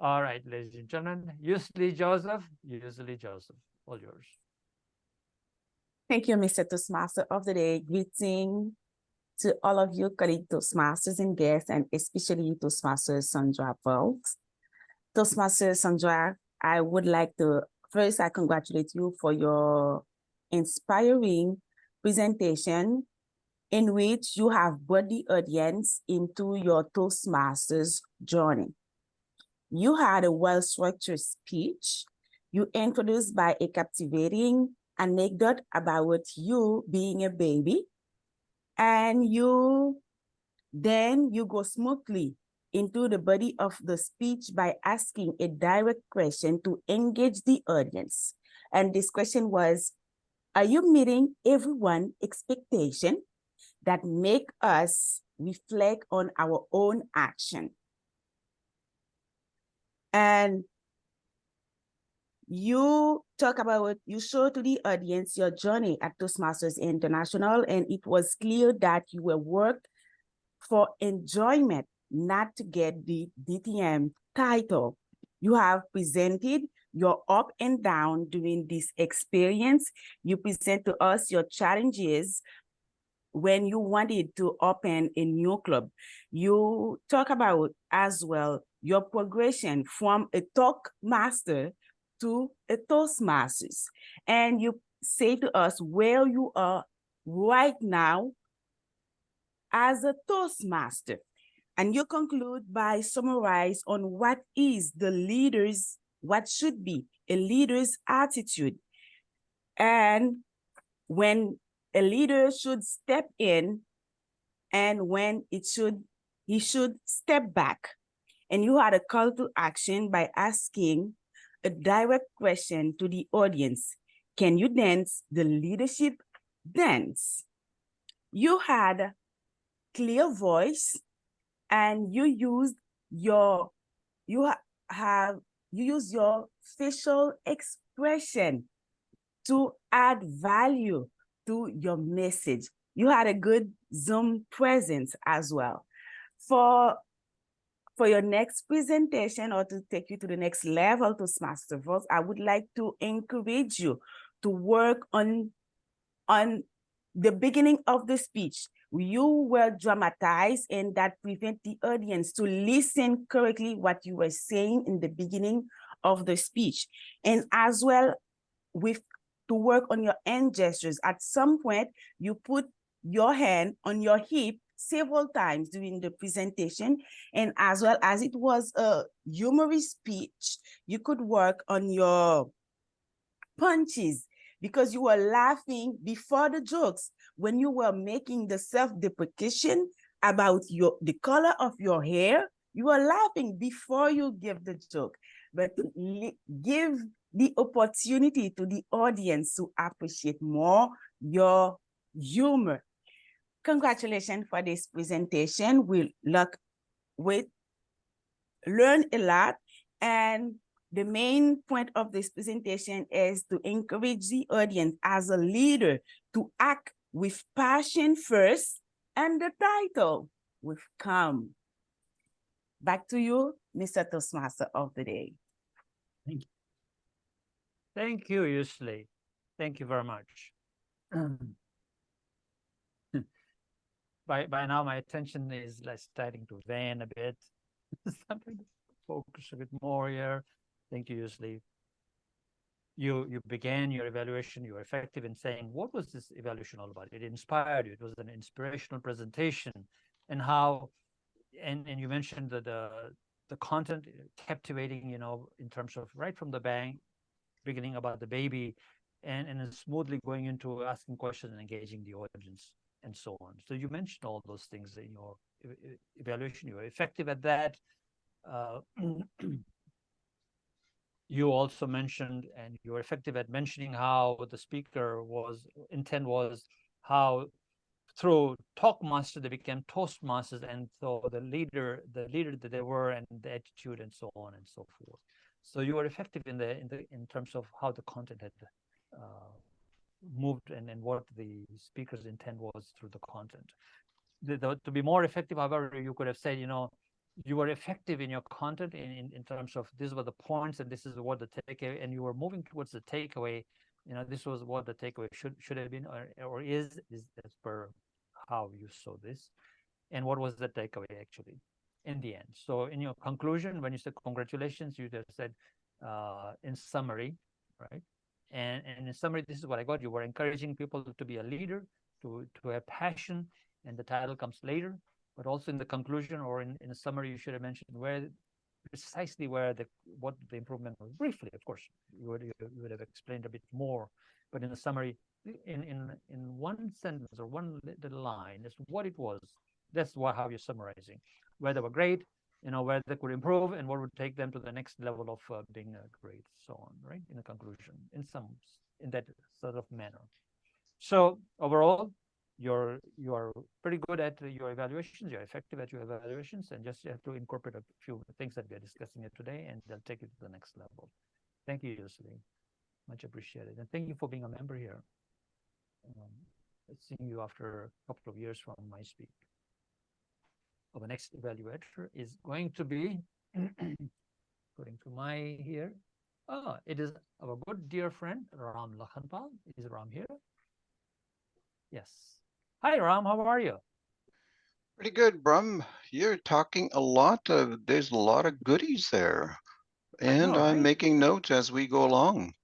All right, ladies and gentlemen, Youselee Joseph, all yours. Thank you, Mr. Toastmaster of the Day. Greeting to all of you, colleague Toastmasters and guests, and especially Toastmaster Sandra Valks. Toastmaster Sandra, I would like to first, I congratulate you for your inspiring presentation in which you have brought the audience into your Toastmasters journey. You had a well-structured speech. You introduced by a captivating anecdote about you being a baby. And then you go smoothly into the body of the speech by asking a direct question to engage the audience. And this question was, are you meeting everyone's expectation that make us reflect on our own action? And you show to the audience your journey at Toastmasters International, and it was clear that you were worked for enjoyment, not to get the DTM title. You have presented your up and down during this experience. You present to us your challenges when you wanted to open a new club. You talk about as well your progression from a talk master to a Toastmasters. And you say to us where you are right now as a Toastmaster. And you conclude by summarize on what should be a leader's attitude. And when a leader should step in and when he should step back. And you had a call to action by asking a direct question to the audience. Can you dance the leadership dance? You had a clear voice and you used your facial expression to add value to your message. You had a good Zoom presence as well. For your next presentation or to take you to the next level to Master Vault, I would like to encourage you to work on the beginning of the speech. You were dramatized, and that prevent the audience to listen correctly what you were saying in the beginning of the speech. And as well to work on your hand gestures. At some point, you put your hand on your hip several times during the presentation. And as well as it was a humorous speech, you could work on your punches because you were laughing before the jokes. When you were making the self-deprecation about the color of your hair, you were laughing before you give the joke. But give the opportunity to the audience to appreciate more your humor. Congratulations for this presentation. We learn a lot, and the main point of this presentation is to encourage the audience as a leader to act with passion first, and the title will come. Back to you, Mr. Toastmaster of the Day. Thank you. Thank you, Youselee. Thank you very much. By now, my attention is like starting to wane a bit. Something to focus a bit more here. Thank you, Youselee. You began your evaluation. You were effective in saying, what was this evaluation all about? It inspired you. It was an inspirational presentation. and how, and you mentioned the content captivating, in terms of right from the beginning about the baby, and then smoothly going into asking questions and engaging the audience and so on. So you mentioned all those things in your evaluation. You were effective at that. You also mentioned, and you were effective at mentioning how the speaker intent was how through Talkmaster they became Toastmasters, and so the leader that they were, and the attitude and so on and so forth. So you were effective in terms of how the content had moved, and what the speaker's intent was through the content. To be more effective, however, you could have said, you were effective in your content in terms of these were the points and this is what the takeaway, and you were moving towards the takeaway. This was what the takeaway should have been, or is as per how you saw this, and what was the takeaway actually in the end. So in your conclusion, when you said congratulations, you just said in summary, right? And in summary, this is what I got. You were encouraging people to be a leader, to have passion, and the title comes later. But also in the conclusion, or in a summary, you should have mentioned precisely what the improvement was. Briefly, of course, you would have explained a bit more. But in the summary, in one sentence or one little line, that's what it was. That's how you're summarizing. Where they were great, where they could improve, and what would take them to the next level of being great, so on, right? In the conclusion, in that sort of manner. So overall, you are pretty good at your evaluations. You're effective at your evaluations, and just you have to incorporate a few things that we are discussing here today, and they'll take you to the next level. Thank you, Youselee. Much appreciated, and thank you for being a member here. Seeing you after a couple of years from my speak. Our next evaluator is going to be, according to my here, it is our good dear friend Raam Lakhanpal. Is Raam here? Yes. Hi, Raam. How are you? Pretty good, Brahm. You're talking a lot. There's a lot of goodies there. And I'm making notes as we go along.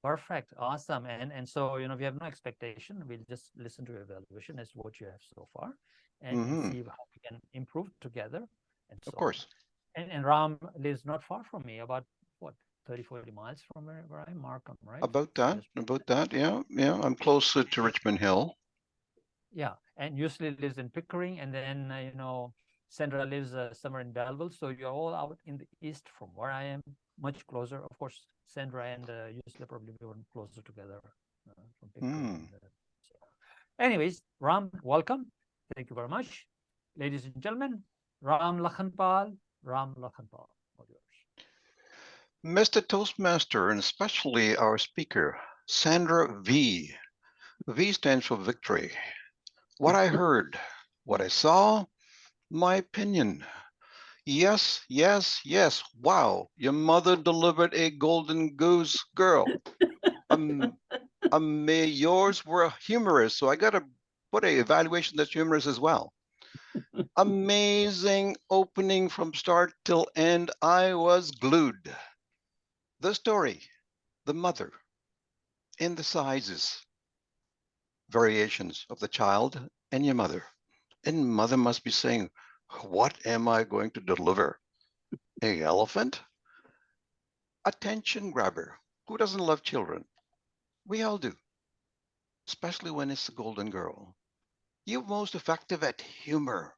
Perfect. Awesome. And so, we have no expectation. We'll just listen to your evaluation as what you have so far, and see how we can improve together. And so of course. And Raam lives not far from me, about what, 30-40 miles from where I'm, Markham, right? About that, yeah. I'm closer to Richmond Hill. Yeah, and Youselee lives in Pickering, and then Sandra lives somewhere in Belleville. So you're all out in the east from where I am, much closer. Of course, Sandra and Youselee probably be closer together from Pickering. So. Anyways, Raam, welcome. Thank you very much, ladies and gentlemen. Raam Lakhanpal. All yours. Mr. Toastmaster, and especially our speaker, Sandra V. V stands for victory. What I heard, what I saw, my opinion. Yes. Wow, your mother delivered a golden goose, girl. Yours were humorous, so I got to put an evaluation that's humorous as well. Amazing opening from start till end. I was glued. The story, the mother, and the sizes, variations of the child and your mother. And mother must be saying, what am I going to deliver? An elephant? Attention grabber. Who doesn't love children? We all do, especially when it's a golden girl. You're most effective at humor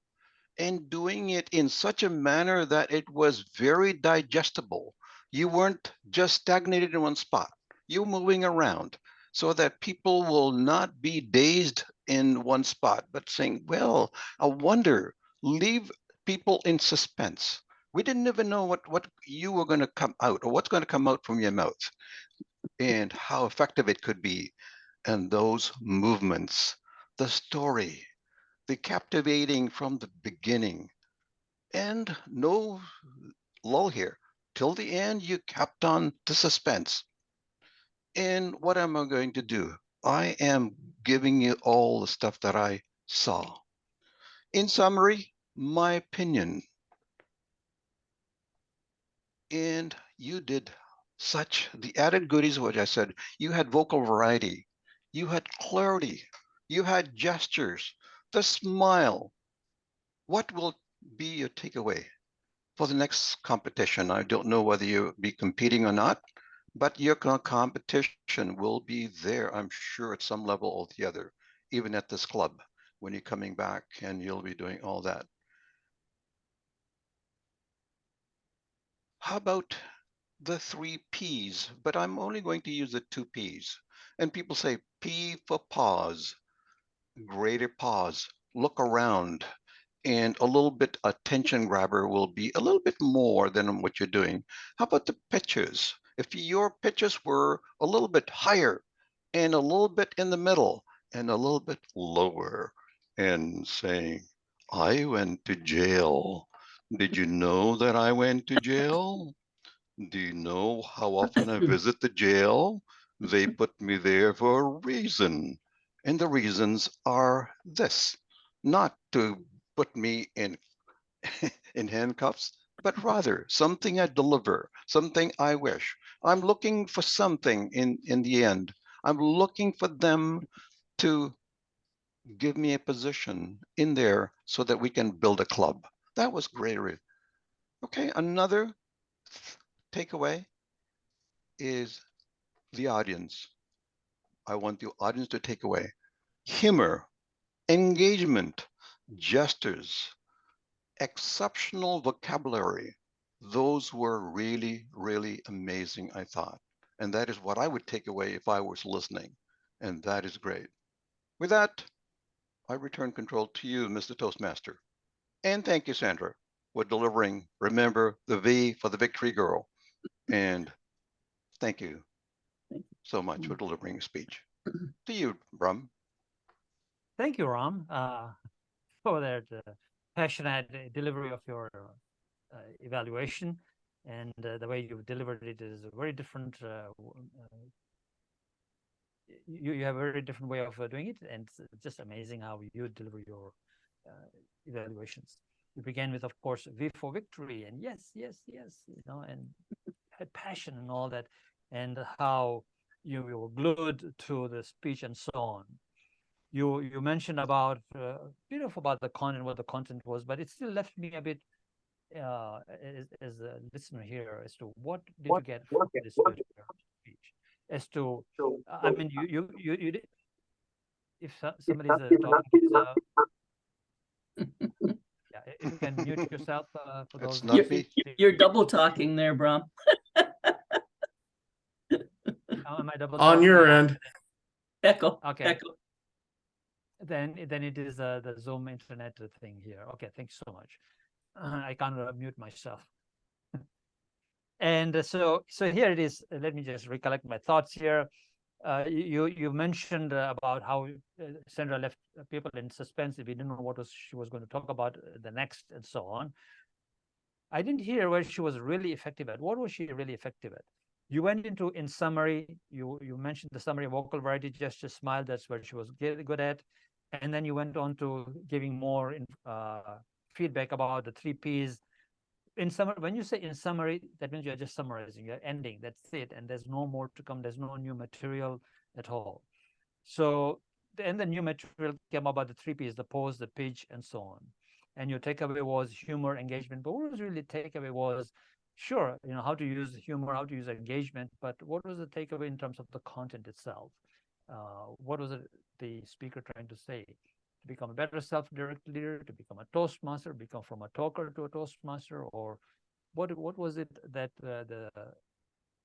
and doing it in such a manner that it was very digestible. You weren't just stagnated in one spot. You're moving around so that people will not be dazed in one spot, but saying, well, I wonder, leave people in suspense. We didn't even know what you were going to come out or what's going to come out from your mouth and how effective it could be. And those movements, the story, the captivating from the beginning, and no lull here. Till the end, you kept on the suspense. And what am I going to do? I am giving you all the stuff that I saw. In summary, my opinion. And you did such the added goodies, what I said. You had vocal variety. You had clarity. You had gestures. The smile. what will be your takeaway for the next competition? I don't know whether you'll be competing or not, but your competition will be there, I'm sure, at some level or the other, even at this club, when you're coming back and you'll be doing all that. How about the 3 P's? But I'm only going to use the 2 P's. And people say P for pause, greater pause, look around, and a little bit attention grabber will be a little bit more than what you're doing. How about the pitches? If your pitches were a little bit higher and a little bit in the middle and a little bit lower and saying, I went to jail. Did you know that I went to jail? Do you know how often I visit the jail? They put me there for a reason. And the reasons are this, not to put me in in handcuffs, but rather something I deliver, something I wish. I'm looking for something in the end. I'm looking for them to give me a position in there so that we can build a club. That was great. Okay, another takeaway is the audience. I want the audience to take away humor, engagement, gestures, exceptional vocabulary. Those were really, really amazing, I thought. And that is what I would take away if I was listening. And that is great. With that, I return control to you, Mr. Toastmaster. And thank you, Sandra, for delivering, remember, the V for the victory girl. And thank you so much for delivering a speech. To you, Brahm. Thank you, Ram, for that passionate delivery of your evaluation. And the way you delivered it is a very different. You have a very different way of doing it, and it's just amazing how you deliver your evaluations. You began with, of course, V for victory, and yes, yes, yes, and had passion and all that, and how you were glued to the speech and so on. You mentioned about about the content, what the content was, but it still left me a bit as a listener here as to what did you get from this speech? As to, I mean, you did, if somebody's talking, yeah, if you can mute yourself for those. It's not me. You're double talking there, Brahm. Am I double On talking? your end. Echo. Okay. Echo. Then it is the Zoom internet thing here. Okay, thanks so much. I can't mute myself. And so here it is. Let me just recollect my thoughts here. You mentioned about how Sandra left people in suspense. We didn't know what she was going to talk about the next and so on. I didn't hear where she was really effective at. What was she really effective at? You went into, in summary, you mentioned the summary, vocal variety, gesture, smile. That's where she was good at. And then you went on to giving more feedback about the 3 Ps. In summary, when you say in summary, that means you're just summarizing, you're ending, that's it. And there's no more to come. There's no new material at all. So, and the new material came about the 3 Ps, the pose, the pitch, and so on. And your takeaway was humor, engagement. But what was really takeaway was, sure, how to use humor, how to use engagement, but what was the takeaway in terms of the content itself? What was the speaker trying to say? To become a better self-directed leader, to become a Toastmaster, become from a talker to a Toastmaster, or what was it that the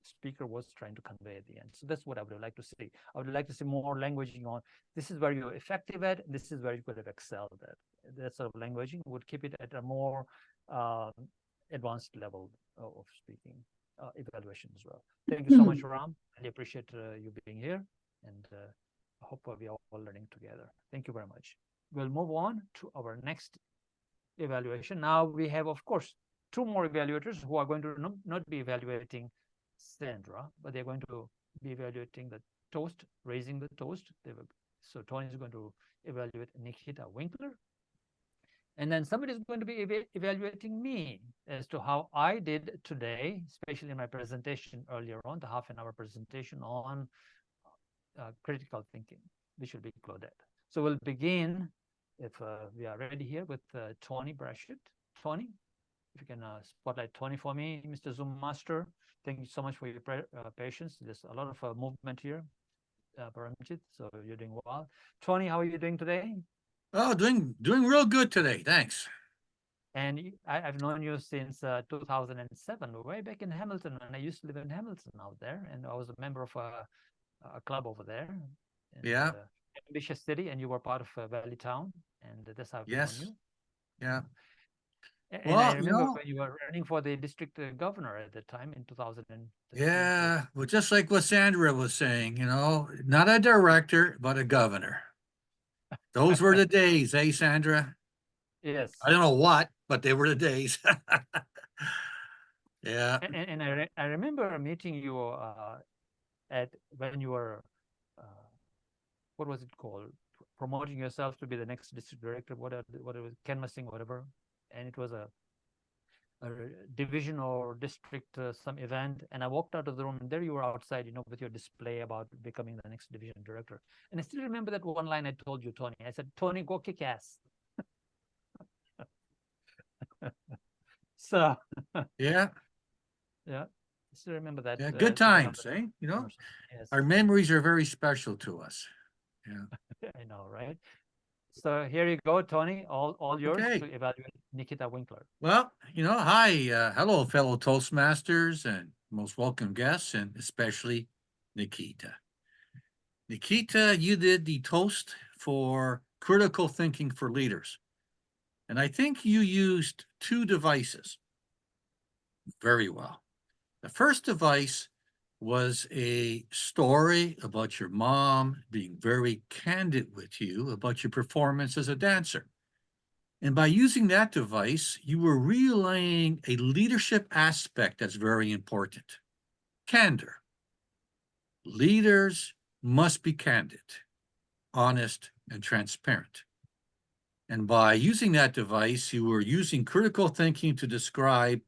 speaker was trying to convey at the end? So that's what I would like to see. I would like to see more languaging on, this is where you're effective at, this is where you could have excelled at. That sort of languaging would keep it at a more advanced level of speaking evaluation as well. Thank you so much, Ram. I appreciate you being here, and I hope we are all learning together. Thank you very much. We'll move on to our next evaluation. Now we have, of course, 2 more evaluators who are going to not be evaluating Sandra, but they're going to be evaluating the toast, raising the toast. So Tony is going to evaluate Nikhita Winkler. And then somebody is going to be evaluating me as to how I did today, especially in my presentation earlier on, the half-an-hour presentation on critical thinking, which will be Claudette. So we'll begin if we are ready here with Tony Bratschitsch. Tony, if you can spotlight Tony for me, Mr. Zoom Master. Thank you so much for your patience. There's a lot of movement here, Paramjit, so you're doing well. Tony, how are you doing today? Oh, doing real good today. Thanks. And I've known you since 2007, way back in Hamilton, and I used to live in Hamilton out there, and I was a member of a club over there. And, yeah. Ambitious city, and you were part of Valley Town, and that's how I've known you. Yeah. And well, I remember when you were running for the district governor at the time in 2013. Yeah, well, just like what Sandra was saying, not a director, but a governor. Those were the days, eh, Sandra? Yes. I don't know what, but they were the days. Yeah. And I remember meeting you at when you were, what was it called? Promoting yourself to be the next district director, what it was, canvassing, whatever. And it was a division or district, some event. And I walked out of the room, and there you were outside, with your display about becoming the next division director. And I still remember that one line I told you, Tony. I said, Tony, go kick ass. So yeah. Yeah, I still remember that. Yeah, good times, eh? Yes. Our memories are very special to us. Yeah. I know, right? So here you go, Tony. All yours Okay. to evaluate Nikhita Winkler. Well, hi, hello, fellow Toastmasters and most welcome guests, and especially Nikhita. Nikhita, you did the toast for critical thinking for leaders. And I think you used two devices very well. The first device was a story about your mom being very candid with you about your performance as a dancer. And by using that device, you were relaying a leadership aspect that's very important. Candor. Leaders must be candid, honest, and transparent. And by using that device, you were using critical thinking to describe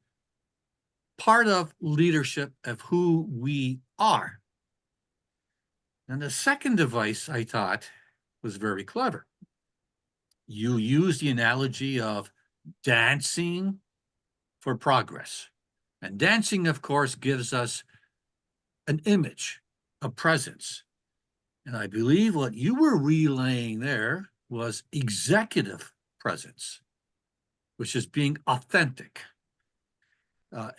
part of leadership of who we are. And the second device, I thought, was very clever. You used the analogy of dancing for progress. And dancing, of course, gives us an image, a presence. And I believe what you were relaying there was executive presence, which is being authentic.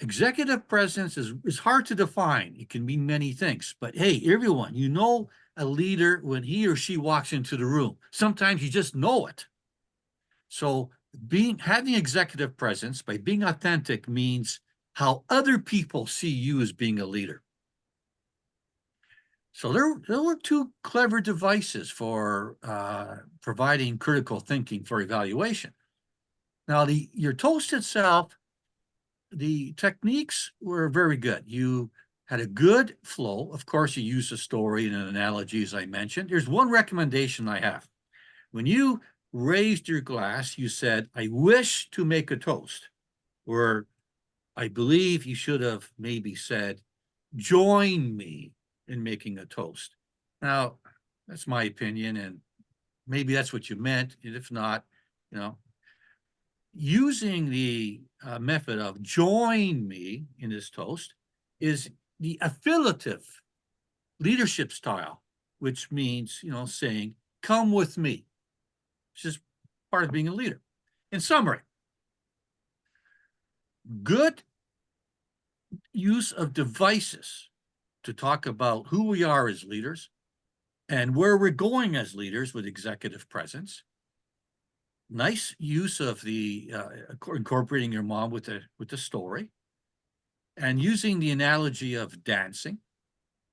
Executive presence is hard to define. It can mean many things. But hey, everyone, a leader when he or she walks into the room. Sometimes you just know it. So having executive presence by being authentic means how other people see you as being a leader. So there were two clever devices for providing critical thinking for evaluation. Now, your toast itself, the techniques were very good. You had a good flow. Of course, you used a story and an analogy, as I mentioned. There's one recommendation I have. When you raised your glass, you said, I wish to make a toast. Or I believe you should have maybe said, join me in making a toast. Now, that's my opinion, and maybe that's what you meant. And if not, using the method of join me in this toast is the affiliative leadership style, which means, saying, come with me, which is part of being a leader. In summary, good use of devices to talk about who we are as leaders and where we're going as leaders with executive presence. Nice use of the incorporating your mom with the story, and using the analogy of dancing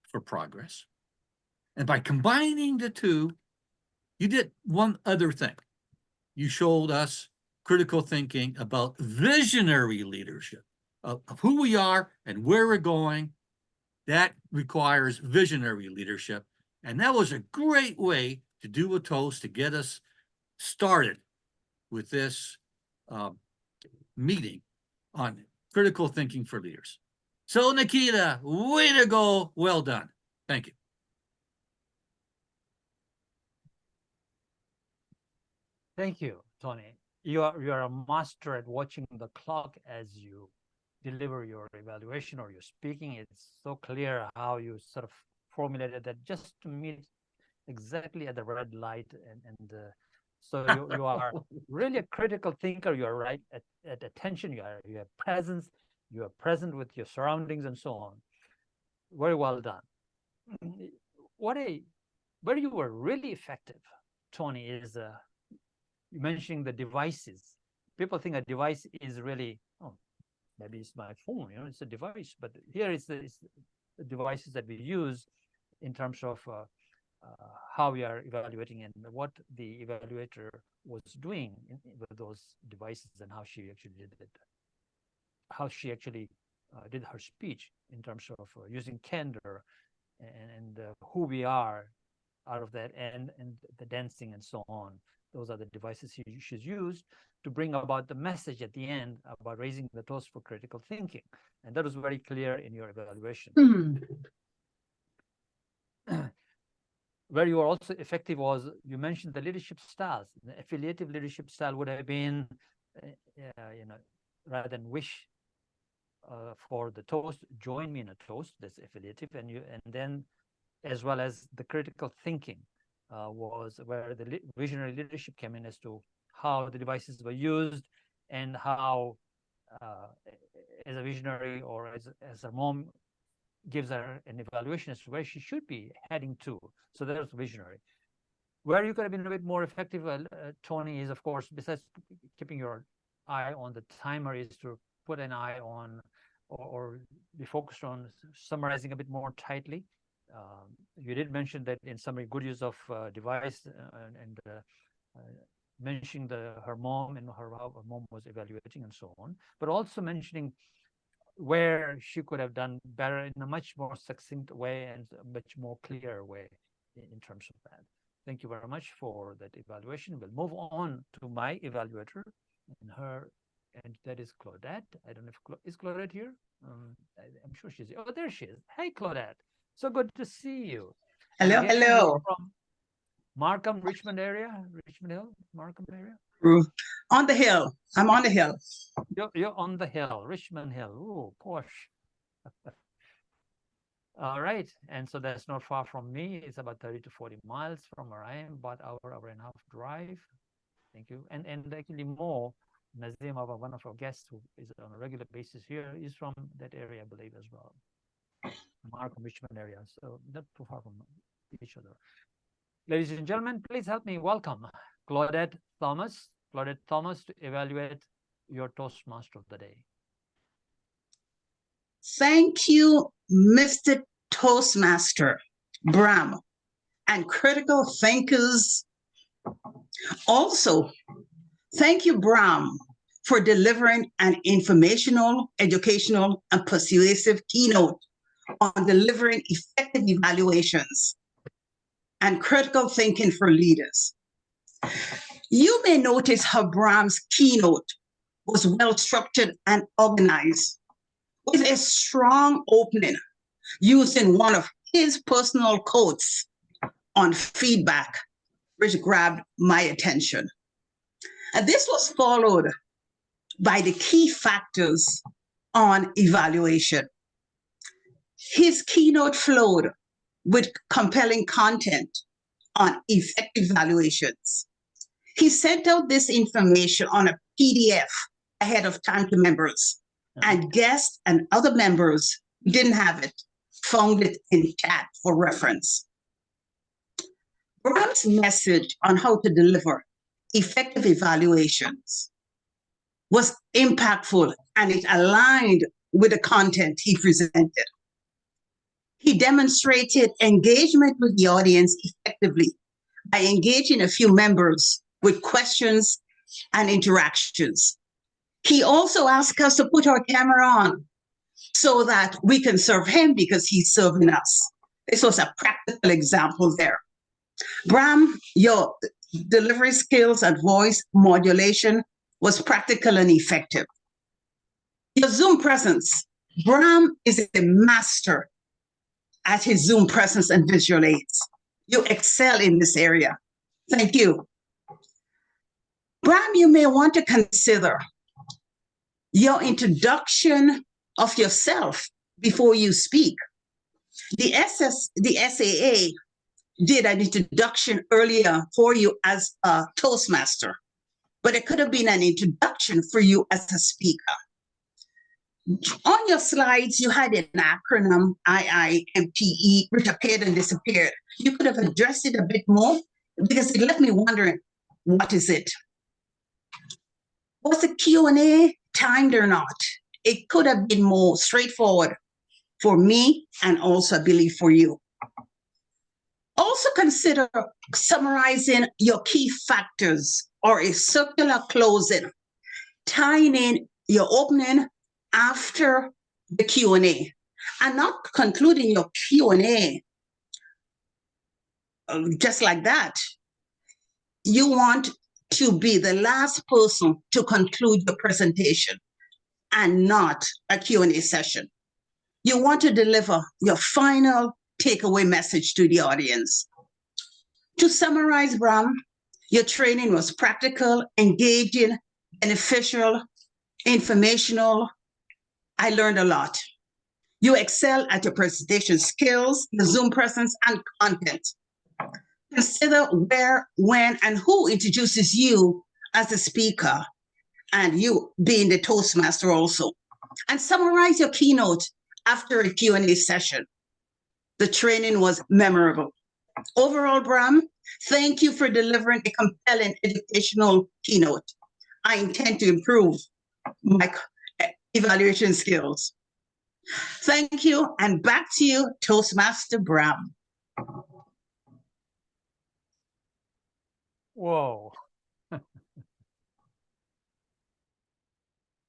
for progress. And by combining the two, you did one other thing. You showed us critical thinking about visionary leadership of who we are and where we're going. That requires visionary leadership. And that was a great way to do a toast to get us started with this meeting on critical thinking for leaders. So, Nikhita, way to go. Well done. Thank you. Thank you, Tony. You are a master at watching the clock as you deliver your evaluation or your speaking. It's so clear how you sort of formulated that just to meet exactly at the red light, and so you are really a critical thinker. You are right at attention. You have presence. You are present with your surroundings and so on. Very well done. Where you were really effective, Tony, is you mentioning the devices. People think a device is really, oh, maybe it's my phone, it's a device. But here it's the devices that we use in terms of how we are evaluating and what the evaluator was doing with those devices and how she actually did it. How she actually did her speech in terms of using candor and who we are out of that, and the dancing and so on. Those are the devices she's used to bring about the message at the end about raising the toast for critical thinking. And that was very clear in your evaluation. Where you were also effective was, you mentioned the leadership styles. The affiliative leadership style would have been, rather than wish for the toast, join me in a toast. That's affiliative, and then as well as the critical thinking was where the visionary leadership came in as to how the devices were used and how, as a visionary or as a mom gives her an evaluation as to where she should be heading to. So there's visionary. Where you could have been a bit more effective, Tony, is of course, besides keeping your eye on the timer, is to put an eye on or be focused on summarizing a bit more tightly. You did mention that in summary, good use of device and mentioning her mom and how her mom was evaluating and so on, but also mentioning where she could have done better in a much more succinct way and a much more clear way in terms of that. Thank you very much for that evaluation. We'll move on to my evaluator and that is Claudette. I don't know if is Claudette here. I'm sure she's here. Oh, there she is. Hey, Claudette. So good to see you. Hello, hello. From Markham, Richmond area, Richmond Hill, Markham area. On the hill. I'm on the hill. You're on the hill, Richmond Hill. Oh, posh. All right, and so that's not far from me. It's about 30 to 40 miles from where I am, about hour and a half drive. Thank you. And actually more, Nazim, one of our guests who is on a regular basis here, is from that area, I believe, as well. Markham, Richmond area, so not too far from each other. Ladies and gentlemen, please help me welcome Claudette Thomas to evaluate your Toastmaster of the day. Thank you, Mr. Toastmaster Brahm, and critical thinkers. Also, thank you, Brahm, for delivering an informational, educational, and persuasive keynote on delivering effective evaluations and critical thinking for leaders. You may notice how Brahm's keynote was well-structured and organized, with a strong opening using one of his personal quotes on feedback, which grabbed my attention. And this was followed by the key factors on evaluation. His keynote flowed with compelling content on effective evaluations. He sent out this information on a PDF ahead of time to members, and guests and other members who didn't have it found it in chat for reference. Brahm's message on how to deliver effective evaluations was impactful, and it aligned with the content he presented. He demonstrated engagement with the audience effectively by engaging a few members with questions and interactions. He also asked us to put our camera on so that we can serve him because he's serving us. This was a practical example there. Brahm, your delivery skills and voice modulation was practical and effective. Your Zoom presence, Brahm is a master at his Zoom presence and visual aids. You excel in this area. Thank you. Brahm, you may want to consider your introduction of yourself before you speak. The SAA did an introduction earlier for you as a Toastmaster, but it could have been an introduction for you as a speaker. On your slides, you had an acronym, IIMPE, which appeared and disappeared. You could have addressed it a bit more because it left me wondering, what is it? Was the Q&A timed or not? It could have been more straightforward for me and also, I believe, for you. Also consider summarizing your key factors or a circular closing, tying in your opening after the Q&A and not concluding your Q&A just like that. You want to be the last person to conclude your presentation and not a Q&A session. You want to deliver your final takeaway message to the audience. To summarize, Brahm, your training was practical, engaging, beneficial, informational. I learned a lot. You excel at your presentation skills, your Zoom presence, and content. Consider where, when, and who introduces you as a speaker, and you being the Toastmaster also. And summarize your keynote after a Q&A session. The training was memorable. Overall, Brahm, thank you for delivering a compelling educational keynote. I intend to improve my evaluation skills. Thank you, and back to you, Toastmaster Brahm. Whoa.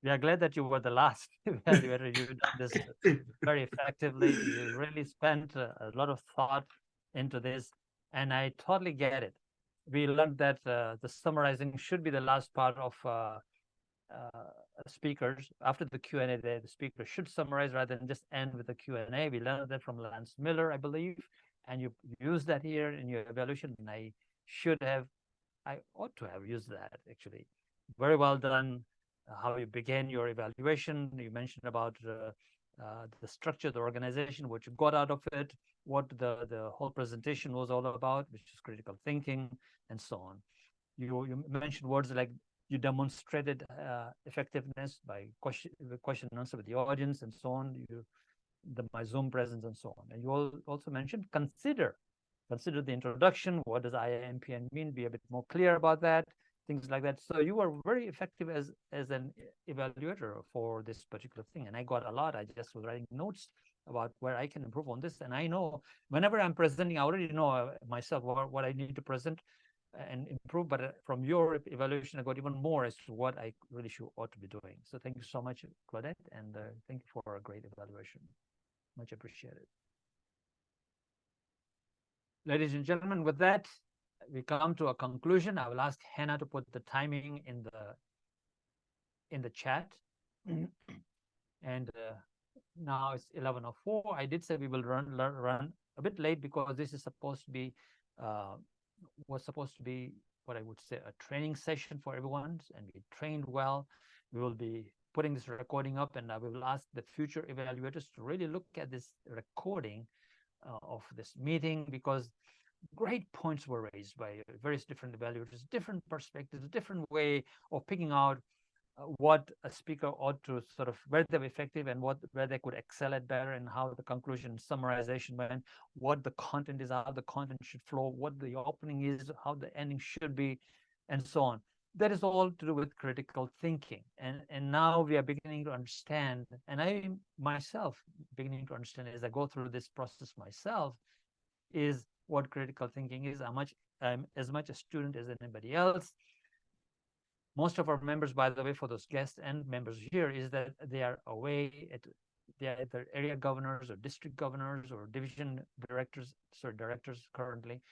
We are glad that you were the last evaluator. You've done this very effectively. You really spent a lot of thought into this, and I totally get it. We learned that the summarizing should be the last part of speakers. After the Q&A, the speaker should summarize rather than just end with the Q&A. We learned that from Lance Miller, I believe, and you used that here in your evaluation, and I ought to have used that, actually. Very well done. How you began your evaluation. You mentioned about the structure, the organization, what you got out of it, what the whole presentation was all about, which is critical thinking, and so on. You mentioned words like you demonstrated effectiveness by question and answer with the audience, and so on. My Zoom presence, and so on. And you also mentioned consider the introduction. What does IIMPN mean? Be a bit more clear about that. Things like that. So you were very effective as an evaluator for this particular thing. And I got a lot. I just was writing notes about where I can improve on this. And I know whenever I'm presenting, I already know myself what I need to present and improve. But from your evaluation, I got even more as to what I really ought to be doing. So thank you so much, Claudette. And thank you for a great evaluation. Much appreciated. Ladies and gentlemen, with that, we come to a conclusion. I will ask Hannah to put the timing in the chat. And now it's 11:04. I did say we will run a bit late because this is supposed to be was supposed to be what I would say a training session for everyone, and we trained well. We will be putting this recording up, and I will ask the future evaluators to really look at this recording of this meeting, because great points were raised by various different evaluators, different perspectives, different way of picking out what a speaker ought to sort of, where they're effective and where they could excel at better, and how the conclusion summarization went, what the content is, how the content should flow, what the opening is, how the ending should be, and so on. That is all to do with critical thinking. And now we are beginning to understand, and I myself beginning to understand as I go through this process myself, is what critical thinking is. I'm as much a student as anybody else. Most of our members, by the way, for those guests and members here, is that they are away they are either area governors or district governors or division directors currently.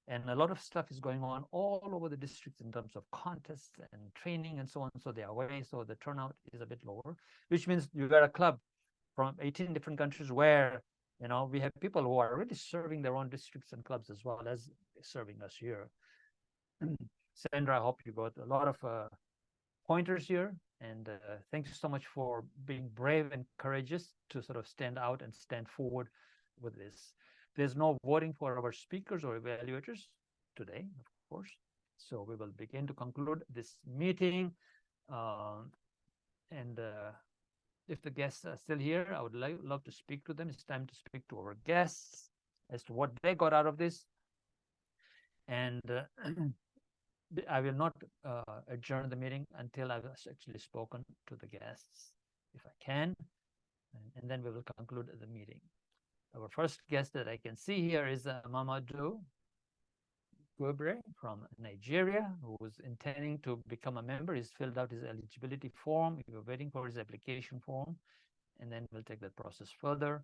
And a lot of stuff is going on all over the districts in terms of contests and training and so on. So they are away, so the turnout is a bit lower, which means you got a club from 18 different countries where, you know, we have people who are really serving their own districts and clubs as well as serving us here. Sandra, I hope you got a lot of pointers here. And thank you so much for being brave and courageous to sort of stand out and stand forward with this. There's no voting for our speakers or evaluators today, of course. So we will begin to conclude this meeting. If the guests are still here, I would love to speak to them. It's time to speak to our guests as to what they got out of this. And I will not adjourn the meeting until I've actually spoken to the guests, if I can, and then we will conclude the meeting. Our first guest that I can see here is Mamadou Guebre from Nigeria, who is intending to become a member. He's filled out his eligibility form. We're waiting for his application form, and then we'll take that process further.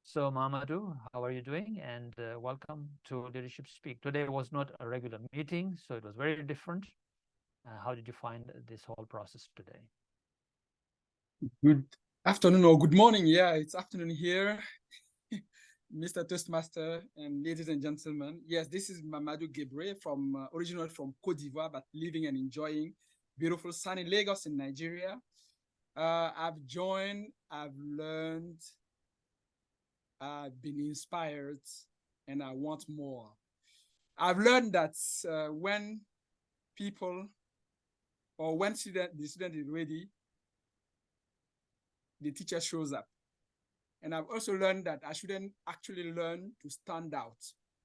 So Mamadou, how are you doing? And welcome to Leadership Speak. Today was not a regular meeting, so it was very different. How did you find this whole process today? Good afternoon or good morning. Yeah, it's afternoon here. Mr. Toastmaster and ladies and gentlemen. Yes, this is Mamadou Guebre originally from Côte d'Ivoire, but living and enjoying beautiful sunny Lagos in Nigeria. I've joined, I've learned, I've been inspired, and I want more. I've learned that when people or when the student is ready, the teacher shows up. And I've also learned that I shouldn't actually learn to stand out,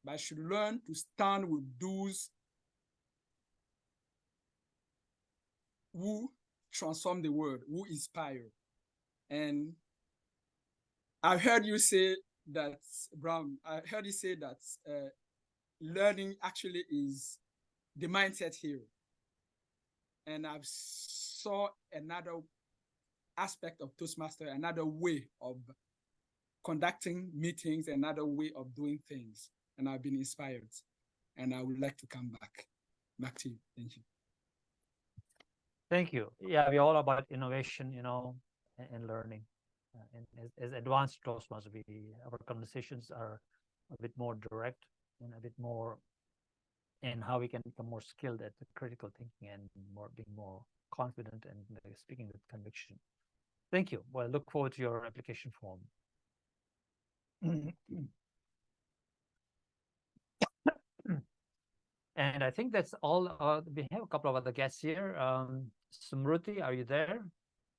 but I should learn to stand with those who transform the world, who inspire. And I've heard you say that, Brahm, I heard you say that learning actually is the mindset here. And I've saw another aspect of Toastmaster, another way of conducting meetings, another way of doing things. And I've been inspired. And I would like to come back. Back to you. Thank you. Thank you. Yeah, we're all about innovation, you know, and learning. And as advanced Toastmasters, our conversations are a bit more direct and a bit more in how we can become more skilled at the critical thinking and being more confident and speaking with conviction. Thank you. Well, I look forward to your application form. And I think that's all. We have a couple of other guests here. Smruti, are you there?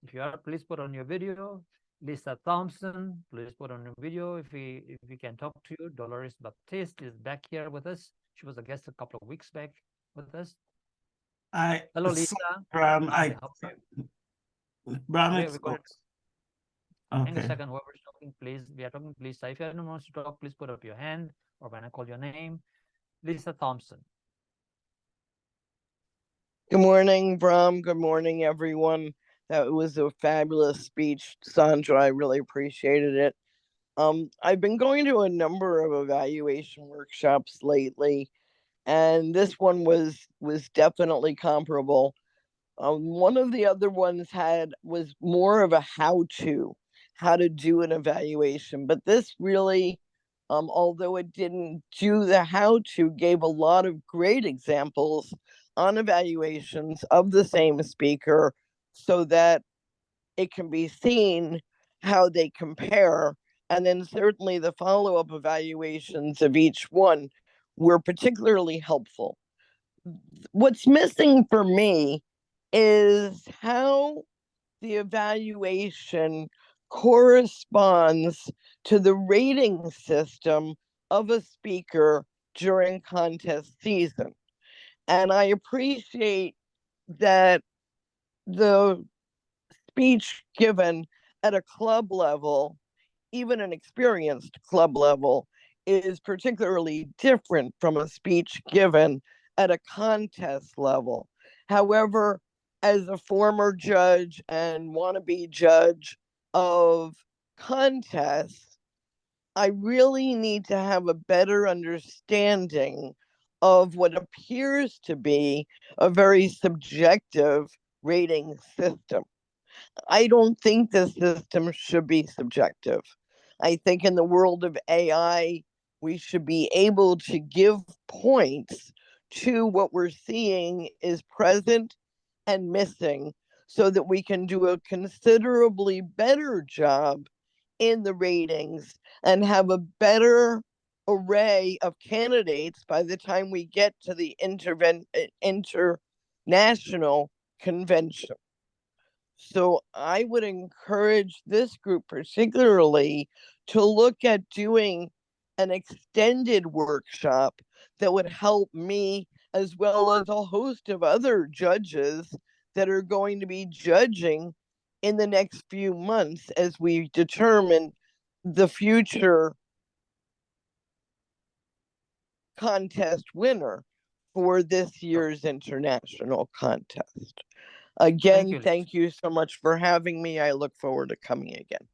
If you are, please put on your video. Lisa Thompson, please put on your video if we can talk to you. Dolores Baptiste is back here with us. She was a guest a couple of weeks back with us. Hello, Lisa. Brahm, Hang a second, whoever's talking, please. We are talking to Lisa. If anyone wants to talk, please put up your hand or when I call your name. Lisa Thompson. Good morning, Brahm. Good morning, everyone. That was a fabulous speech, Sandra. I really appreciated it. I've been going to a number of evaluation workshops lately, and this one was definitely comparable. One of the other ones was more of a how to do an evaluation, but this really, although it didn't do the how to, gave a lot of great examples on evaluations of the same speaker so that it can be seen how they compare. And then certainly the follow-up evaluations of each one were particularly helpful. What's missing for me is how the evaluation corresponds to the rating system of a speaker during contest season. And I appreciate that the speech given at a club level, even an experienced club level, is particularly different from a speech given at a contest level. However, as a former judge and wannabe judge of contests, I really need to have a better understanding of what appears to be a very subjective rating system. I don't think the system should be subjective. I think in the world of AI, we should be able to give points to what we're seeing is present and missing, so that we can do a considerably better job in the ratings and have a better array of candidates by the time we get to the international convention. So I would encourage this group particularly to look at doing an extended workshop that would help me, as well as a host of other judges that are going to be judging in the next few months as we determine the future contest winner for this year's international contest. Again, thank you so much for having me. I look forward to coming again.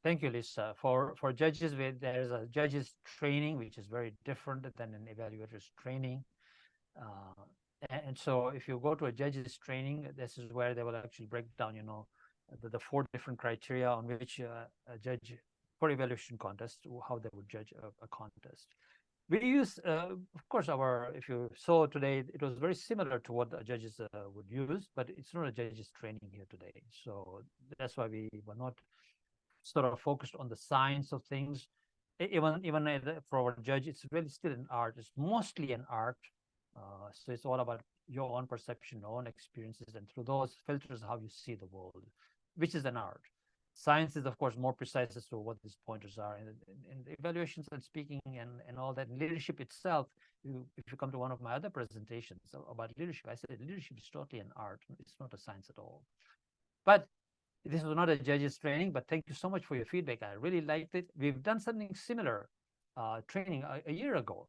Thank you, Lisa. For judges, there's a judges training, which is very different than an evaluators training. And so if you go to a judges training, this is where they will actually break down, you know, the 4 different criteria on which a judge for evaluation contest, how they would judge a contest. We use, of course, if you saw today, it was very similar to what the judges would use, but it's not a judges training here today. So that's why we were not sort of focused on the science of things. Even for our judge, it's really still an art. It's mostly an art. So it's all about your own perception, your own experiences, and through those filters, how you see the world, which is an art. Science is, of course, more precise as to what these pointers are. And evaluations and speaking and all that, and leadership itself, if you come to one of my other presentations about leadership, I said leadership is totally an art. It's not a science at all. But this was not a judges training, but thank you so much for your feedback. I really liked it. We've done something similar training a year ago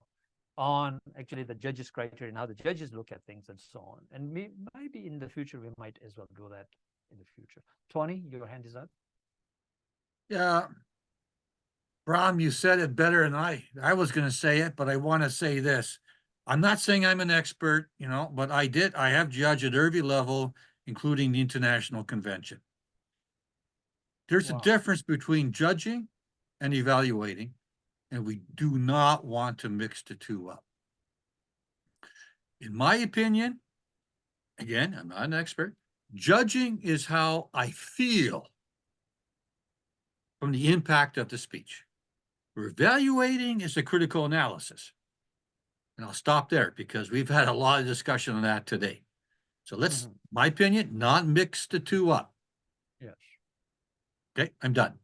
on actually the judges criteria and how the judges look at things and so on. And maybe in the future, we might as well do that in the future. Tony, your hand is up. Yeah. Brahm, you said it better than I was going to say it, but I want to say this. I'm not saying I'm an expert, you know, but I have judged at every level, including the international convention. There's a difference between judging and evaluating, and we do not want to mix the two up. In my opinion, again, I'm not an expert, judging is how I feel from the impact of the speech. Evaluating is a critical analysis. And I'll stop there because we've had a lot of discussion on that today. So let's, my opinion, not mix the two up. Yes. Okay, I'm done.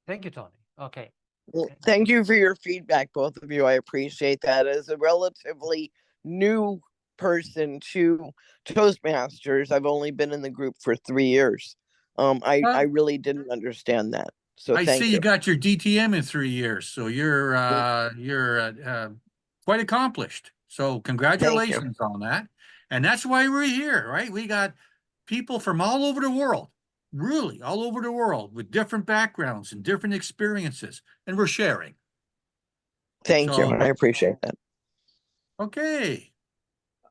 Thank you, Tony. Okay. Well, thank you for your feedback, both of you. I appreciate that. As a relatively new person to Toastmasters, I've only been in the group for 3 years. I really didn't understand that. So I thank see you. you got your DTM in 3 years, so you're quite accomplished. So congratulations on that. And that's why we're here, right? We got people from all over the world, really all over the world, with different backgrounds and different experiences, and we're sharing. Thank you. I appreciate that. Okay.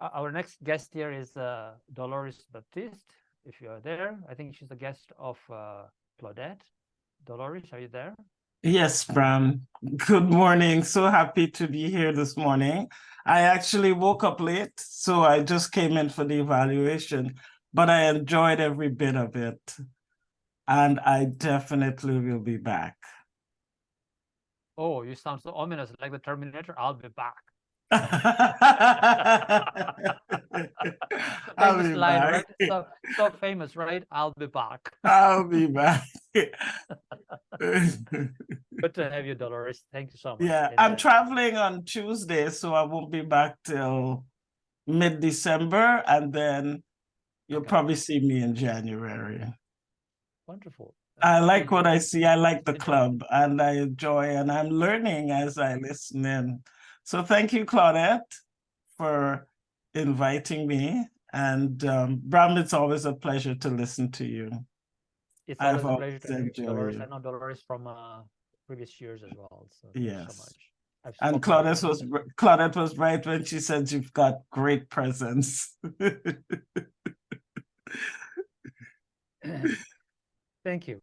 Our next guest here is Dolores Baptiste. If you are there, I think she's a guest of Claudette. Dolores, are you there? Yes, Brahm. Good morning. So happy to be here this morning. I actually woke up late, so I just came in for the evaluation, but I enjoyed every bit of it. And I definitely will be back. Oh, you sound so ominous, like the Terminator. I'll be back. I'll Famous be line, back. right? So famous, right? I'll be back. I'll be back. Good to have you, Dolores. Thank you so much. Yeah, I'm traveling on Tuesday, so I won't be back till mid-December, and then you'll probably see me in January. Wonderful. I like what I see. I like the club, and I enjoy, and I'm learning as I listen in. So thank you, Claudette, for inviting me. And Brahm, it's always a pleasure to listen to you. It's always I've a pleasure to have you, enjoyed Dolores. it. I know Dolores from previous years as well. So thank you so much. And Claudette was right when she said you've got great presence. Thank you.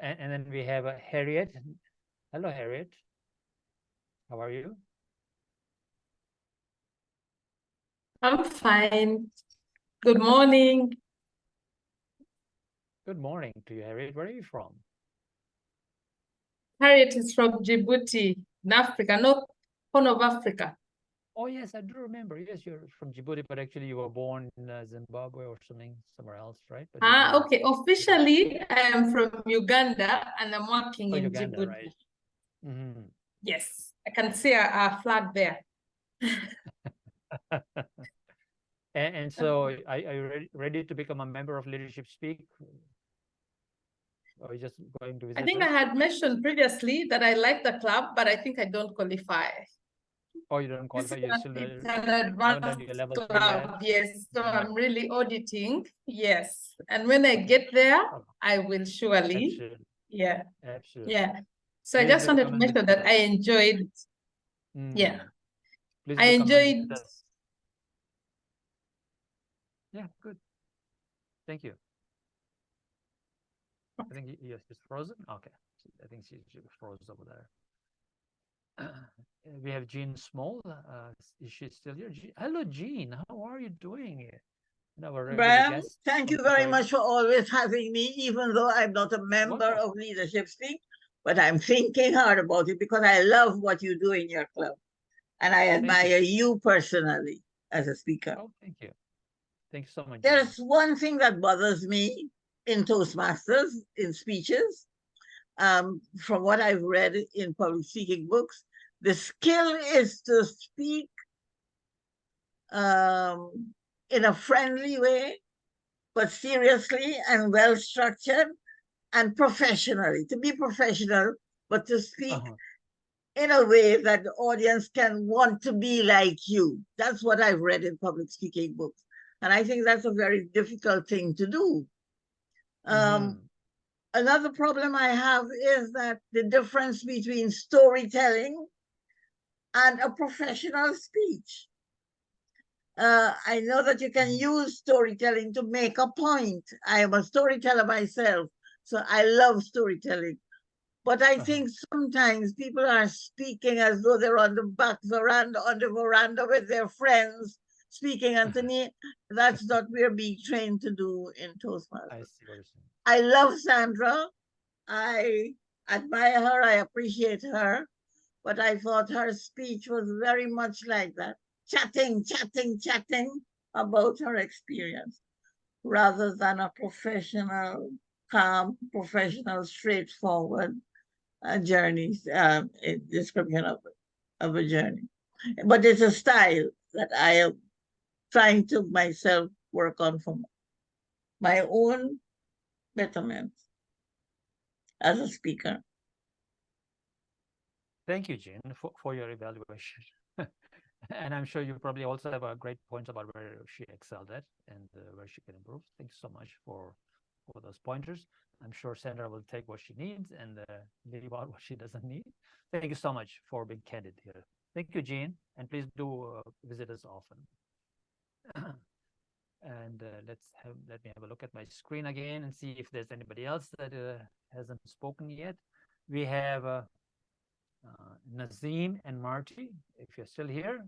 And then we have Harriet. Hello, Harriet. How are you? I'm fine. Good morning. Good morning to you, Harriet. Where are you from? Harriet is from Djibouti, in Africa, North Horn of Africa. Oh, yes, I do remember. Yes, you're from Djibouti, but actually you were born in Zimbabwe or somewhere else, right? But Okay. Officially, I am from Uganda and I'm working in Uganda, Djibouti. right? Mm-hmm. Yes, I can see a flag there. And so, are you ready to become a member of Leadership Speak? Or are you just going to visit I think I us? had mentioned previously that I like the club, but I think I don't qualify. Oh, you don't qualify. You're still It's an haven't done your advanced level 3 yet. club, yes. So I'm really auditing, yes. And when I get there, I will surely, Absolutely. yeah, Absolutely. yeah. So I Please just do wanted come to and mention visit that us. I enjoyed, yeah, Please I do come and enjoyed. visit us. Yeah, good. Thank you. I think yes, it's frozen. Okay, I think she was frozen over there. We have Jean Small. Is she still here? Hello, Jean. How are you doing? Our regular Brahm, guest thank from you very Florida. much for always having me, even though I'm not a member of Leadership Speak, but I'm thinking hard about it because I love what you do in your club. And I admire you personally as a speaker. Oh, thank you. Thanks so much. There's one thing that bothers me in Toastmasters, in speeches, from what I've read in public speaking books. The skill is to speak in a friendly way, but seriously and well structured and professionally. To be professional, but to speak in a way that the audience can want to be like you. That's what I've read in public speaking books. And I think that's a very difficult thing to do. Another problem I have is that the difference between storytelling and a professional speech. I know that you can use storytelling to make a point. I am a storyteller myself, so I love storytelling. But I think sometimes people are speaking as though they're on the back veranda, on the veranda with their friends, speaking. And to me, that's not what we're being trained to do in Toastmasters. I see what you're saying. I love Sandra. I admire her. I appreciate her. But I thought her speech was very much like that. Chatting about her experience rather than a professional, calm, professional, straightforward journey, description of a journey. But it's a style that I am trying to myself work on for my own betterment as a speaker. Thank you, Jean, for your evaluation. And I'm sure you probably also have great points about where she excelled at and where she can improve. Thanks so much for those pointers. I'm sure Sandra will take what she needs and leave out what she doesn't need. Thank you so much for being candid here. Thank you, Jean, and please do visit us often. And let me have a look at my screen again and see if there's anybody else that hasn't spoken yet. We have Nazim and Marty, if you're still here.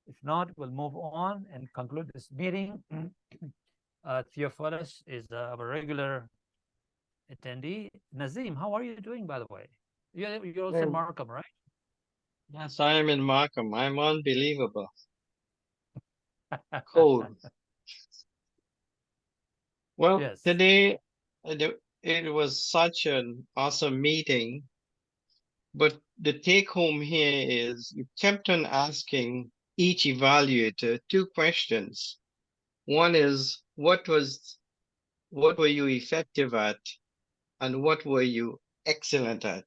If not, we'll move on and conclude this meeting. Theophilus is our regular attendee. Nazim, how are you doing, by the way? You're also in Markham, right? Yes, I am in Markham. I'm unbelievable. Cold. Well, yes. Today it was such an awesome meeting. But the take home here is you kept on asking each evaluator two questions. One is what were you effective at, and what were you excellent at?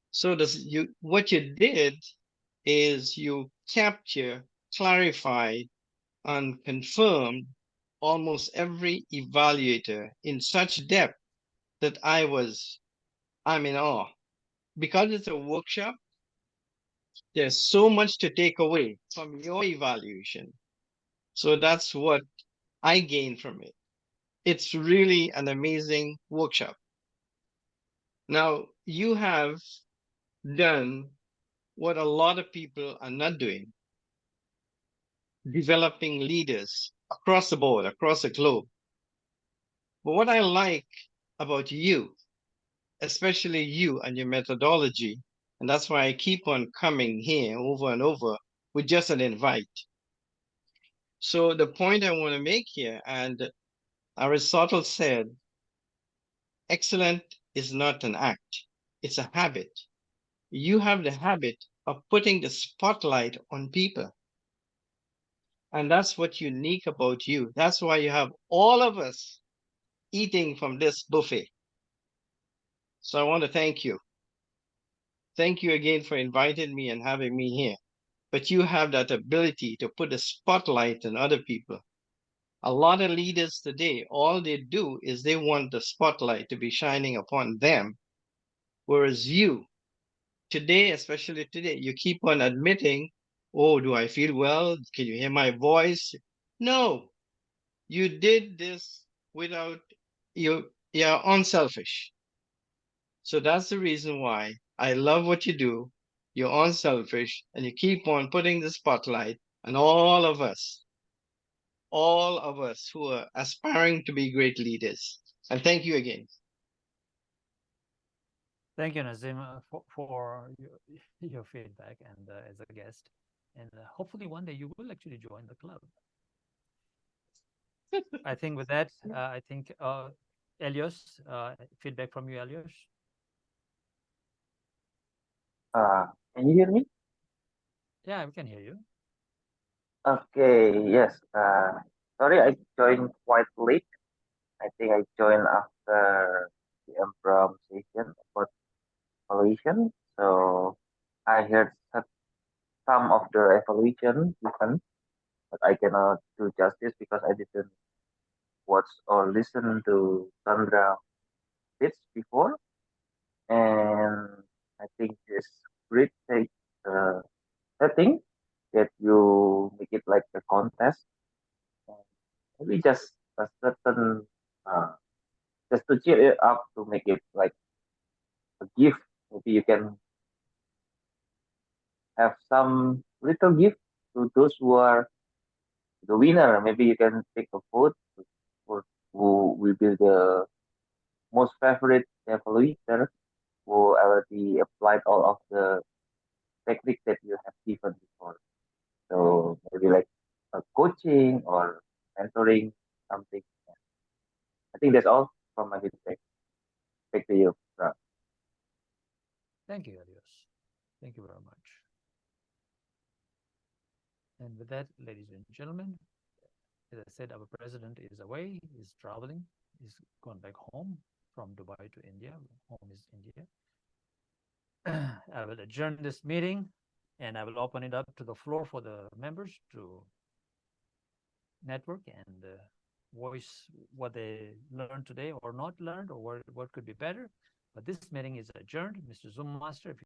So what you did is you captured, clarified, and confirmed almost every evaluator in such depth that I'm in awe. Because it's a workshop, there's so much to take away from your evaluation. So that's what I gained from it. It's really an amazing workshop. Now, you have done what a lot of people are not doing. developing leaders across the board, across the globe. But what I like about you, especially you and your methodology, and that's why I keep on coming here over and over with just an invite. So the point I want to make here, and Aristotle said, excellent is not an act, it's a habit. You have the habit of putting the spotlight on people. And that's what's unique about you. That's why you have all of us eating from this buffet. So I want to thank you. Thank you again for inviting me and having me here. But you have that ability to put a spotlight on other people. A lot of leaders today, all they do is they want the spotlight to be shining upon them. Whereas you, today, especially today, you keep on admitting, oh, do I feel well? Can you hear my voice? No, you did this without you're unselfish. So that's the reason why I love what you do. You're unselfish and you keep on putting the spotlight on all of us who are aspiring to be great leaders. And thank you again. Thank you, Nazim, for your feedback and as a guest. And hopefully one day you will actually join the club. I think with that, I think Elios, feedback from you, Elios. Can you hear me? Yeah, we can hear you. Okay, yes. Sorry, I joined quite late. I think I joined after the Brahm session about evaluation. So I heard some of the evaluation even, but I cannot do justice because I didn't watch or listen to Sandra speech before. And I think this great setting that you make it like a contest. Maybe just a certain, just to cheer it up to make it like a gift. Maybe you can have some little gift to those who are the winner. Maybe you can take a vote for who will be the most favorite evaluator who already applied all of the techniques that you have given before. So maybe like a coaching or mentoring something. I think that's all from my feedback. Back to you, Brahm. Thank you, Elios. Thank you very much. And with that, ladies and gentlemen, as I said, our president is away, he's traveling, he's gone back home from Dubai to India. Home is India. I will adjourn this meeting and I will open it up to the floor for the members to network and voice what they learned today or not learned or what could be better. But this meeting is adjourned. Mr. Zoom Master, if